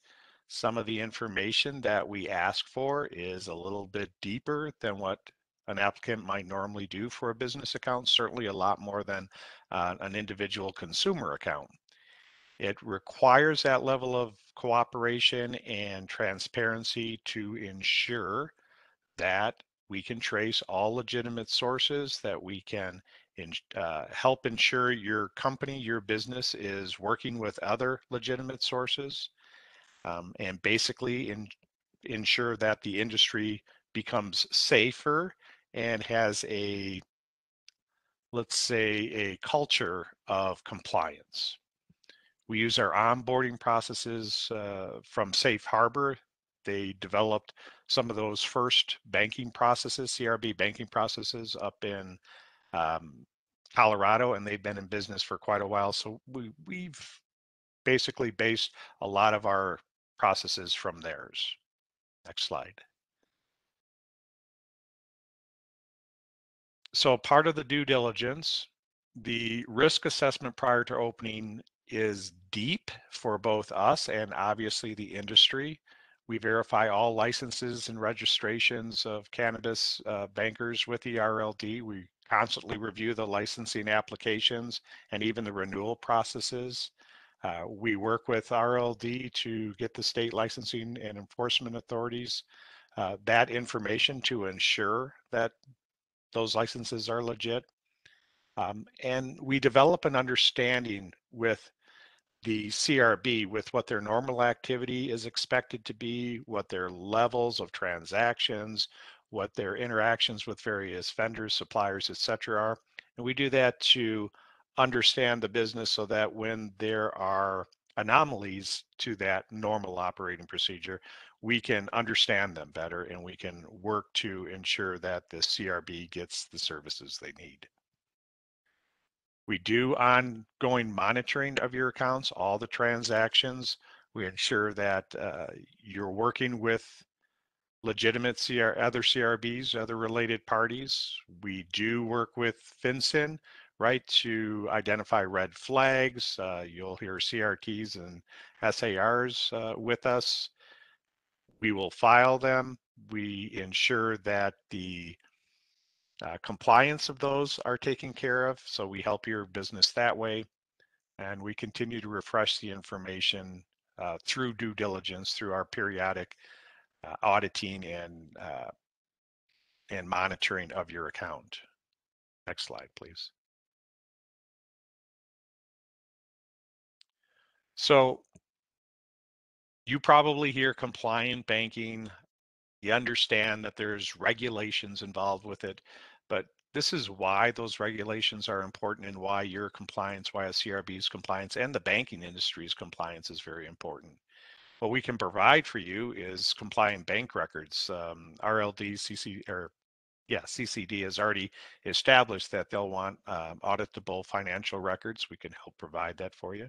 S14: Some of the information that we ask for is a little bit deeper than what an applicant might normally do for a business account, certainly a lot more than an individual consumer account. It requires that level of cooperation and transparency to ensure that we can trace all legitimate sources, that we can help ensure your company, your business is working with other legitimate sources, and basically ensure that the industry becomes safer and has a, let's say, a culture of compliance. We use our onboarding processes from Safe Harbor. They developed some of those first banking processes, CRB banking processes up in Colorado, and they've been in business for quite a while. So we've basically based a lot of our processes from theirs. Next slide. So part of the due diligence, the risk assessment prior to opening is deep for both us and obviously the industry. We verify all licenses and registrations of cannabis bankers with the RLD. We constantly review the licensing applications and even the renewal processes. We work with RLD to get the state licensing and enforcement authorities that information to ensure that those licenses are legit. And we develop an understanding with the CRB with what their normal activity is expected to be, what their levels of transactions, what their interactions with various vendors, suppliers, etc. are. And we do that to understand the business so that when there are anomalies to that normal operating procedure, we can understand them better and we can work to ensure that the CRB gets the services they need. We do ongoing monitoring of your accounts, all the transactions. We ensure that you're working with legitimate other CRBs, other related parties. We do work with FinCEN, right, to identify red flags. You'll hear CRTs and SARs with us. We will file them. We ensure that the compliance of those are taken care of, so we help your business that way, and we continue to refresh the information through due diligence, through our periodic auditing and monitoring of your account. Next slide, please. So You probably hear compliant banking. You understand that there's regulations involved with it, but this is why those regulations are important and why your compliance, why a CRB's compliance and the banking industry's compliance is very important. What we can provide for you is compliant bank records. RLD, CCD has already established that they'll want auditable financial records. We can help provide that for you.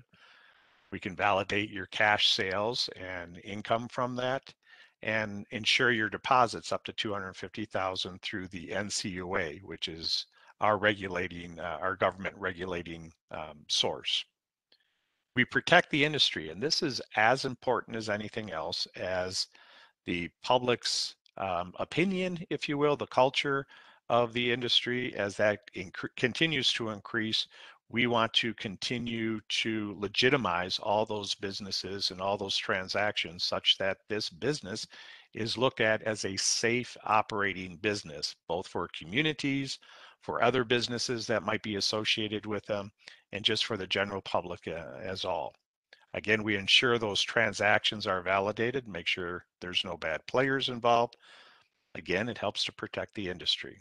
S14: We can validate your cash sales and income from that and ensure your deposits up to $250,000 through the NCUA, which is our regulating, our government regulating source. We protect the industry, and this is as important as anything else, as the public's opinion, if you will, the culture of the industry. As that continues to increase, we want to continue to legitimize all those businesses and all those transactions such that this business is looked at as a safe operating business, both for communities, for other businesses that might be associated with them, and just for the general public as all. Again, we ensure those transactions are validated, make sure there's no bad players involved. Again, it helps to protect the industry.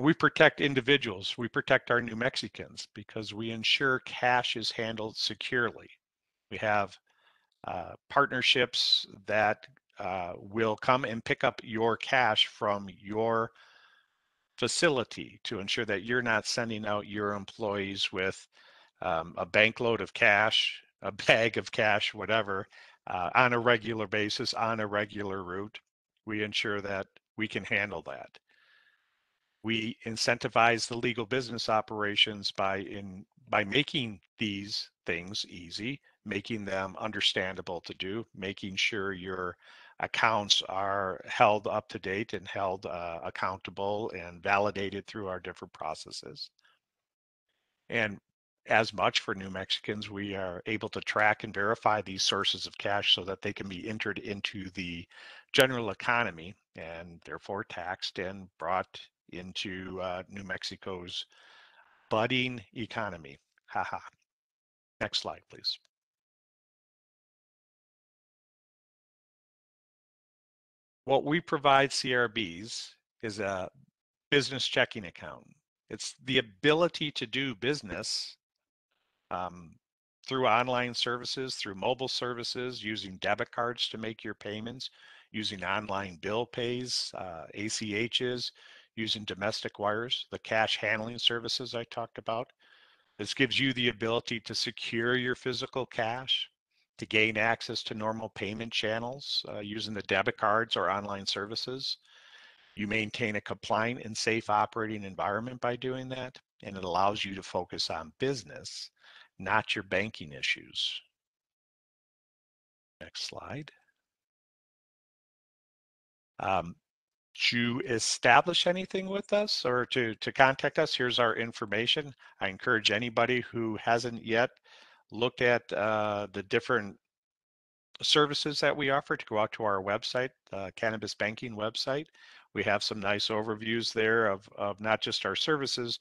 S14: We protect individuals. We protect our New Mexicans because we ensure cash is handled securely. We have partnerships that will come and pick up your cash from your facility to ensure that you're not sending out your employees with a bank load of cash, a bag of cash, whatever, on a regular basis, on a regular route. We ensure that we can handle that. We incentivize the legal business operations by making these things easy, making them understandable to do, making sure your accounts are held up to date and held accountable and validated through our different processes. And as much for New Mexicans, we are able to track and verify these sources of cash so that they can be entered into the general economy and therefore taxed and brought into New Mexico's budding economy. Haha. Next slide, please. What we provide CRBs is a business checking account. It's the ability to do business through online services, through mobile services, using debit cards to make your payments, using online bill pays, ACHs, using domestic wires, the cash handling services I talked about. This gives you the ability to secure your physical cash, to gain access to normal payment channels using the debit cards or online services. You maintain a compliant and safe operating environment by doing that, and it allows you to focus on business, not your banking issues. Next slide. To establish anything with us or to contact us, here's our information. I encourage anybody who hasn't yet looked at the different services that we offer to go out to our website, Cannabis Banking website. We have some nice overviews there of not just our services,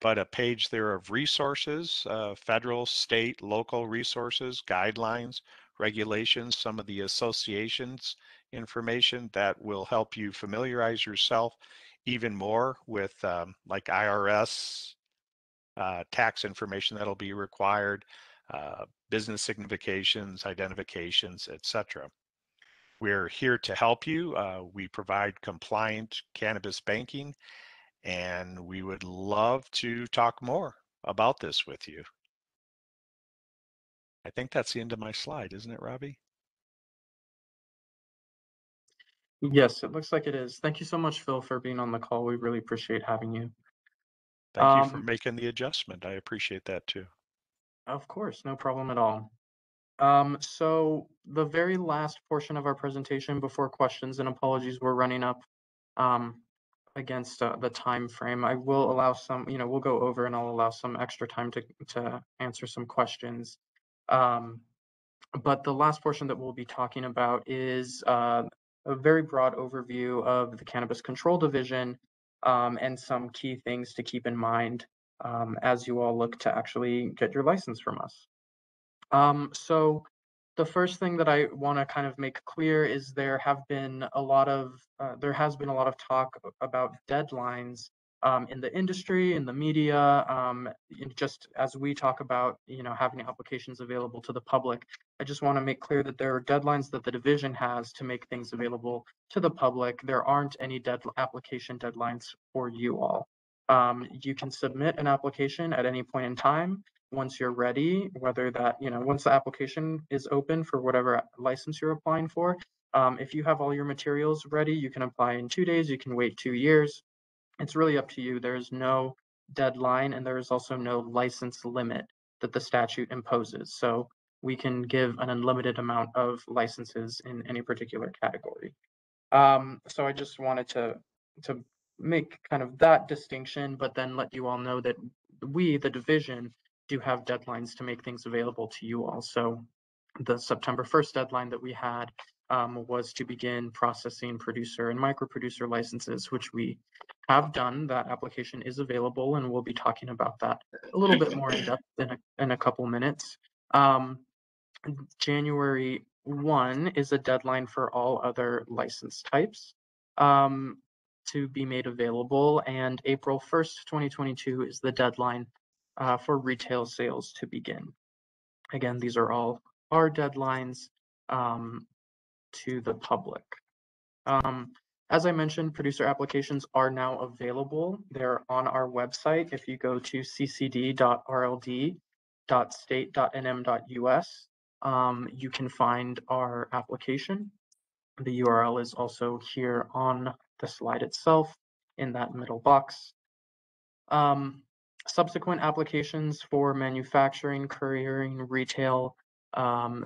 S14: but a page there of resources, federal, state, local resources, guidelines, regulations, some of the associations information that will help you familiarize yourself even more with like IRS tax information that'll be required, business significations, identifications, etc. We're here to help you. We provide compliant cannabis banking, and we would love to talk more about this with you. I think that's the end of my slide, isn't it, Robbie?
S1: Yes, it looks like it is. Thank you so much, Phil, for being on the call. We really appreciate having you.
S14: Thank you for making the adjustment. I appreciate that too.
S1: Of course, no problem at all. So the very last portion of our presentation before questions, and apologies, we're running up against the time frame. I will allow some, we'll go over and I'll allow some extra time to answer some questions. But the last portion that we'll be talking about is a very broad overview of the Cannabis Control Division and some key things to keep in mind as you all look to actually get your license from us. So the first thing that I want to kind of make clear is there has been a lot of talk about deadlines in the industry, in the media, just as we talk about, having applications available to the public. I just want to make clear that there are deadlines that the division has to make things available to the public. There aren't any application deadlines for you all. You can submit an application at any point in time once you're ready, whether that, once the application is open for whatever license you're applying for. If you have all your materials ready, you can apply in 2 days, you can wait 2 years. It's really up to you. There's no deadline, and there is also no license limit that the statute imposes. So we can give an unlimited amount of licenses in any particular category. So I just wanted to make kind of that distinction, but then let you all know that we, the division, do have deadlines to make things available to you all. So the September 1st deadline that we had was to begin processing producer and micro producer licenses, which we have done. That application is available, and we'll be talking about that a little bit more in depth in a couple minutes. January 1 is a deadline for all other license types to be made available, and April 1st, 2022 is the deadline for retail sales to begin. Again, these are all our deadlines to the public. As I mentioned, producer applications are now available. They're on our website. If you go to ccd.rld.state.nm.us, you can find our application. The URL is also here on the slide itself in that middle box. Subsequent applications for manufacturing, couriering, retail,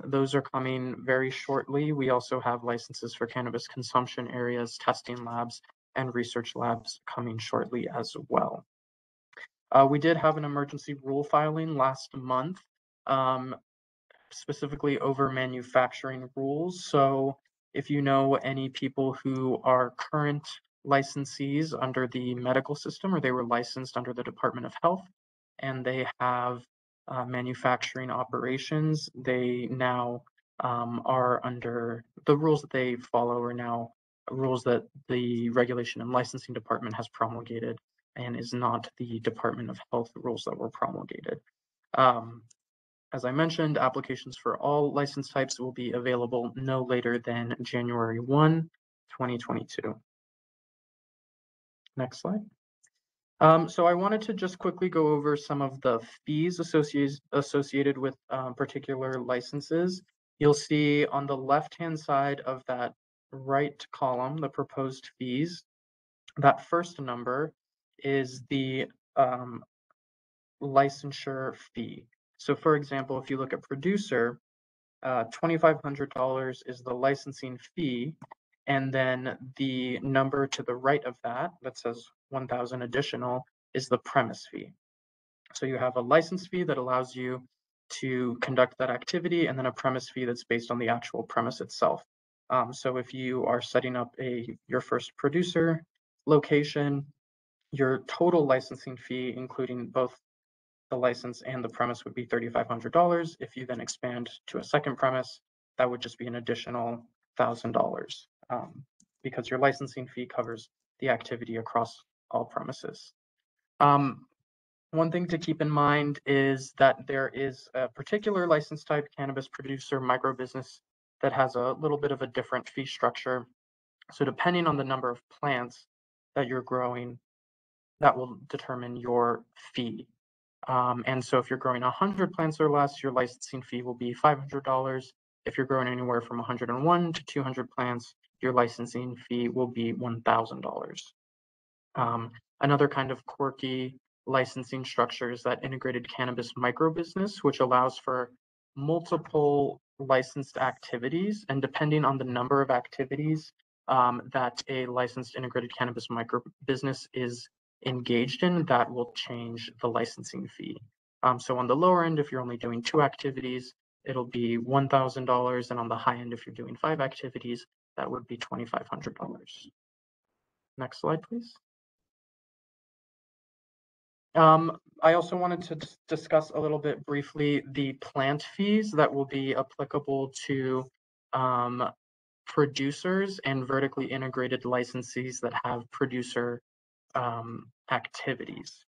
S1: those are coming very shortly. We also have licenses for cannabis consumption areas, testing labs, and research labs coming shortly as well. We did have an emergency rule filing last month, specifically over manufacturing rules. So if you know any people who are current licensees under the medical system, or they were licensed under the Department of Health, and they have manufacturing operations, they now are under the rules that they follow are now rules that the Regulation and Licensing Department has promulgated, and is not the Department of Health rules that were promulgated. As I mentioned, applications for all license types will be available no later than January 1, 2022. Next slide. So I wanted to just quickly go over some of the fees associated with particular licenses. You'll see on the left-hand side of that right column, the proposed fees. That first number is the licensure fee. So for example, if you look at producer, $2,500 is the licensing fee, and then the number to the right of that says 1,000 additional is the premise fee. So you have a license fee that allows you to conduct that activity, and then a premise fee that's based on the actual premise itself. So if you are setting up your first producer location, your total licensing fee, including both the license and the premise, would be $3,500. If you then expand to a second premise, that would just be an additional $1,000 because your licensing fee covers the activity across all premises. One thing to keep in mind is that there is a particular license type, cannabis producer micro business, that has a little bit of a different fee structure. So depending on the number of plants that you're growing, that will determine your fee. And so if you're growing 100 plants or less, your licensing fee will be $500. If you're growing anywhere from 101 to 200 plants, your licensing fee will be $1,000. Another kind of quirky licensing structure is that integrated cannabis micro business, which allows for multiple licensed activities, and depending on the number of activities that a licensed integrated cannabis micro business is engaged in, that will change the licensing fee. So on the lower end, if you're only doing 2 activities, it'll be $1,000, and on the high end, if you're doing 5 activities, that would be $2,500. Next slide, please. I also wanted to discuss a little bit briefly the plant fees that will be applicable to producers and vertically integrated licensees that have producer activities.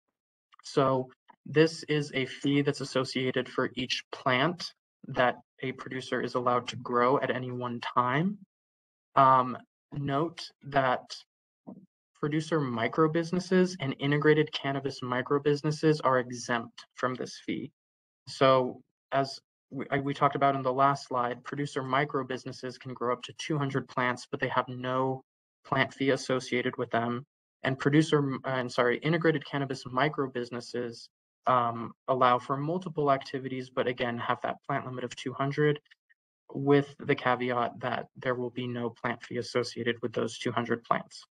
S1: So this is a fee that's associated for each plant that a producer is allowed to grow at any one time. Note that producer micro businesses and integrated cannabis micro businesses are exempt from this fee. So as we talked about in the last slide, producer micro businesses can grow up to 200 plants, but they have no plant fee associated with them. And integrated cannabis micro businesses allow for multiple activities, but again, have that plant limit of 200 with the caveat that there will be no plant fee associated with those 200 plants.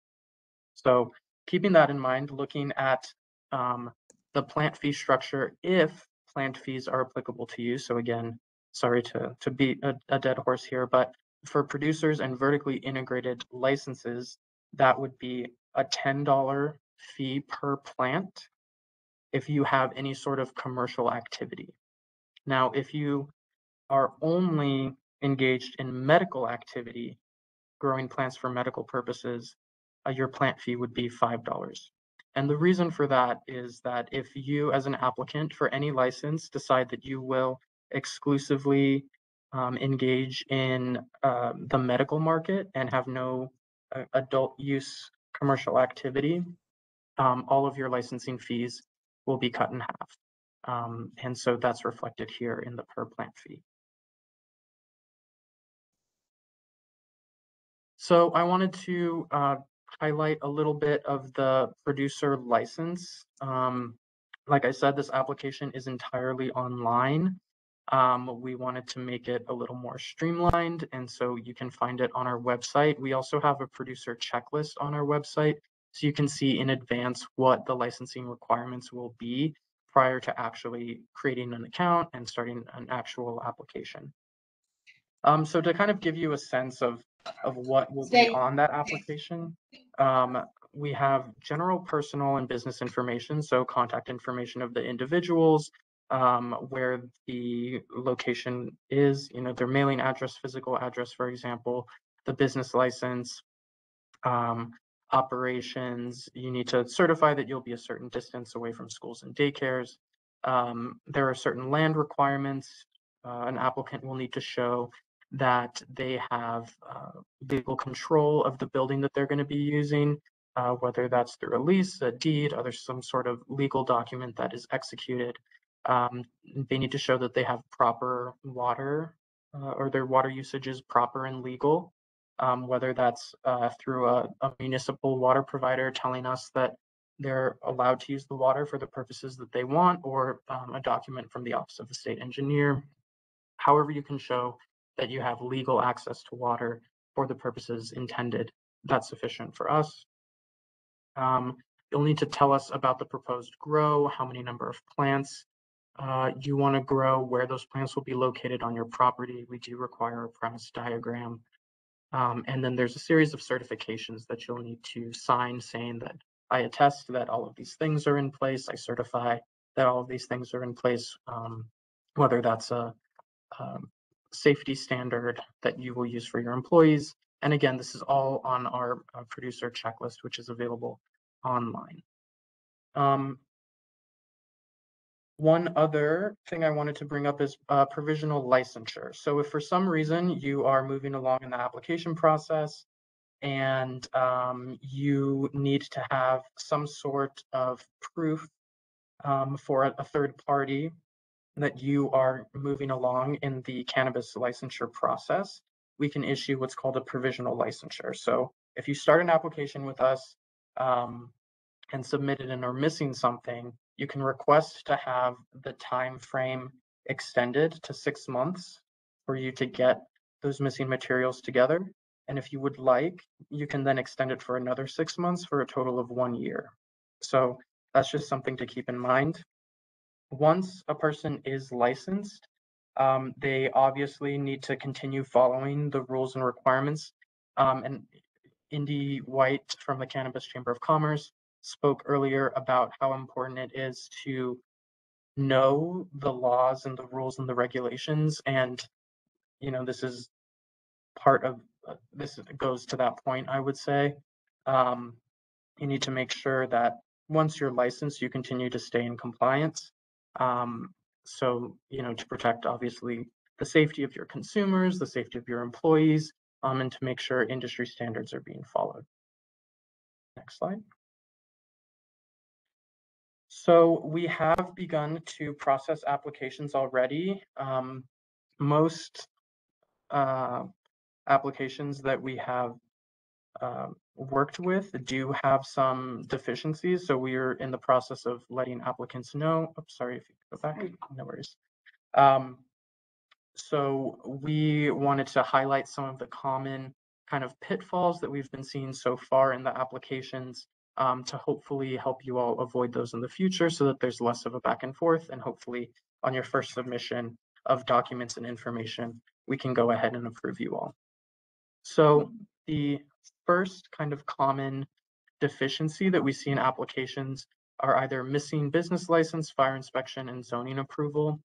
S1: So keeping that in mind, looking at the plant fee structure, if plant fees are applicable to you. So again, sorry to beat a dead horse here, but for producers and vertically integrated licenses, that would be a $10 fee per plant if you have any sort of commercial activity. Now, if you are only engaged in medical activity, growing plants for medical purposes, your plant fee would be $5. And the reason for that is that if you, as an applicant for any license, decide that you will exclusively engage in the medical market and have no adult use commercial activity, all of your licensing fees will be cut in half. And so that's reflected here in the per plant fee. So I wanted to highlight a little bit of the producer license. Like I said, this application is entirely online. We wanted to make it a little more streamlined, and so you can find it on our website. We also have a producer checklist on our website, so you can see in advance what the licensing requirements will be prior to actually creating an account and starting an actual application. So to kind of give you a sense of what will be on that application, we have general personal and business information, so contact information of the individuals, where the location is, their mailing address, physical address, for example, the business license, operations. You need to certify that you'll be a certain distance away from schools and daycares. There are certain land requirements. An applicant will need to show that they have legal control of the building that they're going to be using, whether that's through a lease, a deed, or there's some sort of legal document that is executed. They need to show that they have proper water or their water usage is proper and legal, whether that's through a municipal water provider telling us that they're allowed to use the water for the purposes that they want, or a document from the Office of the State Engineer. However you can show that you have legal access to water for the purposes intended, that's sufficient for us. You'll need to tell us about the proposed grow, how many number of plants you want to grow, where those plants will be located on your property. We do require a premise diagram. And then there's a series of certifications that you'll need to sign saying that I attest that all of these things are in place. I certify that all of these things are in place, whether that's a safety standard that you will use for your employees. And again, this is all on our producer checklist, which is available online. One other thing I wanted to bring up is provisional licensure. So if for some reason you are moving along in the application process and you need to have some sort of proof for a third party that you are moving along in the cannabis licensure process, we can issue what's called a provisional licensure. So if you start an application with us and submit it and are missing something, you can request to have the time frame extended to 6 months for you to get those missing materials together. And if you would like, you can then extend it for another 6 months for a total of 1 year. So that's just something to keep in mind. Once a person is licensed, they obviously need to continue following the rules and requirements. And Indy White from the Cannabis Chamber of Commerce spoke earlier about how important it is to know the laws and the rules and the regulations. And, this is part of this goes to that point, I would say. You need to make sure that once you're licensed, you continue to stay in compliance. So, to protect obviously the safety of your consumers, the safety of your employees, and to make sure industry standards are being followed. Next slide. So we have begun to process applications already. Most applications that we have worked with do have some deficiencies, so we are in the process of letting applicants know. Oh, sorry, if you go back, no worries. So we wanted to highlight some of the common kind of pitfalls that we've been seeing so far in the applications, to hopefully help you all avoid those in the future so that there's less of a back and forth, and hopefully on your first submission of documents and information, we can go ahead and approve you all. So the first kind of common deficiency that we see in applications are either missing business license, fire inspection, and zoning approval.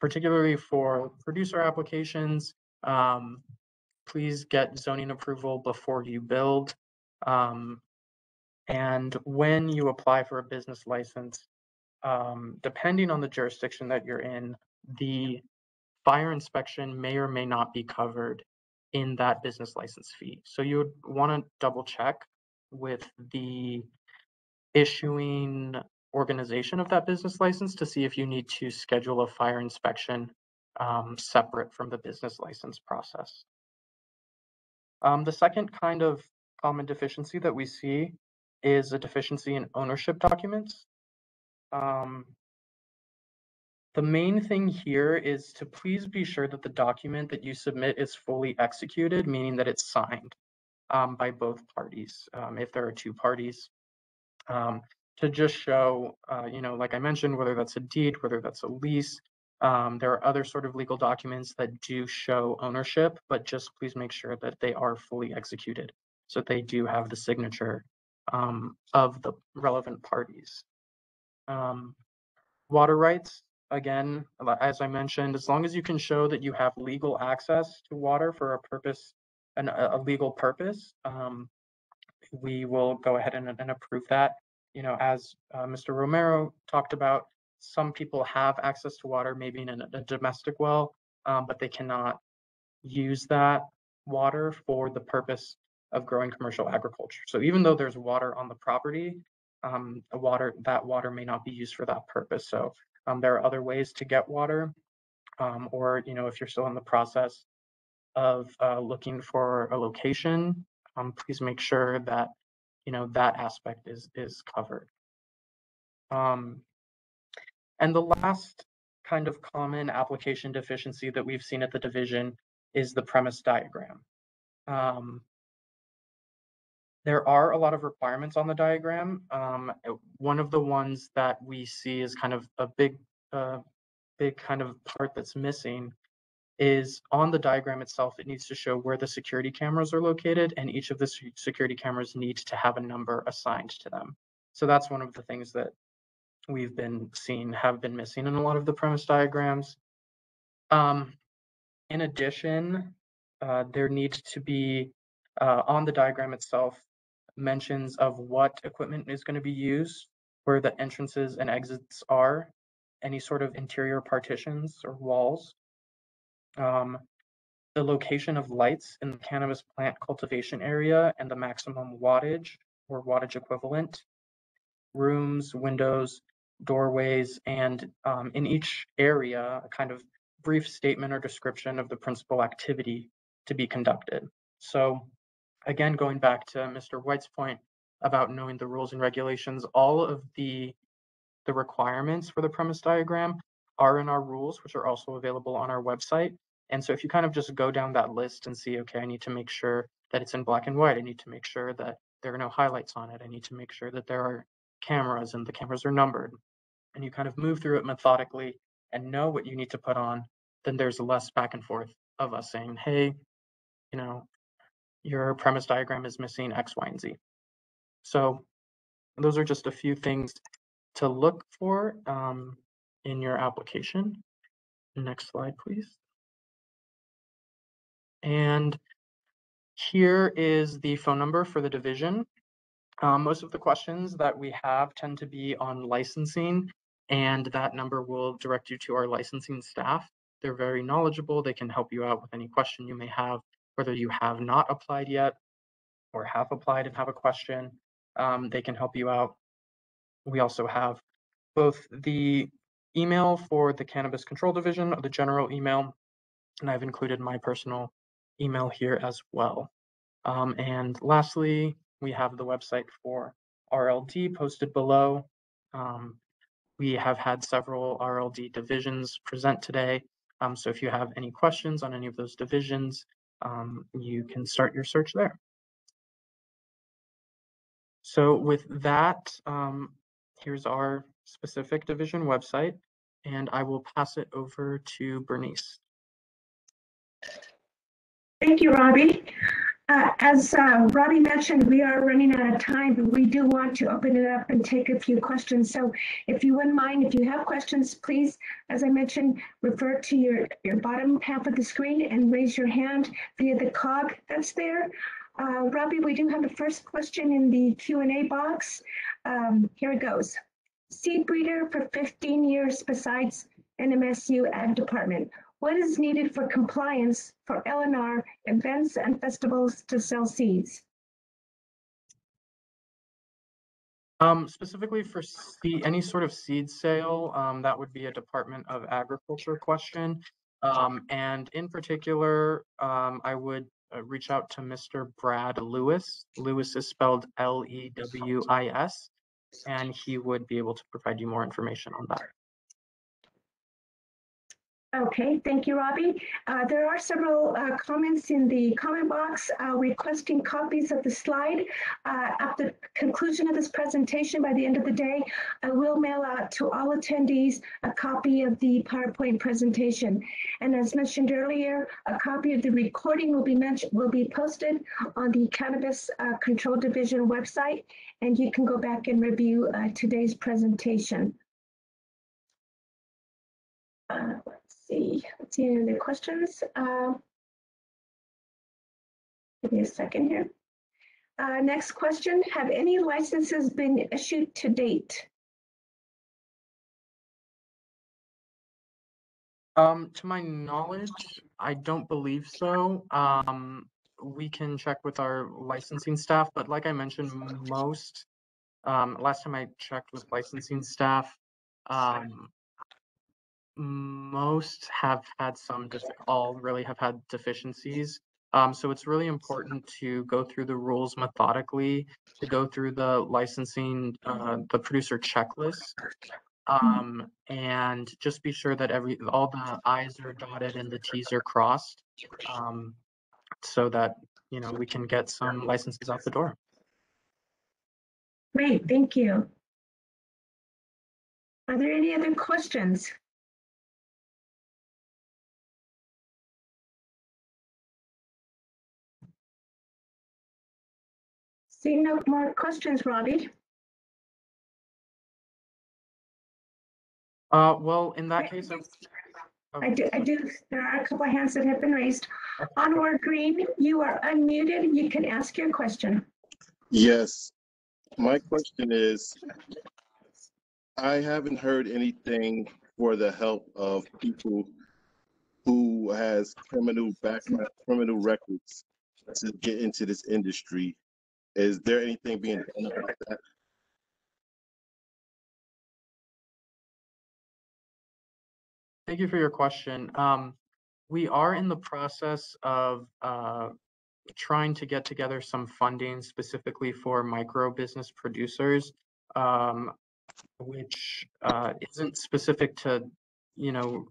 S1: Particularly for producer applications, please get zoning approval before you build. And when you apply for a business license, depending on the jurisdiction that you're in, the fire inspection may or may not be covered in that business license fee. So you would want to double check with the issuing organization of that business license to see if you need to schedule a fire inspection separate from the business license process. The second kind of common deficiency that we see is a deficiency in ownership documents. The main thing here is to please be sure that the document that you submit is fully executed, meaning that it's signed by both parties, if there are two parties. To just show, like I mentioned, whether that's a deed, whether that's a lease. There are other sort of legal documents that do show ownership, but just please make sure that they are fully executed so that they do have the signature of the relevant parties. Water rights, again, as I mentioned, as long as you can show that you have legal access to water for a purpose, a legal purpose, we will go ahead and approve that. As Mr. Romero talked about, some people have access to water, maybe in a domestic well, but they cannot use that water for the purpose of growing commercial agriculture. So even though there's water on the property, that water may not be used for that purpose. So there are other ways to get water, or if you're still in the process of looking for a location, please make sure that that aspect is covered. And the last kind of common application deficiency that we've seen at the division is the premise diagram. There are a lot of requirements on the diagram. One of the ones that we see is kind of a big kind of part that's missing is on the diagram itself. It needs to show where the security cameras are located, and each of the security cameras needs to have a number assigned to them. So that's one of the things that we've been seeing have been missing in a lot of the premise diagrams. In addition, there needs to be on the diagram itself mentions of what equipment is going to be used, where the entrances and exits are, any sort of interior partitions or walls, the location of lights in the cannabis plant cultivation area and the maximum wattage or wattage equivalent, rooms, windows, doorways, and in each area, a kind of brief statement or description of the principal activity to be conducted. So again, going back to Mr. White's point about knowing the rules and regulations, all of the requirements for the premise diagram are in our rules, which are also available on our website. And so if you kind of just go down that list and see, okay, I need to make sure that it's in black and white. I need to make sure that there are no highlights on it. I need to make sure that there are cameras and the cameras are numbered. And you kind of move through it methodically and know what you need to put on, then there's less back and forth of us saying, hey, your premise diagram is missing X, Y, and Z. So those are just a few things to look for in your application. Next slide, please. And here is the phone number for the division. Most of the questions that we have tend to be on licensing, and that number will direct you to our licensing staff. They're very knowledgeable. They can help you out with any question you may have, whether you have not applied yet or have applied and have a question. They can help you out. We also have both the email for the Cannabis Control Division, or the general email, and I've included my personal email here as well. And lastly, we have the website for RLD posted below. We have had several RLD divisions present today. So if you have any questions on any of those divisions, you can start your search there. So with that, here's our specific division website, and I will pass it over to Bernice.
S15: Thank you, Robbie. As Robbie mentioned, we are running out of time, but we do want to open it up and take a few questions. So if you wouldn't mind, if you have questions, please, as I mentioned, refer to your bottom half of the screen and raise your hand via the cog that's there. Robbie, we do have the first question in the Q&A box. Here it goes. Seed breeder for 15 years besides NMSU Ag Department. What is needed for compliance for LNR events and festivals to sell seeds?
S1: Specifically for any sort of seed sale, that would be a Department of Agriculture question. And in particular, I would reach out to Mr. Brad Lewis. Lewis is spelled Lewis, and he would be able to provide you more information on that.
S15: Okay, thank you, Robbie. There are several comments in the comment box requesting copies of the slide. At the conclusion of this presentation, by the end of the day, I will mail out to all attendees a copy of the PowerPoint presentation. And as mentioned earlier, a copy of the recording will be posted on the Cannabis Control Division website, and you can go back and review today's presentation. Let's see any other questions. Give me a second here. Next question, have any licenses been issued to date?
S1: To my knowledge, I don't believe so. We can check with our licensing staff, but like I mentioned, most, last time I checked with licensing staff, most have had all really have had deficiencies. So it's really important to go through the rules methodically, to go through the licensing, the producer checklist, and just be sure that all the I's are dotted and the T's are crossed, so that we can get some licenses out the door.
S15: Great, thank you. Are there any other questions? Seeing no more questions, Robbie.
S1: Well, in that case,
S15: I do. There are a couple of hands that have been raised. Onward Green, you are unmuted. You can ask your question.
S16: Yes, my question is, I haven't heard anything for the help of people who has criminal records to get into this industry. Is there anything being done about that?
S1: Thank you for your question. We are in the process of trying to get together some funding specifically for micro business producers, which isn't specific to,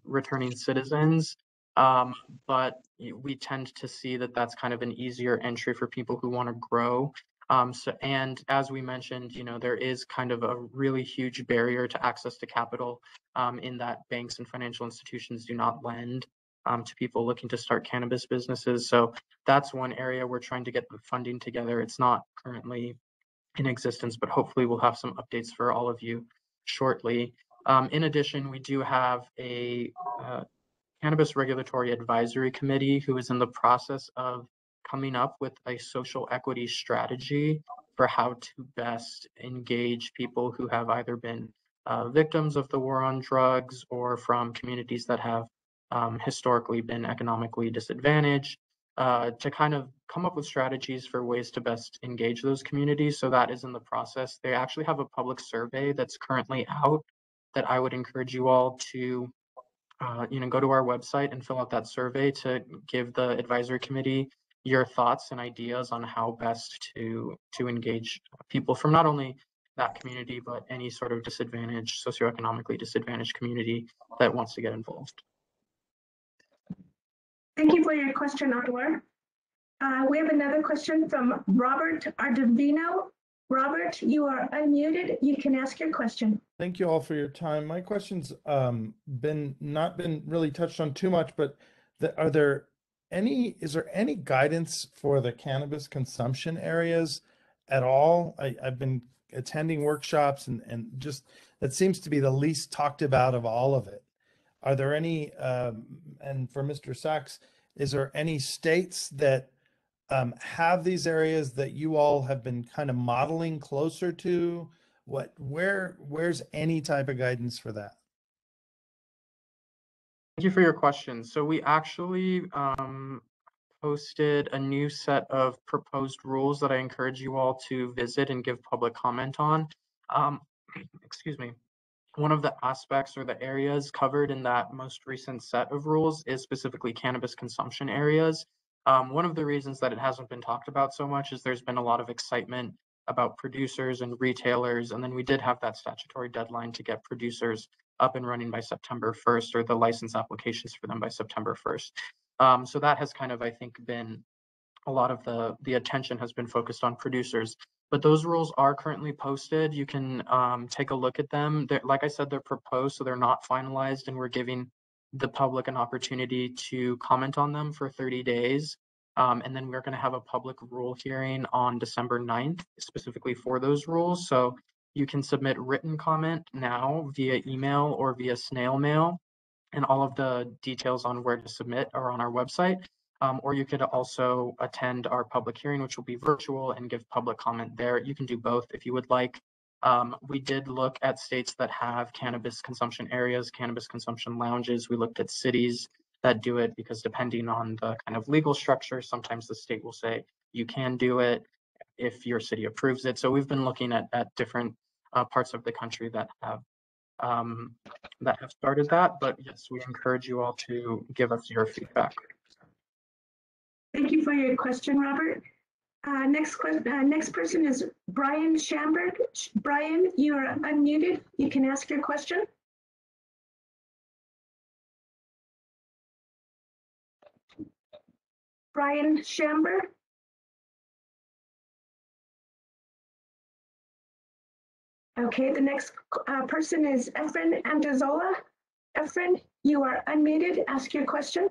S1: returning citizens, but we tend to see that that's kind of an easier entry for people who want to grow. And as we mentioned, there is kind of a really huge barrier to access to capital, in that banks and financial institutions do not lend to people looking to start cannabis businesses. So that's one area we're trying to get the funding together. It's not currently in existence, but hopefully we'll have some updates for all of you shortly. In addition, we do have a Cannabis Regulatory Advisory Committee who is in the process of coming up with a social equity strategy for how to best engage people who have either been victims of the war on drugs or from communities that have historically been economically disadvantaged, to kind of come up with strategies for ways to best engage those communities. So that is in the process. They actually have a public survey that's currently out that I would encourage you all to go to our website and fill out that survey to give the advisory committee your thoughts and ideas on how best to engage people from not only that community, but any sort of disadvantaged, socioeconomically disadvantaged community that wants to get involved.
S15: Thank you for your question, Arthur. We have another question from Robert Ardovino. Robert, you are unmuted. You can ask your question.
S17: Thank you all for your time. My question's not been really touched on too much, but is there any guidance for the cannabis consumption areas at all? I've been attending workshops and just that seems to be the least talked about of all of it. Are there any, and for Mr. Sachs, is there any states that have these areas that you all have been kind of modeling closer to? Where's any type of guidance for that?
S1: Thank you for your question. So we actually posted a new set of proposed rules that I encourage you all to visit and give public comment on. Excuse me. One of the aspects or the areas covered in that most recent set of rules is specifically cannabis consumption areas. One of the reasons that it hasn't been talked about so much is there's been a lot of excitement about producers and retailers, and then we did have that statutory deadline to get producers up and running by September 1st, or the license applications for them by September 1st. So that has kind of, I think, been a lot of the attention has been focused on producers. But those rules are currently posted. You can take a look at them. Like I said, they're proposed, so they're not finalized, and we're giving the public an opportunity to comment on them for 30 days. And then we're going to have a public rule hearing on December 9th, specifically for those rules. So you can submit written comment now via email or via snail mail, and all of the details on where to submit are on our website. Or you could also attend our public hearing, which will be virtual, and give public comment there. You can do both if you would like. We did look at states that have cannabis consumption areas, cannabis consumption lounges. We looked at cities that do it because depending on the kind of legal structure, sometimes the state will say you can do it if your city approves it. So we've been looking at different parts of the country that have started that. But yes, we encourage you all to give us your feedback.
S15: Thank you for your question, Robert. Next person is Brian Schamberg. Brian, you are unmuted. You can ask your question. Brian Schamberg. Okay, the next person is Efren Andazola. Efren, you are unmuted. Ask your question.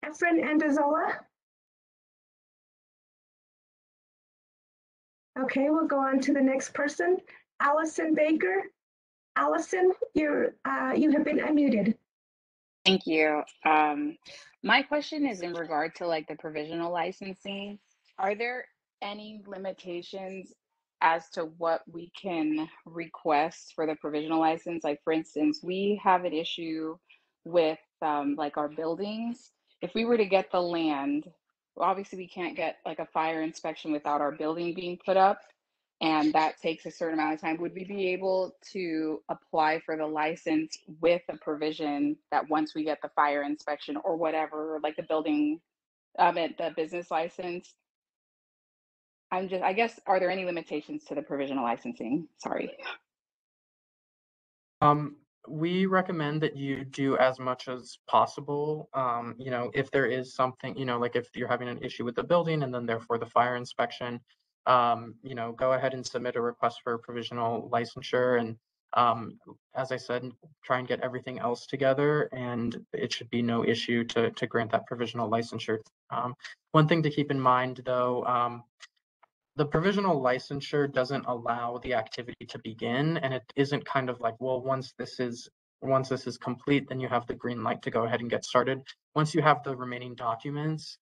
S15: Efren Andazola. Okay, we'll go on to the next person. Allison Baker. Allison, you have been unmuted.
S18: Thank you. My question is in regard to like the provisional licensing. Are there any limitations as to what we can request for the provisional license? Like for instance, we have an issue with like our buildings. If we were to get the land, obviously we can't get like a fire inspection without our building being put up, and that takes a certain amount of time. Would we be able to apply for the license with a provision that once we get the fire inspection or whatever, like the building, the business license? I guess, are there any limitations to the provisional licensing? Sorry.
S1: We recommend that you do as much as possible. If there is something, like if you're having an issue with the building and then therefore the fire inspection, go ahead and submit a request for provisional licensure. And As I said, try and get everything else together, and it should be no issue to grant that provisional licensure. One thing to keep in mind, though, the provisional licensure doesn't allow the activity to begin, and it isn't kind of like, well, once this is complete, then you have the green light to go ahead and get started. Once you have the remaining documents,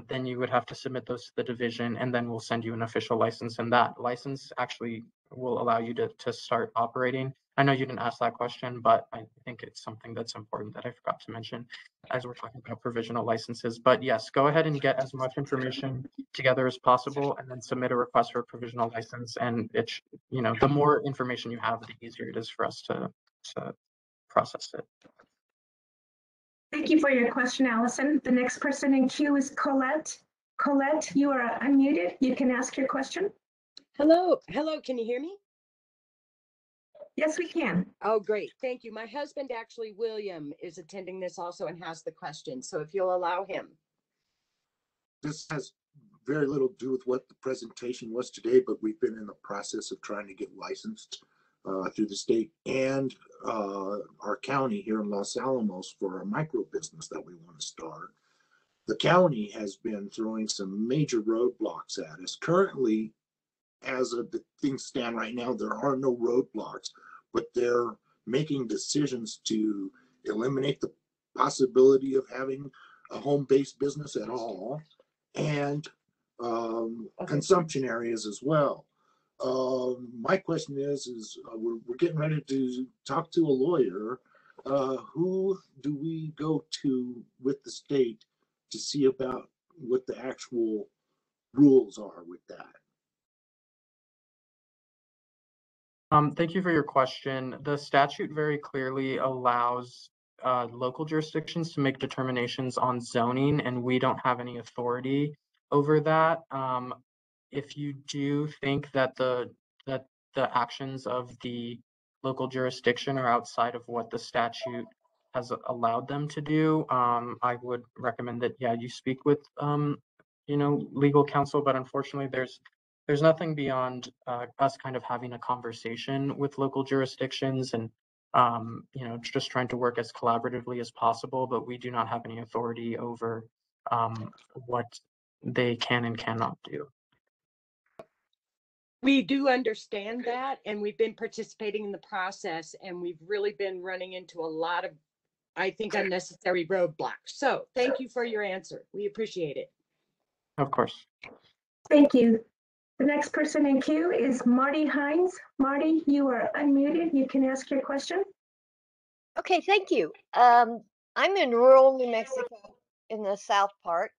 S1: then you would have to submit those to the division, and then we'll send you an official license, and that license actually will allow you to start operating. I know you didn't ask that question, but I think it's something that's important that I forgot to mention as we're talking about provisional licenses. But yes, go ahead and get as much information together as possible, and then submit a request for a provisional license. And it's, the more information you have, the easier it is for us to process it.
S15: Thank you for your question, Allison. The next person in queue is Colette. Colette, you are unmuted. You can ask your question.
S19: Hello, can you hear me?
S15: Yes, we can.
S19: Oh, great. Thank you. My husband, actually, William, is attending this also and has the question. So if you'll allow him.
S20: This has very little to do with what the presentation was today, but we've been in the process of trying to get licensed through the state and our county here in Los Alamos for a micro business that we want to start. The county has been throwing some major roadblocks at us. Currently, as of the things stand right now, there are no roadblocks, but they're making decisions to eliminate the possibility of having a home-based business at all, and consumption areas as well. My question is we're getting ready to talk to a lawyer. Who do we go to with the state to see about what the actual rules are with that?
S1: Thank you for your question. The statute very clearly allows local jurisdictions to make determinations on zoning, and we don't have any authority over that. If you do think that the actions of the local jurisdiction are outside of what the statute has allowed them to do, I would recommend that, yeah, you speak with legal counsel. But unfortunately, there's nothing beyond us kind of having a conversation with local jurisdictions and just trying to work as collaboratively as possible. But we do not have any authority over what they can and cannot do.
S19: We do understand that, and we've been participating in the process, and we've really been running into a lot of, I think, unnecessary roadblocks. So thank you for your answer. We appreciate it.
S1: Of course.
S15: Thank you. The next person in queue is Marty Hines. Marty, you are unmuted. You can ask your question.
S21: Okay, thank you. I'm in rural New Mexico in the south part,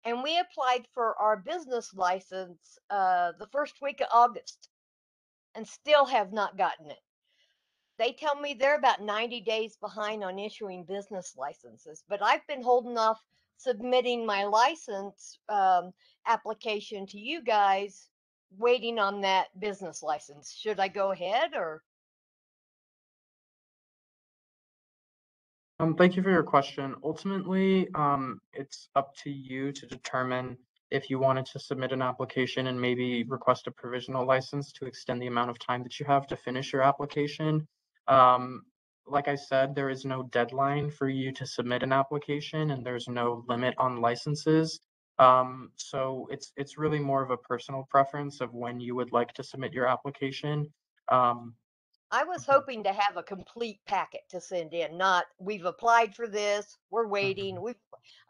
S21: and we applied for our business license the first week of August and still have not gotten it. They tell me they're about 90 days behind on issuing business licenses, but I've been holding off submitting my license application to you guys, waiting on that business license. Should I go ahead or?
S1: Thank you for your question. Ultimately, it's up to you to determine if you wanted to submit an application and maybe request a provisional license to extend the amount of time that you have to finish your application. Like I said, there is no deadline for you to submit an application, and there's no limit on licenses. So it's really more of a personal preference of when you would like to submit your application.
S21: I was hoping to have a complete packet to send in, not we've applied for this, we're waiting.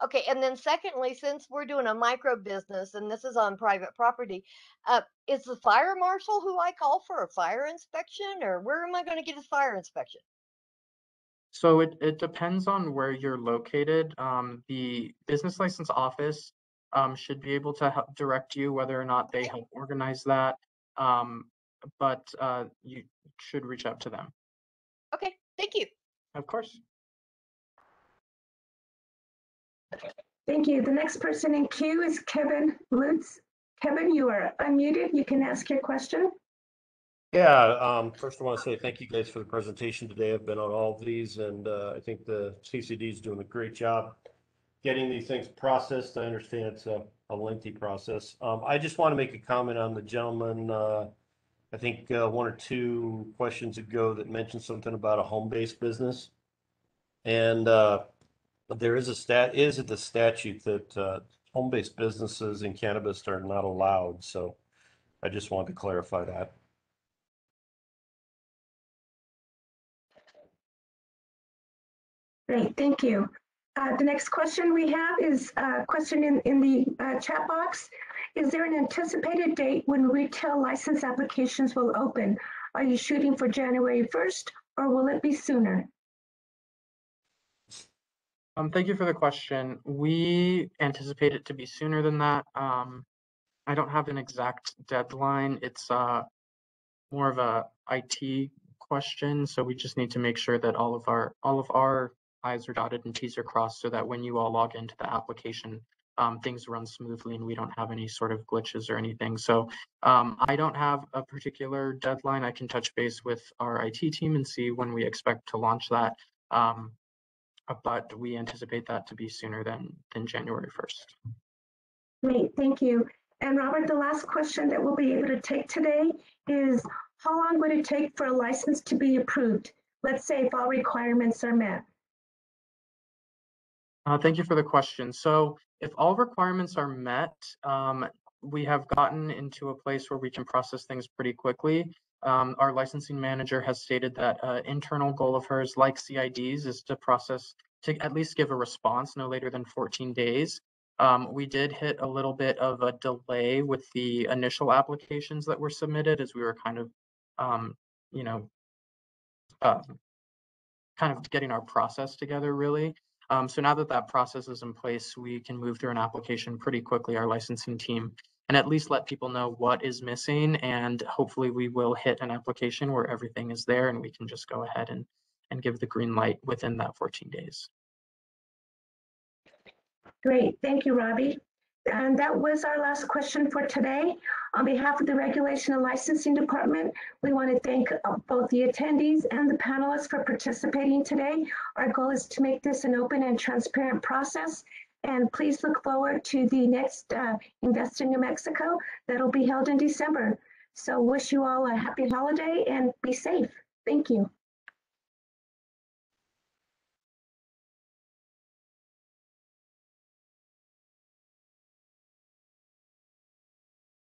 S21: Okay, and then secondly, since we're doing a micro business and this is on private property, is the fire marshal who I call for a fire inspection, or where am I going to get a fire inspection?
S1: So it depends on where you're located. The business license office should be able to help direct you whether or not they help organize that. But you should reach out to them.
S21: Okay, thank you.
S1: Of course.
S15: Thank you. The next person in queue is Kevin Lutz. Kevin, you are unmuted. You can ask your question.
S22: Yeah, first I want to say thank you guys for the presentation today. I've been on all of these, and I think the CCD is doing a great job getting these things processed. I understand it's a lengthy process. I just want to make a comment on the gentleman I think one or two questions ago that mentioned something about a home-based business. And there is the statute that home-based businesses in cannabis are not allowed. So I just wanted to clarify that.
S15: Great, thank you. The next question we have is a question in the chat box. Is there an anticipated date when retail license applications will open? Are you shooting for January 1st or will it be sooner?
S1: Thank you for the question. We anticipate it to be sooner than that. I don't have an exact deadline. It's more of a IT question, so we just need to make sure that all of our I's are dotted and T's are crossed, so that when you all log into the application, things run smoothly and we don't have any sort of glitches or anything. So I don't have a particular deadline. I can touch base with our IT team and see when we expect to launch that. But we anticipate that to be sooner than January 1st.
S15: Great, thank you. And Robert, the last question that we'll be able to take today is, how long would it take for a license to be approved? Let's say if all requirements are met.
S1: Thank you for the question. So if all requirements are met, we have gotten into a place where we can process things pretty quickly. Our licensing manager has stated that an internal goal of hers, like CIDs, is to at least give a response no later than 14 days. We did hit a little bit of a delay with the initial applications that were submitted, as we were kind of, kind of getting our process together, really. So now that that process is in place, we can move through an application pretty quickly, our licensing team, and at least let people know what is missing. And hopefully we will hit an application where everything is there and we can just go ahead and give the green light within that 14 days.
S15: Great, thank you, Robbie. And that was our last question for today. On behalf of the Regulation and Licensing Department, we want to thank both the attendees and the panelists for participating today. Our goal is to make this an open and transparent process. And please look forward to the next Invest in New Mexico that'll be held in December. So wish you all a happy holiday and be safe. Thank you.